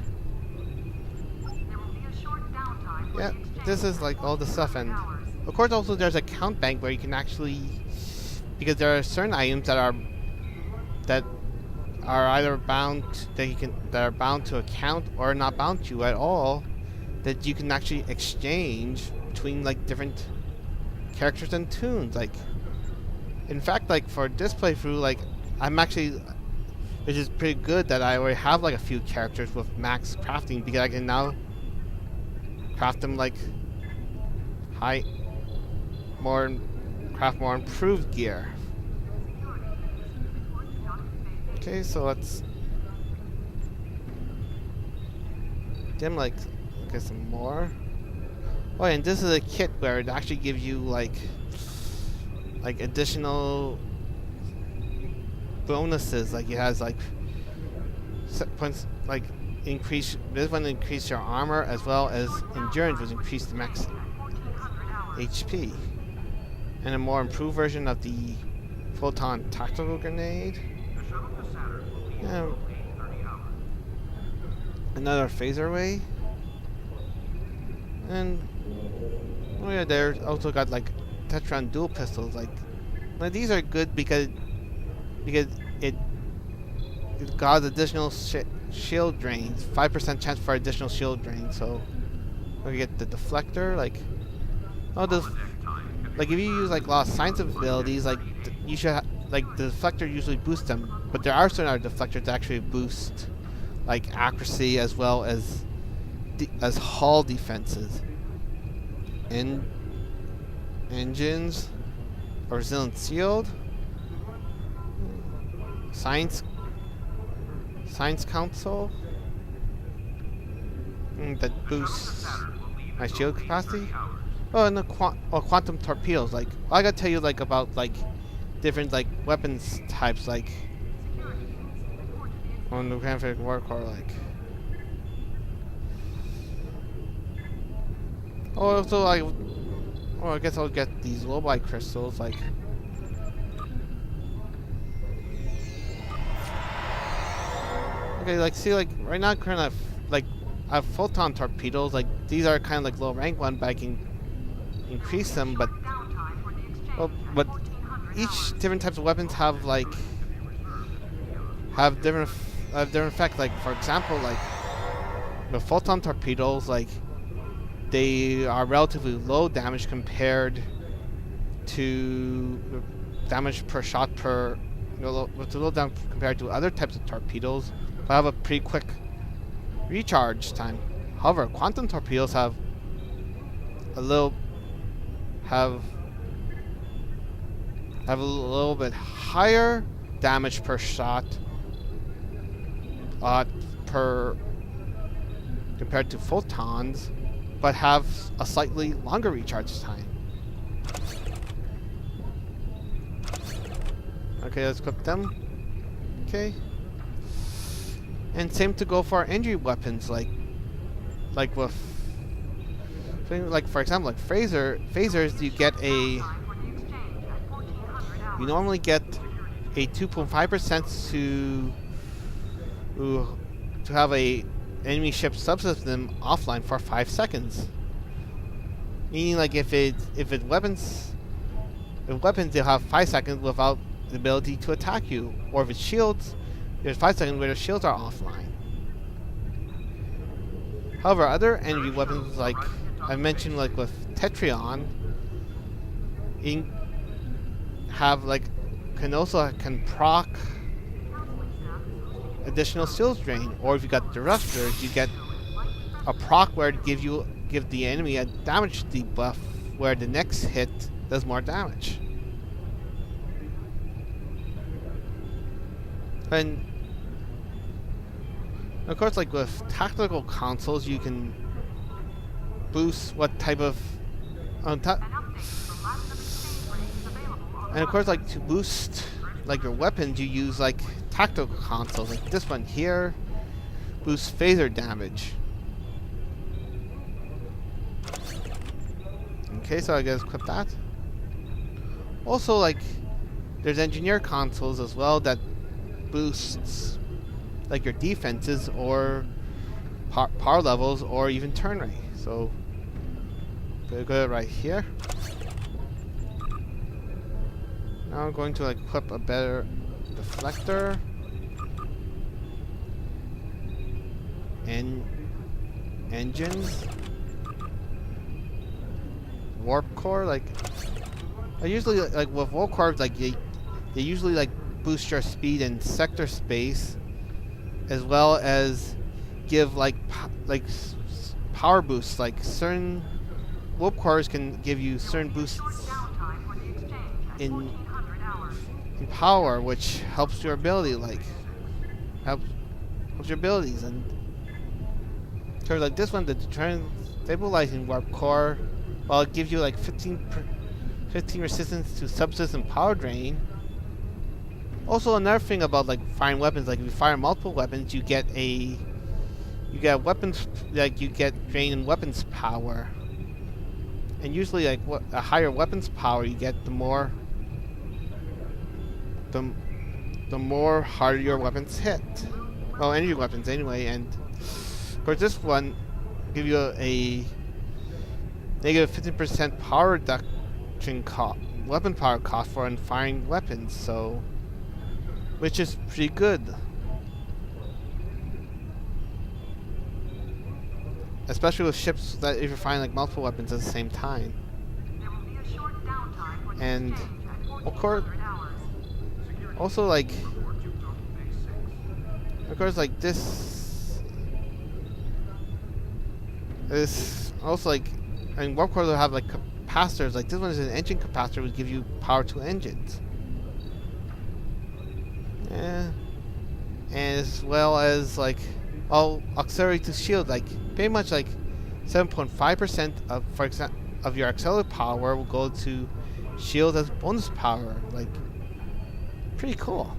Yeah, this is like all the stuff, and of course also there's a count bank where you can actually, because there are certain items that are either bound that are bound to a count or not bound to at all, that you can actually exchange between like different characters and tunes. Like, in fact, like for this playthrough, like I'm actually, which is pretty good that I already have like a few characters with max crafting, because I can now craft them like craft more improved gear. Okay, so let's dim like get some more. Oh, and this is a kit where it actually gives you like additional bonuses. Like it has like points like increase. This one increase your armor as well as endurance, which increase the max HP, and a more improved version of the photon tactical grenade. Yeah. Another phaser ray. And oh yeah, there's also got like Tetron dual pistols. Like these are good because it got additional shield drains, 5% chance for additional shield drain. So we get the deflector. Like like if you use like a lot of science abilities, like you should like the deflector usually boosts them, but there are certain other deflectors that actually boost like accuracy as well as hull defenses. And engines, or resilient shield, science console, that boosts my shield capacity. Oh, and the quantum torpedoes. Like I gotta tell you like about like different like weapons types, like on the Graphic War Core, like. Oh, also like, well, I guess I'll get these lobi crystals, like. Okay, like see, like right now, kind of like I have photon torpedoes. Like these are kind of like low rank one, but I can increase them. But each different types of weapons have different effects. Like for example, like the photon torpedoes, like they are relatively low damage compared to damage per shot per, low damage compared to other types of torpedoes, but have a pretty quick recharge time. However, quantum torpedoes have a little bit higher damage per shot compared to photons, but have a slightly longer recharge time. Okay, let's equip them. Okay. And same to go for our energy weapons, like with, like for example, like phasers, you normally get a 2.5% to have a enemy ship subsystem offline for 5 seconds. Meaning, like if weapons they'll have 5 seconds without the ability to attack you, or if it's shields, there's 5 seconds where the shields are offline. However, other energy weapons, like I mentioned, like with Tetrion, can proc additional shield drain, or if you got Disruptors, you get a proc where it give the enemy a damage debuff where the next hit does more damage. And of course, like with tactical consoles, you can boost what type of and of course, like to boost like your weapons, you use like tactical consoles, like this one here, boosts phaser damage. Okay, so I guess equip that. Also, like there's engineer consoles as well that boosts like your defenses or power levels or even turn rate. So go right here. Now I'm going to like equip a better deflector and engines, warp core. Like I usually like with warp cores, like they usually like boost your speed in sector space, as well as give like power boosts. Like certain warp cores can give you certain boosts in power, which helps your ability, like helps your abilities. And so like this one, the stabilizing warp core, well, it gives you like 15 resistance to subsystem power drain. Also, another thing about like firing weapons, like if you fire multiple weapons, you get weapons, like you get drain in weapons power. And usually, like a higher weapons power you get, the more harder your weapons hit. Well, any weapons anyway. And of course, this one give you a negative 15% power reduction weapon power cost for firing weapons. So, which is pretty good. Especially with ships that if you're firing like multiple weapons at the same time. And of course, also like, of course, like this also like, and warp cores will have like capacitors. Like this one is an engine capacitor, which give you power to engines. Yeah. And as well as like all auxiliary to shield, like pretty much like 7.5% of, for example, of your auxiliary power will go to shield as bonus power. Like pretty cool.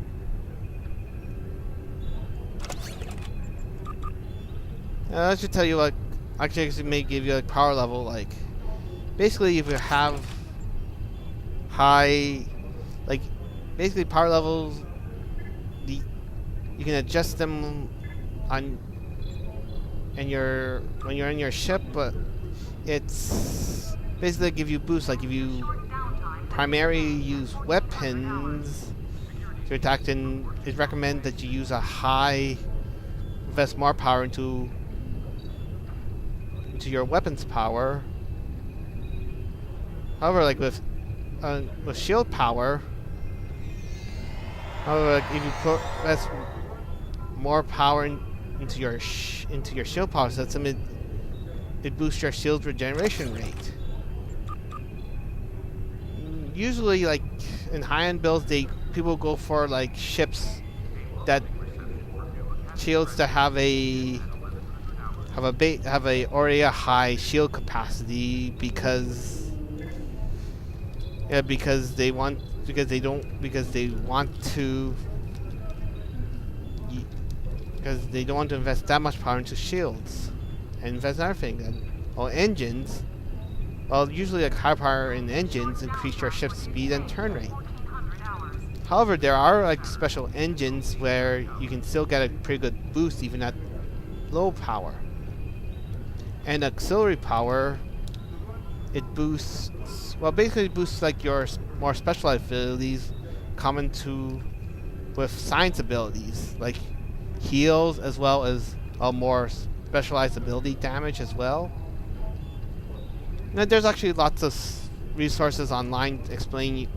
I should tell you, like, actually it may give you like power level, like basically if you have high, like basically power levels, you can adjust them on when you're in your ship, but it's basically give you boosts. Like if you primarily use weapons to attack, then it's recommended that you use a high, invest more power into your weapons power. However, like with shield power, however, like if you put less more power into your shield power system, it boosts your shield regeneration rate. Usually, like in high-end builds, people go for like ships that shields that have already a high shield capacity because they want to invest that much power into shields and invest in everything. And engines, well, usually like high power in engines increase your ship's speed and turn rate. However, there are like special engines where you can still get a pretty good boost even at low power. And auxiliary power, it boosts, well, basically boosts like your more specialized abilities common with science abilities, like heals, as well as a more specialized ability damage as well. And there's actually lots of resources online explain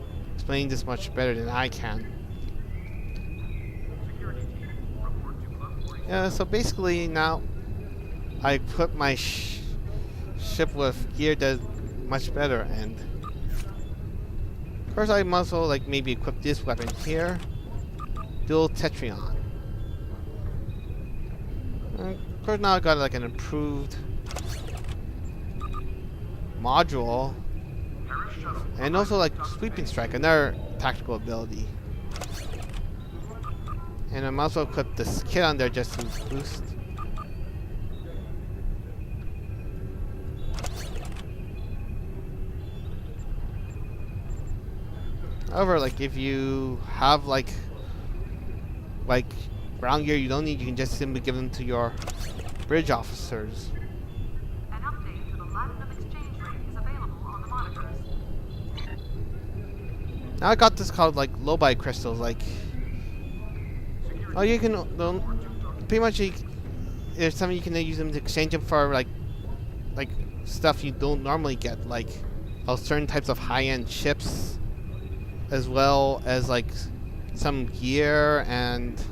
this much better than I can. Yeah, so basically now I equip my ship with gear that's much better, and of course I must also like maybe equip this weapon here, dual Tetrion. And of course now I got like an improved module, and also like Sweeping Strike, another tactical ability. And I'm also equipped this kit on there just to boost. However, like if you have like ground gear you don't need, you can just simply give them to your bridge officers. An update to the Platinum exchange rate is available on the monitors. Now I got this called like Lobi crystals, like you can pretty much there's something you can use them to exchange them for like stuff you don't normally get, like certain types of high-end chips, as well as like some gear and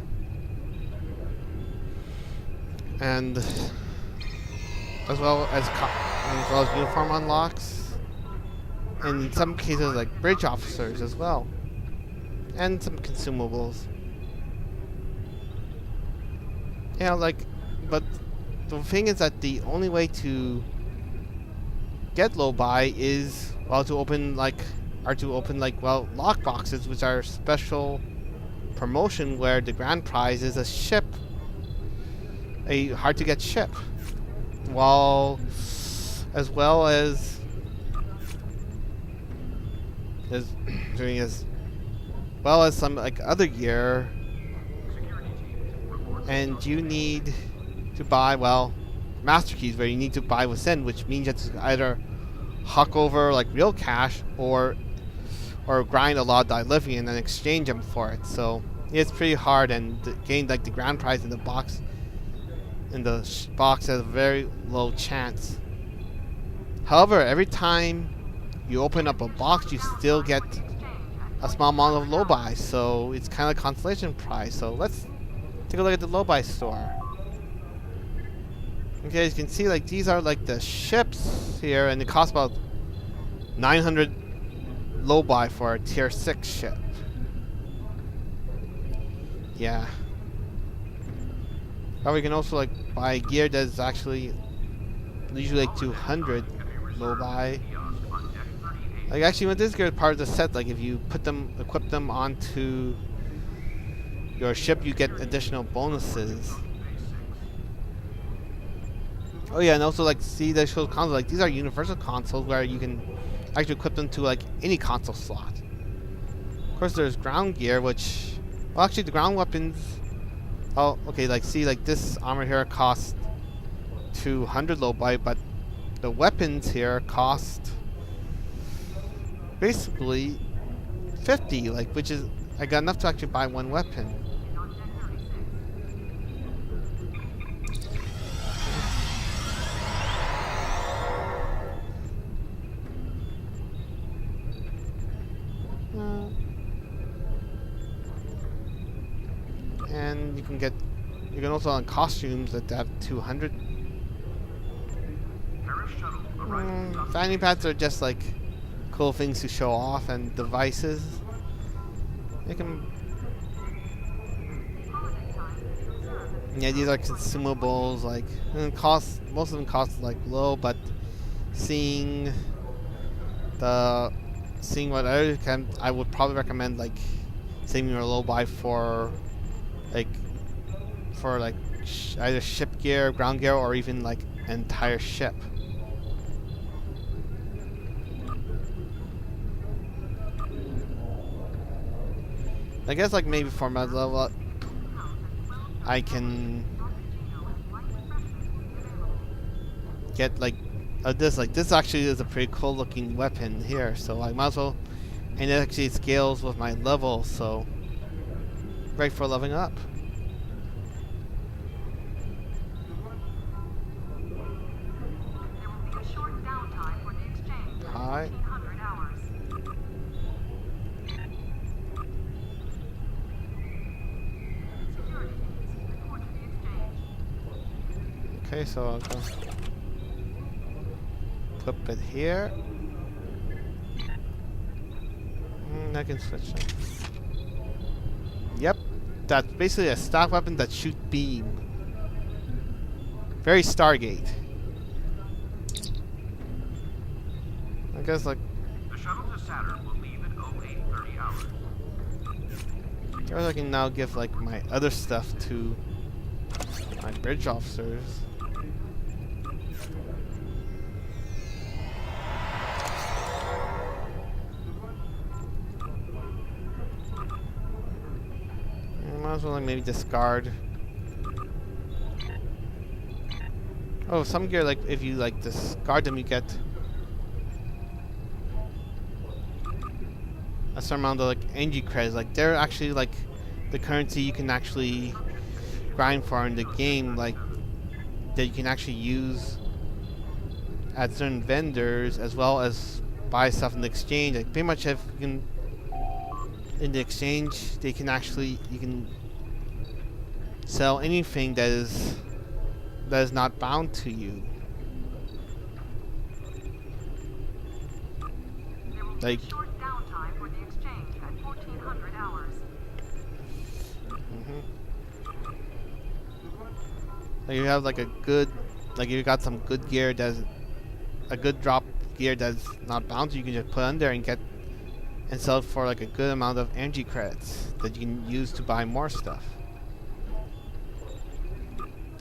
as well as uniform unlocks, and in some cases like bridge officers as well, and some consumables. Yeah, like, but the thing is that the only way to get Lobi is to open lock boxes, which are special promotion where the grand prize is a ship, a hard to get ship, as well as some like other gear. And you need to buy, master keys, where you need to buy with Send, which means you have to either huck over like real cash or grind a lot of dilithium and then exchange them for it. So it's pretty hard, and to gain like the grand prize in the box has a very low chance. However, every time you open up a box, you still get a small amount of Lobi, so it's kind of a consolation prize. So let's take a look at the Lobi store. Okay, as you can see, like these are like the ships here, and it costs about 900 Lobi for a tier 6 ship. Yeah. Or we can also like buy gear that's actually usually like 200 Lobi. Like actually, with this gear part of the set, like if you equip them onto your ship, you get additional bonuses. Oh yeah, and also like see the show consoles, like these are universal consoles where you can actually equip them to like any console slot. Of course, there's ground gear, which actually the ground weapons. Oh, okay, like see, like this armor here costs 200 Lobi, but the weapons here cost basically 50, like, which is I got enough to actually buy one weapon. And you can also on costumes that have 200. Fanny pads are just like cool things to show off, and devices. They can. Yeah, these are consumables. Like, and most of them cost like low, but seeing what I would probably recommend like saving your Lobi for either ship gear, ground gear, or even like an entire ship. I guess like maybe for my level up, I can get like this actually is a pretty cool looking weapon here, so I might as well, and it actually scales with my level, so great for leveling up. Hi. Okay, so I'll go flip it here. I can switch it. Yep, that's basically a stock weapon that shoots beam. Very Stargate. I guess like. The shuttle to Saturn will leave at 0830 hours. I guess I can now give like my other stuff to my bridge officers. Might as well like maybe discard. Oh, some gear like if you like discard them, you get a certain amount of like energy credits. Like they're actually like the currency you can actually grind for in the game, like that you can actually use at certain vendors as well as buy stuff in the exchange. Like pretty much if you can. In the exchange, they can actually you can sell anything that is not bound to you. Like Short downtime for the exchange at 1400 hours. Like you have like a good, like you got some good gear that's a good drop gear that's not bound to you, can just put on there and get and sell it for like a good amount of energy credits that you can use to buy more stuff.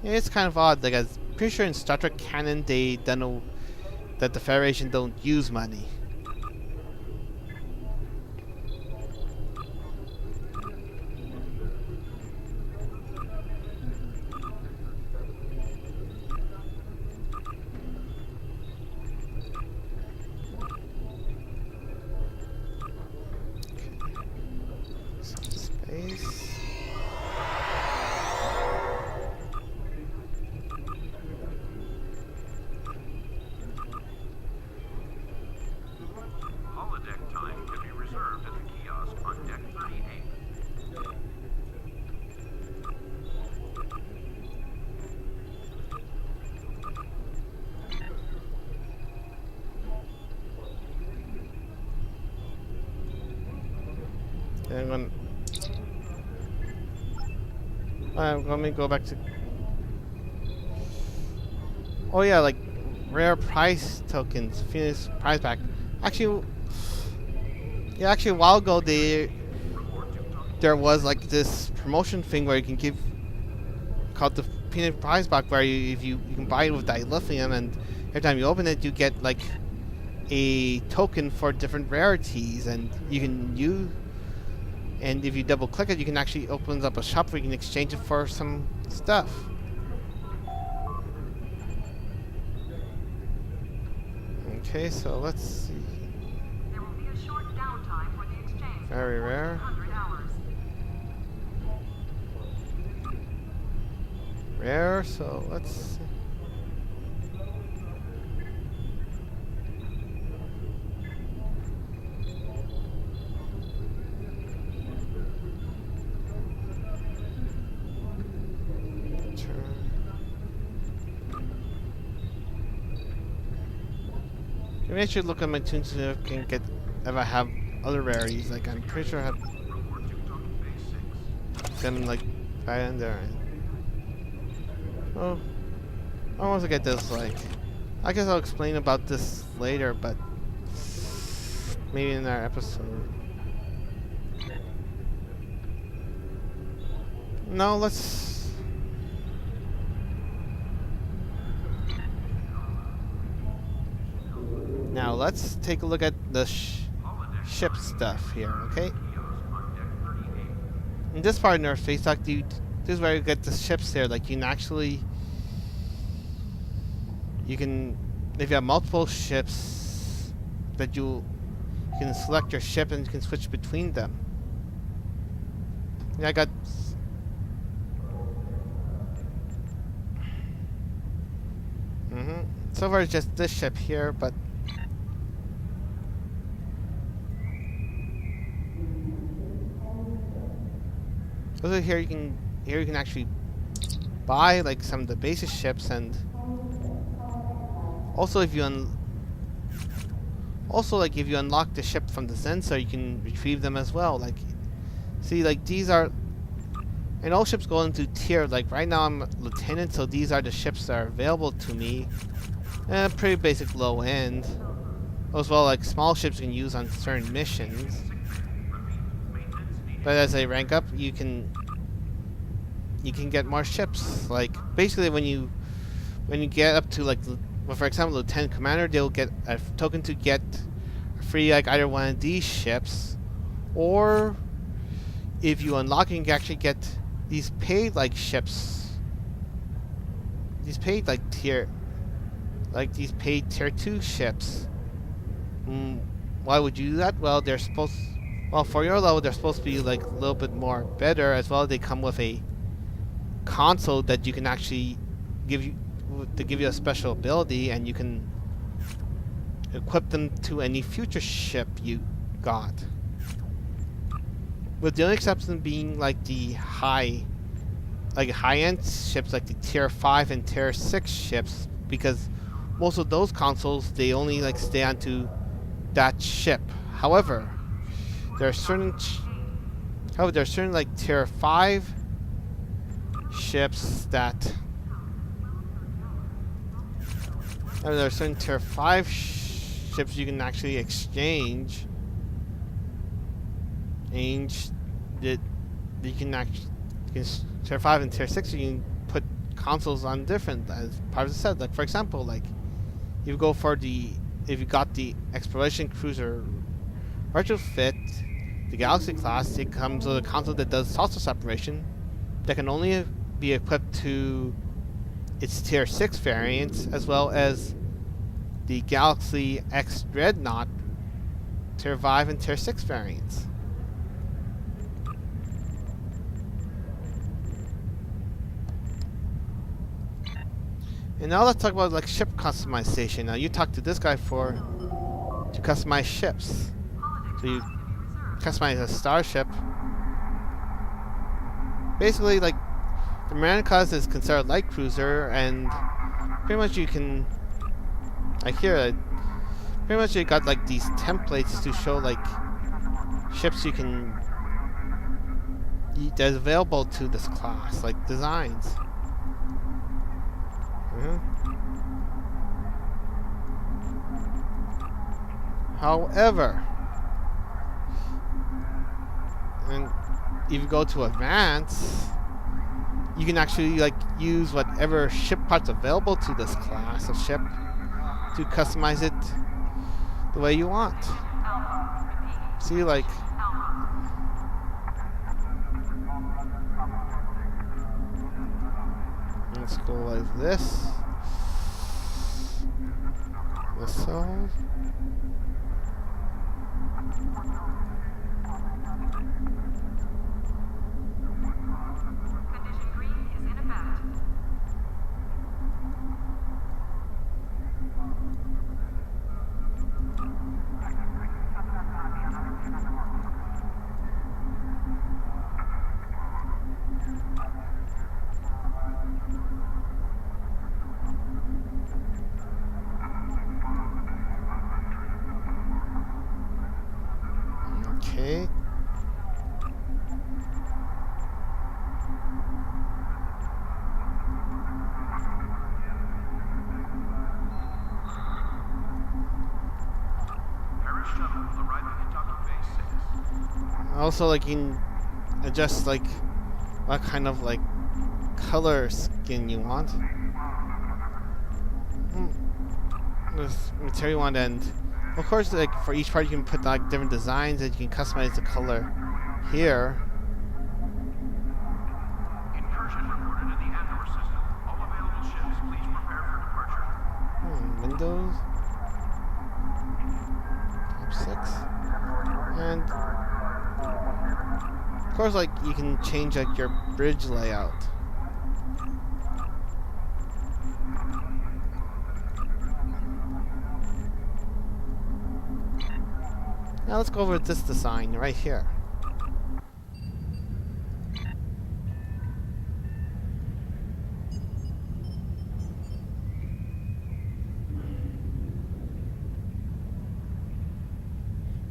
Yeah, it's kind of odd. Like I'm pretty sure in Star Trek canon they don't know that the Federation don't use money. Holodeck time can be reserved at the kiosk on deck 38. And let me go back to. Oh yeah, like rare prize tokens, Phoenix prize pack. Actually, yeah, actually a while ago there was like this promotion thing where you can give called the Phoenix prize pack, where you can buy it with dilithium, and every time you open it you get like a token for different rarities, and you can use. And if you double click it, you can actually open up a shop where you can exchange it for some stuff. Okay, so let's see. There will be a short downtime for the exchange. Very rare. 100 hours. Rare, so let's see. Maybe I should look at my tunes to see if I can get if I have other rarities. Like I'm pretty sure I have them like right in there. Oh, I want to get this. Like, I guess I'll explain about this later, but maybe in our episode. No, let's. Now let's take a look at the ship stuff here, okay? In this part of Nerf Face Talk, this is where you get the ships there. Like you can actually, if you have multiple ships, that you can select your ship and you can switch between them. Yeah, I got. So far it's just this ship here, but. Also here you can actually buy like some of the basic ships, and also if you if you unlock the ship from the sensor, you can retrieve them as well. Like, see, like these are, and all ships go into tier. Like right now I'm lieutenant, so these are the ships that are available to me. Pretty basic low end. As well, like small ships you can use on certain missions. But as they rank up, you can get more ships. Like basically, when you get up to like, well, for example, Lieutenant Commander, they'll get a token to get free like either one of these ships, or if you unlock, you can actually get these paid like ships. These paid like tier, these paid tier 2 ships. Why would you do that? Well, they're supposed. Well, for your level, they're supposed to be like a little bit more better. As well, they come with a console that you can actually give you a special ability, and you can equip them to any future ship you got. With the only exception being like the high-end ships, like the tier 5 and tier 6 ships, because most of those consoles, they only like stay onto that ship. However, there are certain like tier 5 ships that there are certain tier 5 ships you can actually exchange. That you can actually, tier 5 and tier 6, you can put consoles on different, as Parvus said. Like for example, like if you got the exploration cruiser retrofit, the Galaxy class, it comes with a console that does saucer separation that can only be equipped to its tier 6 variants, as well as the Galaxy X Dreadnought tier 5 and tier 6 variants. And now let's talk about like ship customization. Now you talk to this guy to customize ships. So you customize a starship. Basically, like the Mariner class is considered a light cruiser, and pretty much you can, like here, pretty much you got like these templates to show like ships you can that's available to this class, like designs. However, and if you go to advanced, you can actually like use whatever ship parts available to this class of ship to customize it the way you want. See, like let's go like this. Missile. Okay. Also, like you can adjust like what kind of like color skin you want. This material you want, and of course, like for each part, you can put like different designs that you can customize the color here. Incursion reported in the Andor system. All available ships, please prepare for departure. Windows. Top 6. And of course, like you can change like your bridge layout. Now let's go over this design right here.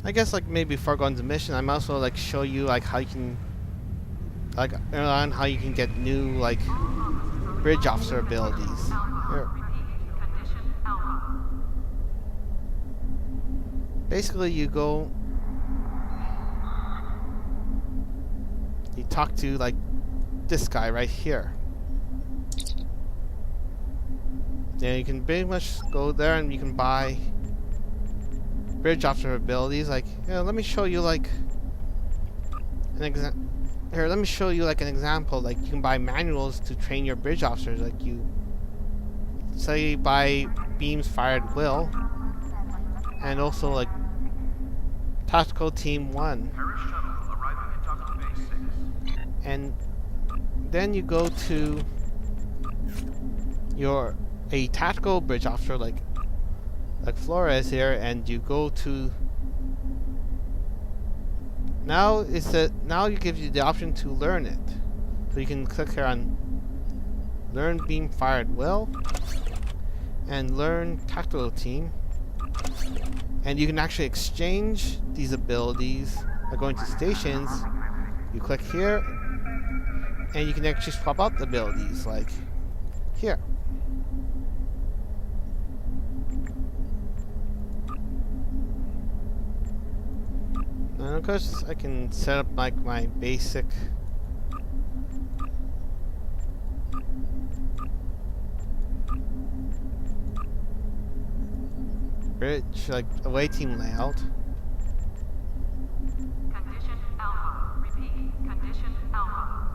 I guess like maybe before going to the mission, I might also like show you like how you can like on how you can get new like bridge officer abilities. Here. Basically, you go, you talk to like this guy right here. Yeah, you can pretty much go there and you can buy bridge officer abilities. Like, yeah, let me show you like an Here, let me show you like an example. Like, you can buy manuals to train your bridge officers. Like, you say buy beams fired will, and also like tactical team 1. And then you go to a tactical bridge officer like Flores here, and you go to now it gives you the option to learn it. So you can click here on learn beam fired will and learn tactical team, and you can actually exchange these abilities by going to stations. You click here and you can actually swap out the abilities like here. And of course, I can set up like my basic bridge, like away team layout. Condition Alpha. Repeat. Condition Alpha.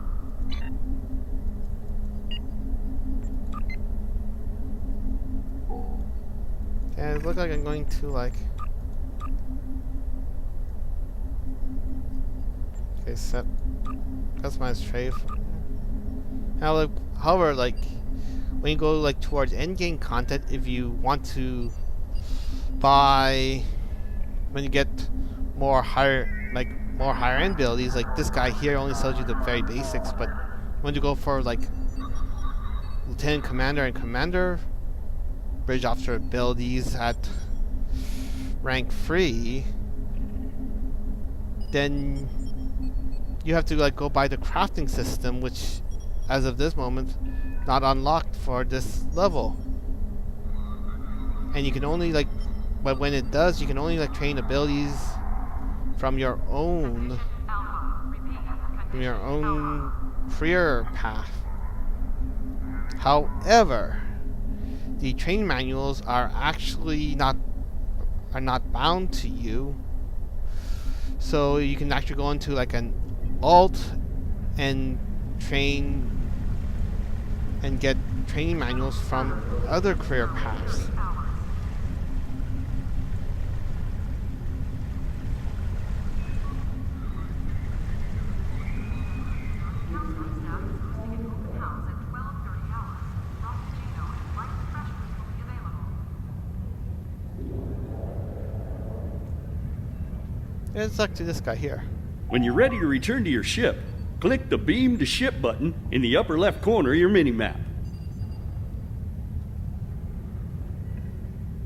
And it looks like I'm going to like set customize trade. However, like when you go like towards end game content, if you want to buy, when you get more higher end abilities, like this guy here only sells you the very basics, but when you go for like lieutenant commander and commander bridge officer abilities at rank 3, then you have to like go buy the crafting system, which as of this moment not unlocked for this level. And you can only like, but when it does, you can only like train abilities from your own career path. However, the training manuals are actually not bound to you, so you can actually go into like an alt and train and get training manuals from other career paths. Let's talk to this guy here. When you're ready to return to your ship, click the Beam to Ship button in the upper left corner of your mini-map.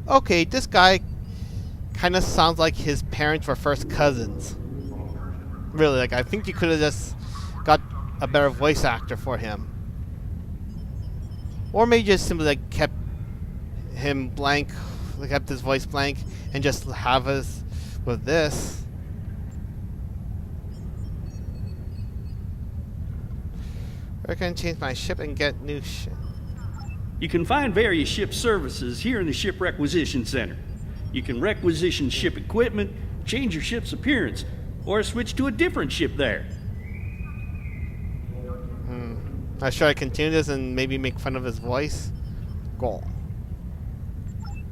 Okay, this guy kind of sounds like his parents were first cousins. Really, like I think you could have just got a better voice actor for him. Or maybe just simply like kept him blank, like kept his voice blank, and just have us with this. I can change my ship and get new ship. You can find various ship services here in the Ship Requisition Center. You can requisition ship equipment, change your ship's appearance, or switch to a different ship there. Should I continue this and maybe make fun of his voice? Go.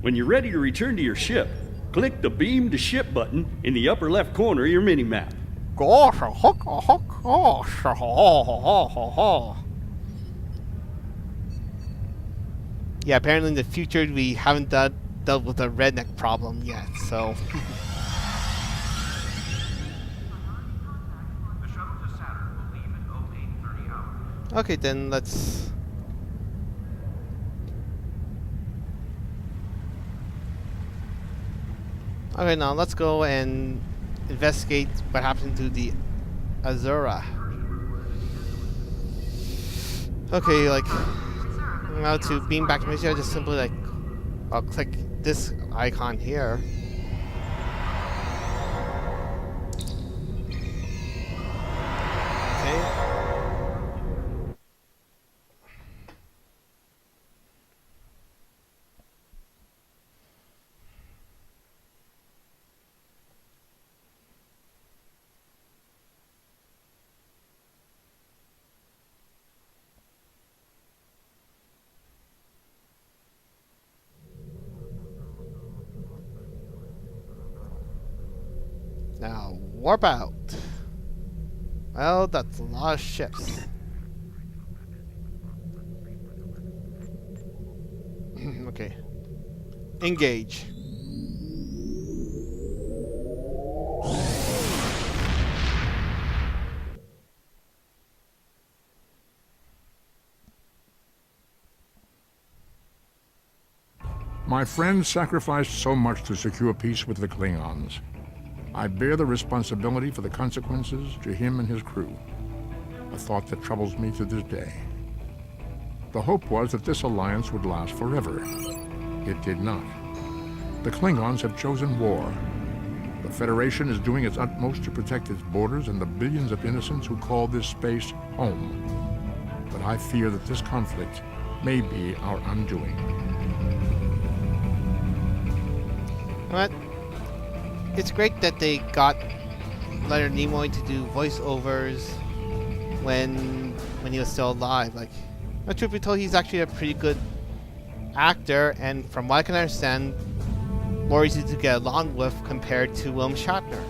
When you're ready to return to your ship, click the Beam to Ship button in the upper left corner of your mini-map. Yeah, apparently in the future we haven't dealt with the redneck problem yet, so. Okay, then let's. Okay, now let's go and investigate what happened to the Azura. Okay, like now to beam back to Mission, I just simply like I'll click this icon here. Okay. Now, warp out. Well, that's a lot of ships. Okay. Engage. My friends sacrificed so much to secure peace with the Klingons. I bear the responsibility for the consequences to him and his crew, a thought that troubles me to this day. The hope was that this alliance would last forever. It did not. The Klingons have chosen war. The Federation is doing its utmost to protect its borders and the billions of innocents who call this space home. But I fear that this conflict may be our undoing. What? It's great that they got Leonard Nimoy to do voiceovers when he was still alive. Like, truth be told, he's actually a pretty good actor, and from what I can understand, more easy to get along with compared to William Shatner.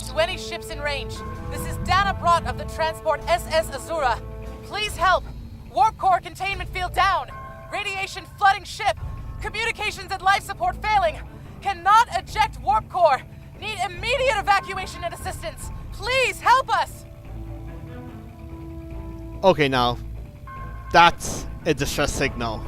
To any ships in range, this is Dana Brott of the transport SS Azura. Please help. Warp core containment field down. Radiation flooding ship. Communications and life support failing. Cannot eject warp core. Need immediate evacuation and assistance. Please help us. Okay, now that's a distress signal.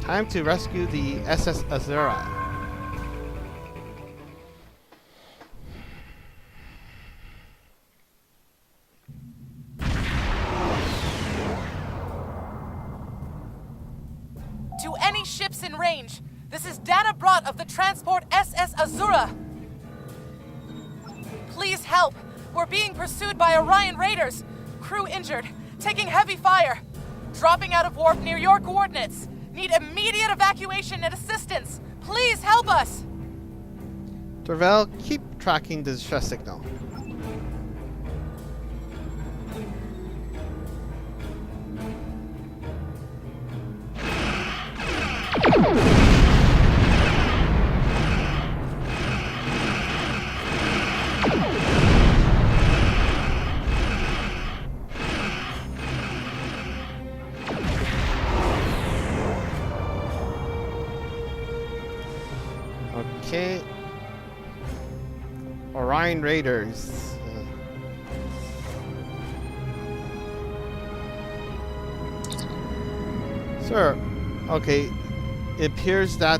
Time to rescue the SS Azura. To any ships in range, this is Dana Brott of the transport SS Azura. Please help. We're being pursued by Orion raiders. Crew injured, taking heavy fire. Dropping out of warp near your coordinates. Need immediate evacuation and assistance. Please help us. Dorvel, keep tracking the distress signal. Okay. Orion Raiders. Sir, okay. It appears that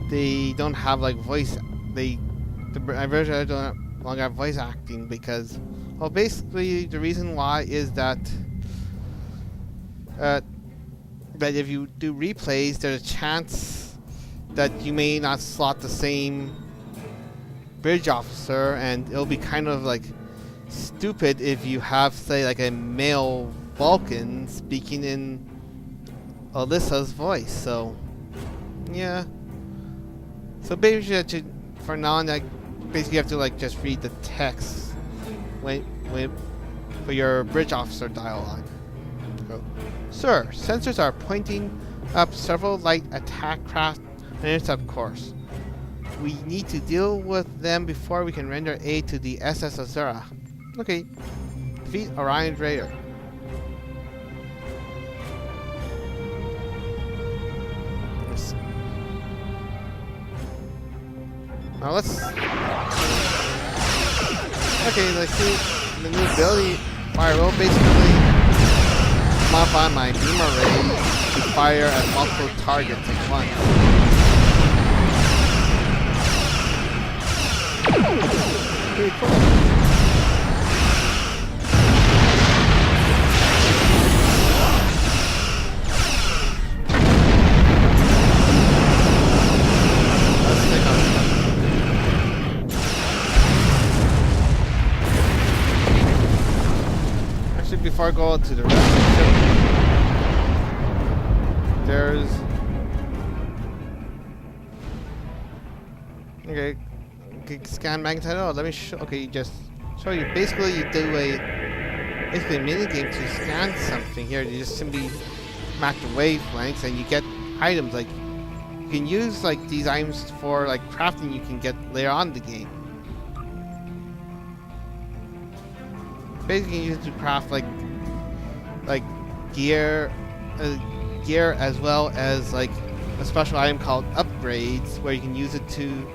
they don't have like voice. The version don't longer have voice acting because, well, basically the reason why is that that if you do replays, there's a chance that you may not slot the same bridge officer, and it'll be kind of like stupid if you have, say, like a male Vulcan speaking in Alyssa's voice. So yeah, so basically for now on, like, basically you have to like just read the text when for your bridge officer dialogue. So, sir, sensors are pointing up several light attack craft on intercept course. We need to deal with them before we can render aid to the SS Azura. Okay. Defeat Orion's Raider. Yes. Now let's... Okay, let's see the new ability. Fire will basically modify my beam array to fire at multiple targets at once. Pretty cool. Let's take on actually, before I go into the rest of the ship, there's... Okay. Scan magnetite. Oh, let me show. Okay, you just show you. Basically, you do a mini game to scan something. Here, you just simply map the wavelengths, and you get items. Like you can use like these items for like crafting. You can get later on in the game. Basically, you can use it to craft like gear as well as like a special item called upgrades, where you can use it to.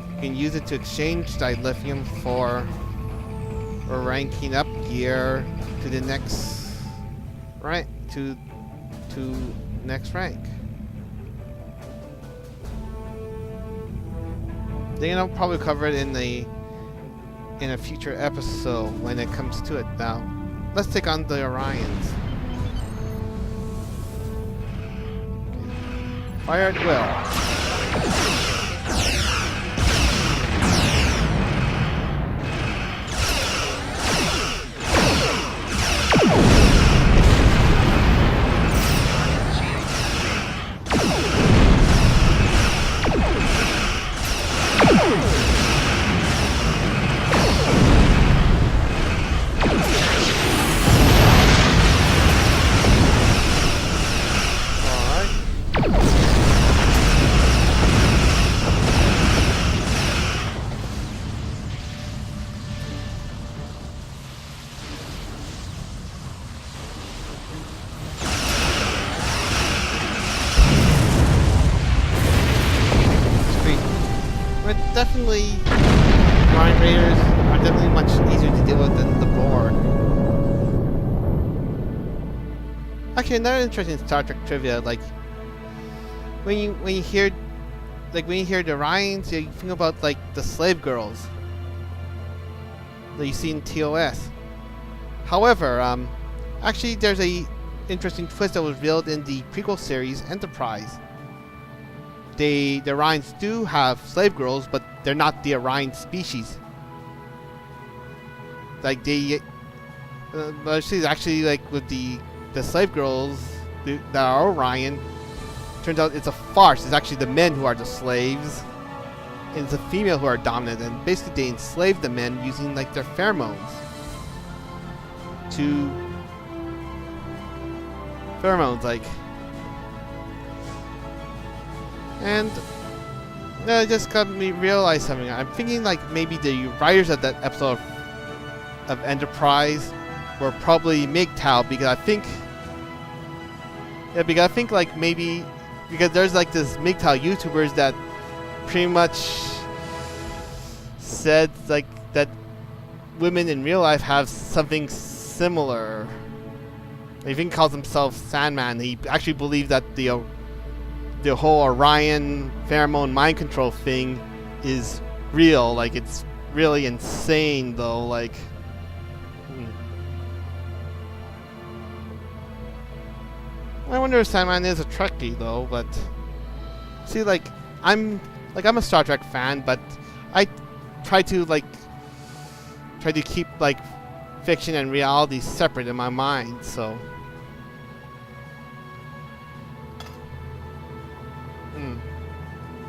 You can use it to exchange dilithium for ranking up gear to the next rank to next rank. Then I'll probably cover it in a future episode when it comes to it. Now, let's take on the Orions. Fire at will. Definitely, Orion Raiders are definitely much easier to deal with than the Borg. Actually, another interesting Star Trek trivia, like when you hear the Orions, you think about like the slave girls that you see in TOS. However, actually, there's a interesting twist that was revealed in the prequel series Enterprise. The Orions do have slave girls, but they're not the Orion species. Like but she's actually like with the slave girls that are Orion. Turns out it's a farce. It's actually the men who are the slaves, and it's the female who are dominant. And basically, they enslave the men using like their pheromones like. And it just got me realize something. I'm thinking like maybe the writers of that episode of Enterprise were probably MGTOW, because I think like maybe because there's like this MGTOW YouTubers that pretty much said like that women in real life have something similar. He even calls himself Sandman. He actually believed that the whole Orion pheromone mind control thing is real. Like, it's really insane, though. Like, I wonder if Sandman is a Trekkie, though. But see, I'm a Star Trek fan, but I try to keep like fiction and reality separate in my mind. So.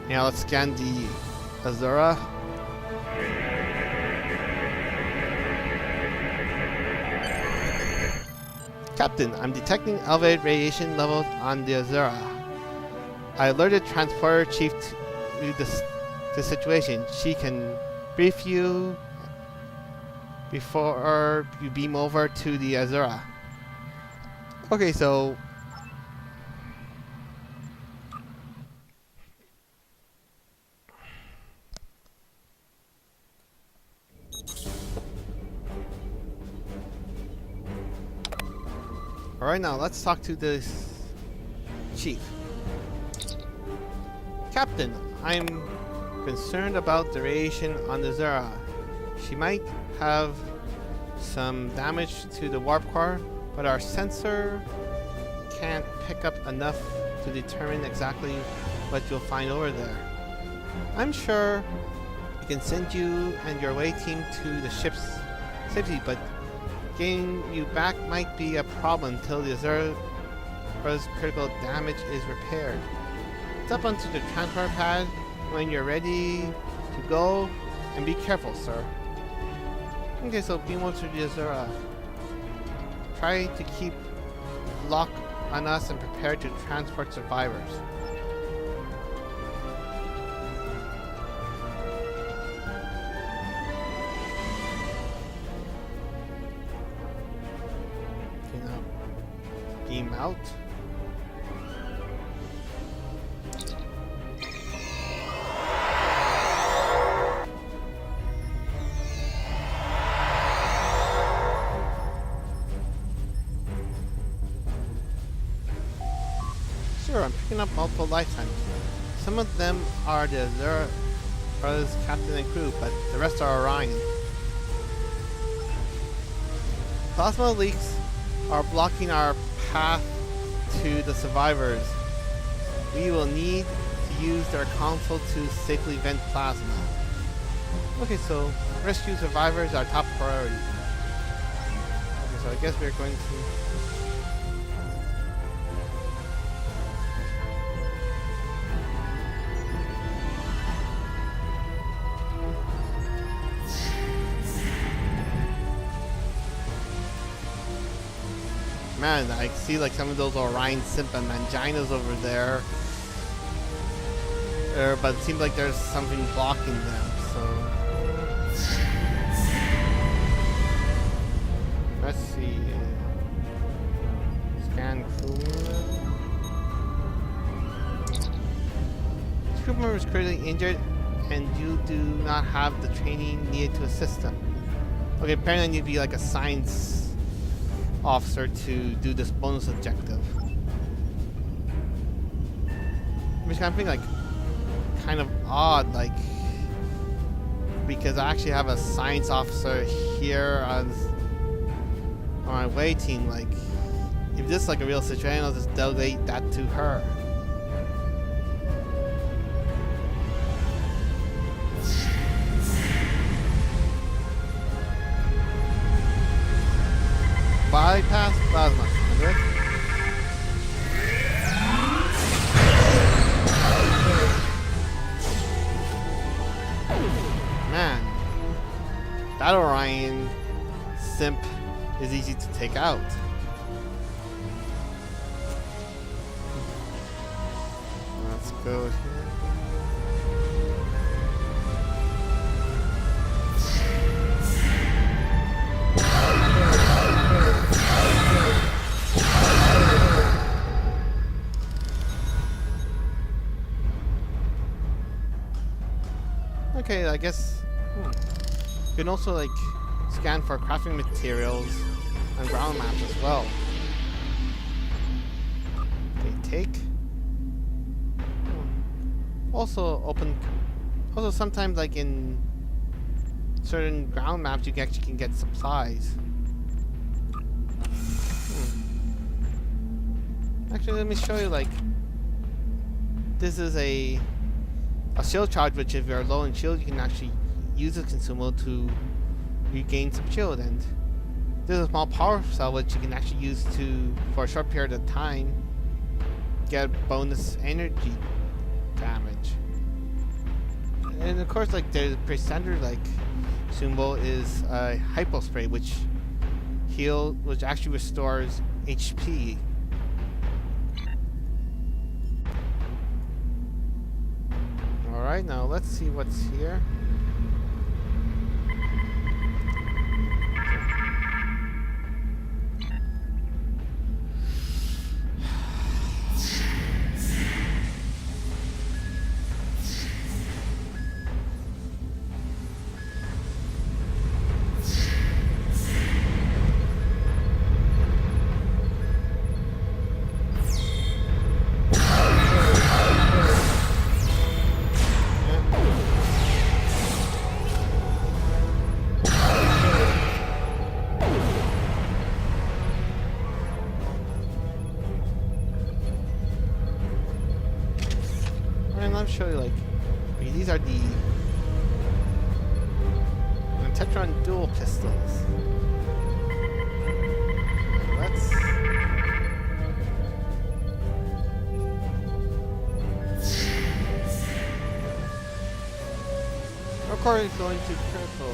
Now let's scan the Azura. Captain, I'm detecting elevated radiation levels on the Azura. I alerted Transporter Chief the situation. She can brief you before you beam over to the Azura. Okay, so alright, now let's talk to this chief. Captain, I'm concerned about the radiation on the Azura. She might have some damage to the warp core, but our sensor can't pick up enough to determine exactly what you'll find over there. I'm sure I can send you and your away team to the ship's safety, but getting you back might be a problem until the Azura's critical damage is repaired. Step onto the transport pad when you're ready to go, and be careful, sir. Okay, so beam over to the Azura. Try to keep lock on us and prepare to transport survivors. Okay, now beam out. Sure, I'm picking up multiple lifetimes. Some of them are the Azura's captain and crew, but the rest are Orion. Plasma leaks are blocking our path to the survivors. We will need to use their console to safely vent plasma. Okay, so rescue survivors are top priority. Okay, so I guess we're going to... Man, I see like some of those Orion Simp and Manginas over there. But it seems like there's something blocking them, so... Let's see... Scan crew member. This crew member is critically injured and you do not have the training needed to assist them. Okay, apparently I need to be like a science officer to do this bonus objective. Which kind of thing like kind of odd, like because I actually have a science officer here on my way team. Like if this is like a real situation, I'll just delegate that to her. Bypass plasma. Man, that Orion Simp is easy to take out. Let's go here. Okay, I guess you can also like scan for crafting materials on ground maps as well. Okay, take. Also sometimes like in certain ground maps you actually can get supplies. Actually, let me show you like this is a shield charge, which if you're low in shield, you can actually use a consumable to regain some shield. And there's a small power cell which you can actually use to, for a short period of time, get bonus energy damage. And of course, like the pretty standard like consumable is hypo spray, which actually restores HP. Alright, now let's see what's here. And I'll show you, like, these are the Tetron dual pistols. Let's Record is going to critical.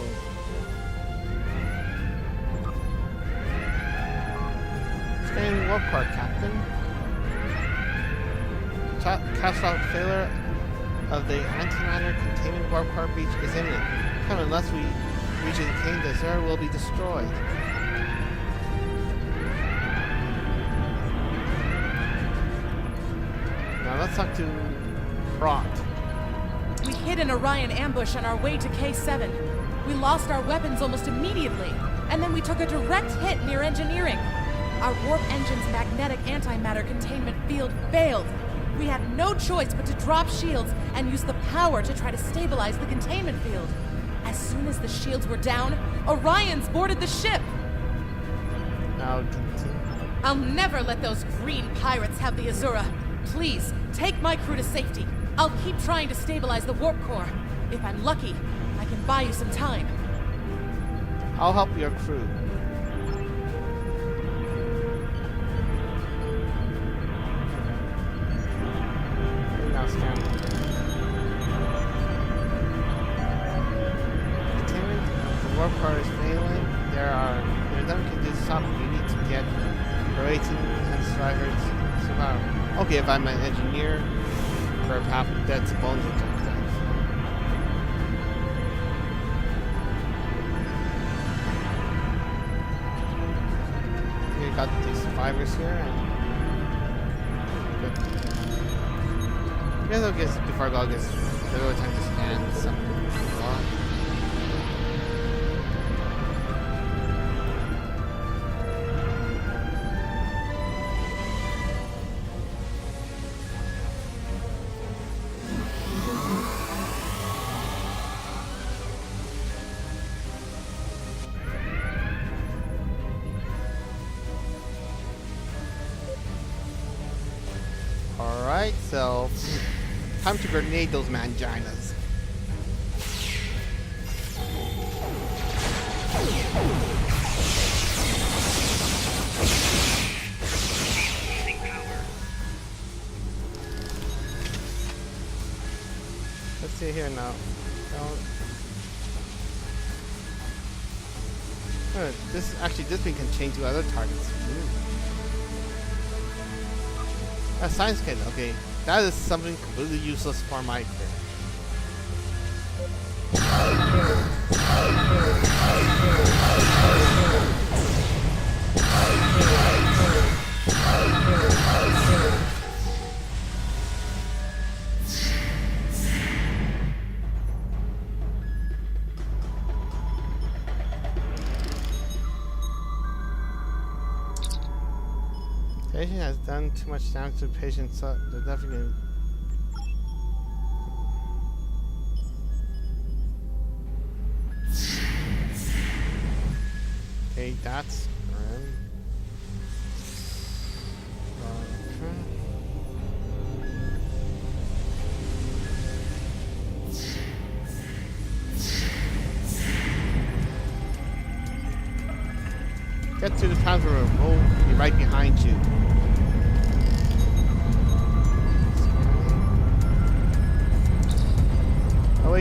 Scanning warp core, Captain. Catastrophic failure of the antimatter containment warp core breach is imminent. Come, unless we reach the contained, the Zera will be destroyed. Now let's talk to Prot. We hit an Orion ambush on our way to K7. We lost our weapons almost immediately, and then we took a direct hit near engineering. Our warp engine's magnetic antimatter containment field failed. We had no choice but to drop shields and use the power to try to stabilize the containment field. As soon as the shields were down, Orions boarded the ship. Now continue. I'll never let those green pirates have the Azura. Please, take my crew to safety. I'll keep trying to stabilize the warp core. If I'm lucky, I can buy you some time. I'll help your crew. Now scan. Containment of the warp core is failing. There are nothing can do to stop it. You need to get rating and survivors somehow. Okay, if I'm an engineer, perhaps that's a bonus objective. We got the survivors here, and I guess I'll guess before I go, I'll guess there's always time to scan something. Alright, so time to grenade those manginas. Let's see here now. This thing can change to other targets. A science kit, okay. That is something completely useless for my crew. Patient has done too much damage to the patient, so they're definitely gonna... Okay, that's grim. Get to the transfer room. We'll be right behind you.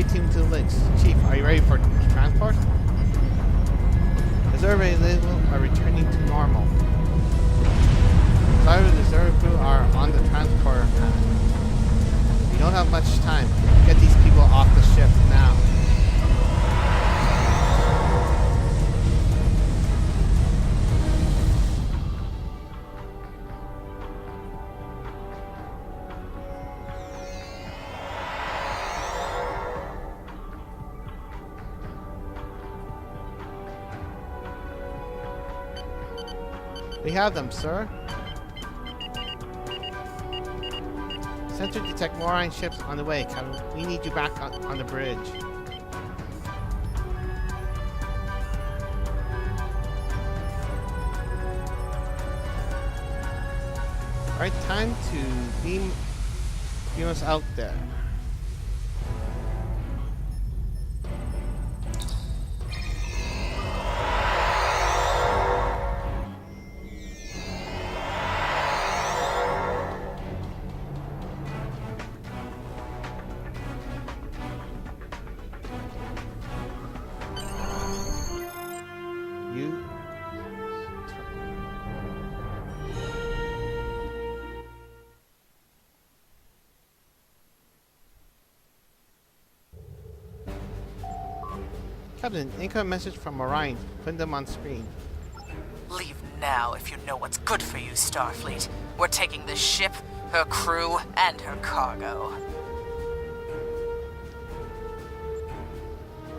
Team to the links. Chief, are you ready for transport? The survey label are returning to normal. Some of the reserve crew are on the transporter path. We don't have much time. Get these people We have them, sir. Sensor detect more iron ships on the way, Captain. We need you back on the bridge. Alright, time to beam us out there. Captain, incoming message from Orion. Put them on screen. Leave now if you know what's good for you, Starfleet. We're taking this ship, her crew, and her cargo.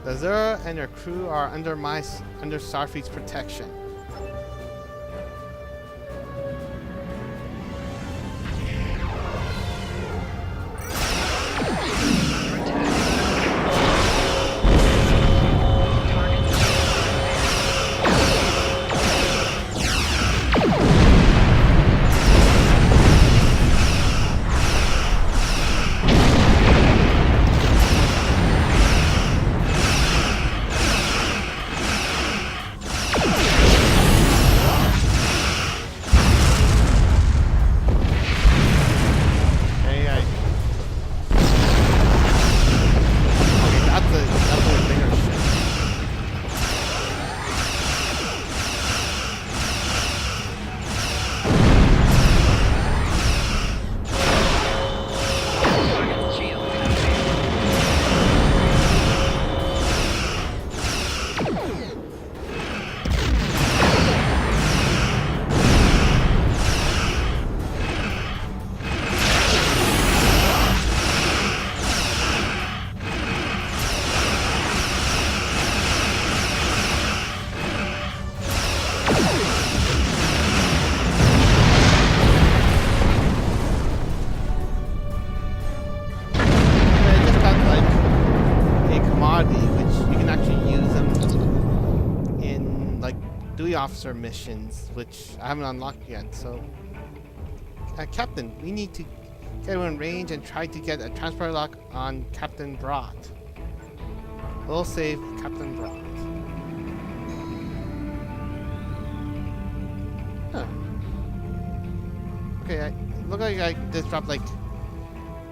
The Azura and her crew are under Starfleet's protection. Officer missions, which I haven't unlocked yet. So, Captain, we need to get in range and try to get a transport lock on Captain Brot. We'll save Captain Brot. Huh. Okay, look like I just dropped like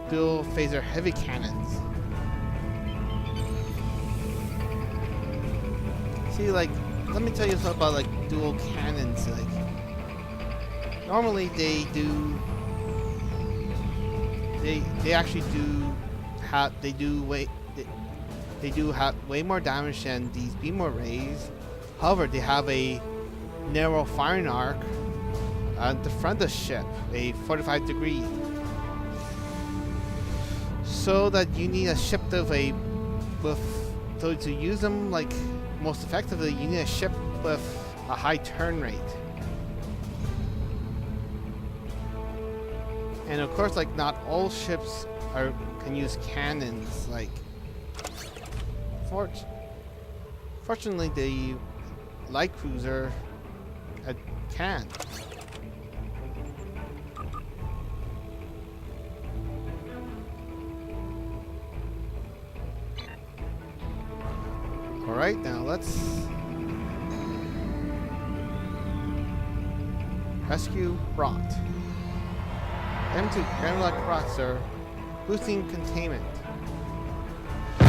dual phaser heavy cannons. See, like, let me tell you something about like dual cannons. Like, normally they actually do have way more damage than these beam arrays. However, they have a narrow firing arc at the front of the ship, a 45 degree. So that you need a ship so to use them like most effectively, you need a ship with a high turn rate. And of course, like, not all ships can use cannons. Like, fortunately, the light cruiser can. Alright, now let's rescue Brot. M2 Grand Lock Brot, sir. Boosting containment. We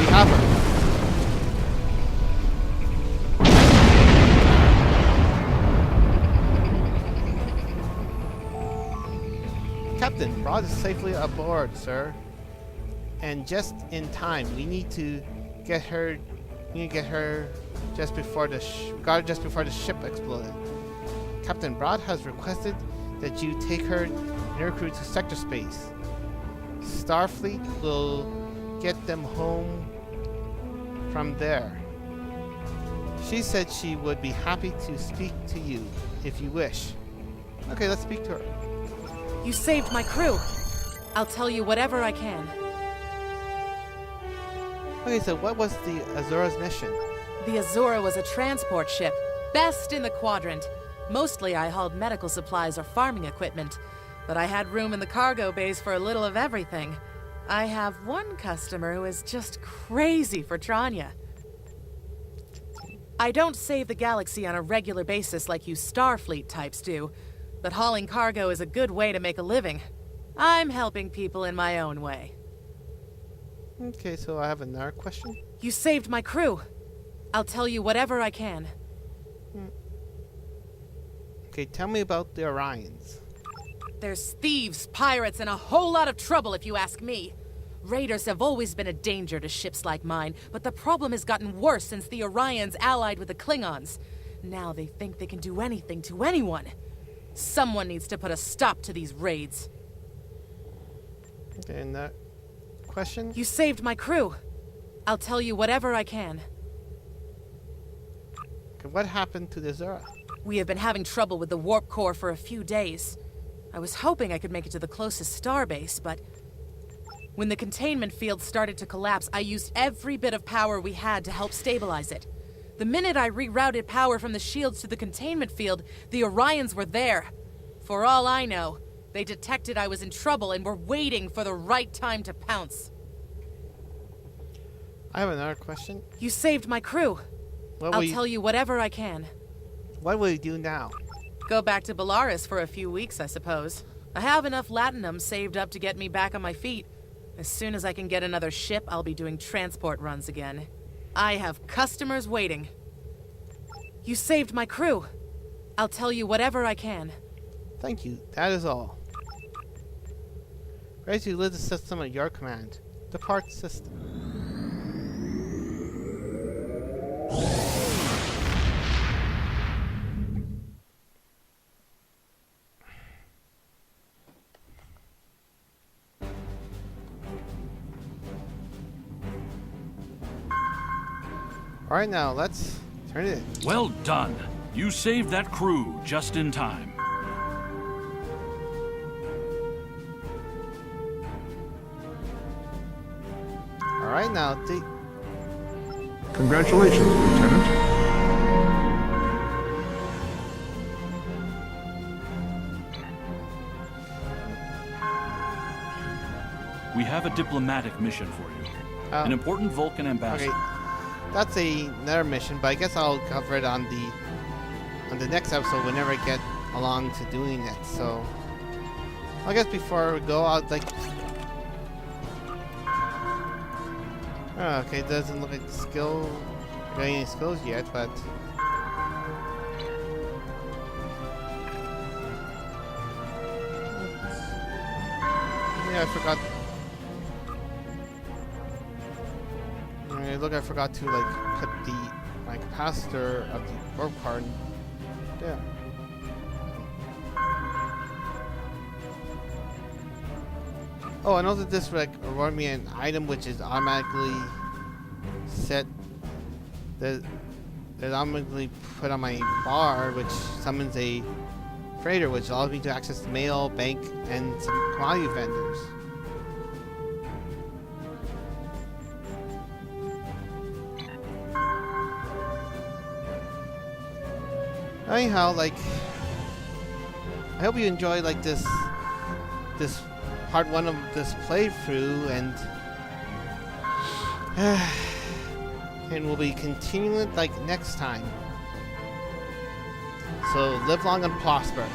have her. Captain, Brot is safely aboard, sir. And just in time. We need to get her. Just before the ship exploded. Captain Brot has requested that you take her and her crew to sector space. Starfleet will get them home from there. She said she would be happy to speak to you if you wish. Okay, let's speak to her. You saved my crew. I'll tell you whatever I can. Okay, so what was the Azura's mission? The Azura was a transport ship, best in the quadrant. Mostly I hauled medical supplies or farming equipment, but I had room in the cargo bays for a little of everything. I have one customer who is just crazy for Tranya. I don't save the galaxy on a regular basis like you Starfleet types do, but hauling cargo is a good way to make a living. I'm helping people in my own way. Okay, so I have another question. You saved my crew. I'll tell you whatever I can. Okay, tell me about the Orions. There's thieves, pirates, and a whole lot of trouble if you ask me. Raiders have always been a danger to ships like mine, but the problem has gotten worse since the Orions allied with the Klingons. Now they think they can do anything to anyone. Someone needs to put a stop to these raids. Okay, and that question? You saved my crew. I'll tell you whatever I can. Okay, what happened to the Azura? We have been having trouble with the warp core for a few days. I was hoping I could make it to the closest starbase, but when the containment field started to collapse, I used every bit of power we had to help stabilize it. The minute I rerouted power from the shields to the containment field, the Orions were there. For all I know, they detected I was in trouble and were waiting for the right time to pounce. I have another question. You saved my crew. I'll tell you whatever I can. What will you do now? Go back to Bellaris for a few weeks, I suppose. I have enough latinum saved up to get me back on my feet. As soon as I can get another ship, I'll be doing transport runs again. I have customers waiting. You saved my crew. I'll tell you whatever I can. Thank you. That is all. Ready to lead the system at your command. Depart system. Alright, now let's turn it in. Well done. You saved that crew just in time. Alright, now Congratulations, Lieutenant. We have a diplomatic mission for you. Oh. An important Vulcan ambassador. Okay, that's another mission, but I guess I'll cover it on the next episode whenever I get along to doing it. So, I guess before we go, I'd like. Oh, okay, it doesn't look like got any skills yet, but. Yeah, I forgot. Look, I forgot to like put my capacitor of the warp card there. Oh, I know that this like reward me an item which is automatically set that automatically put on my bar, which summons a freighter, which allows me to access the mail, bank, and some commodity vendors. Anyhow, like, I hope you enjoy like this part one of this playthrough, and we'll be continuing it like next time. So live long and prosper.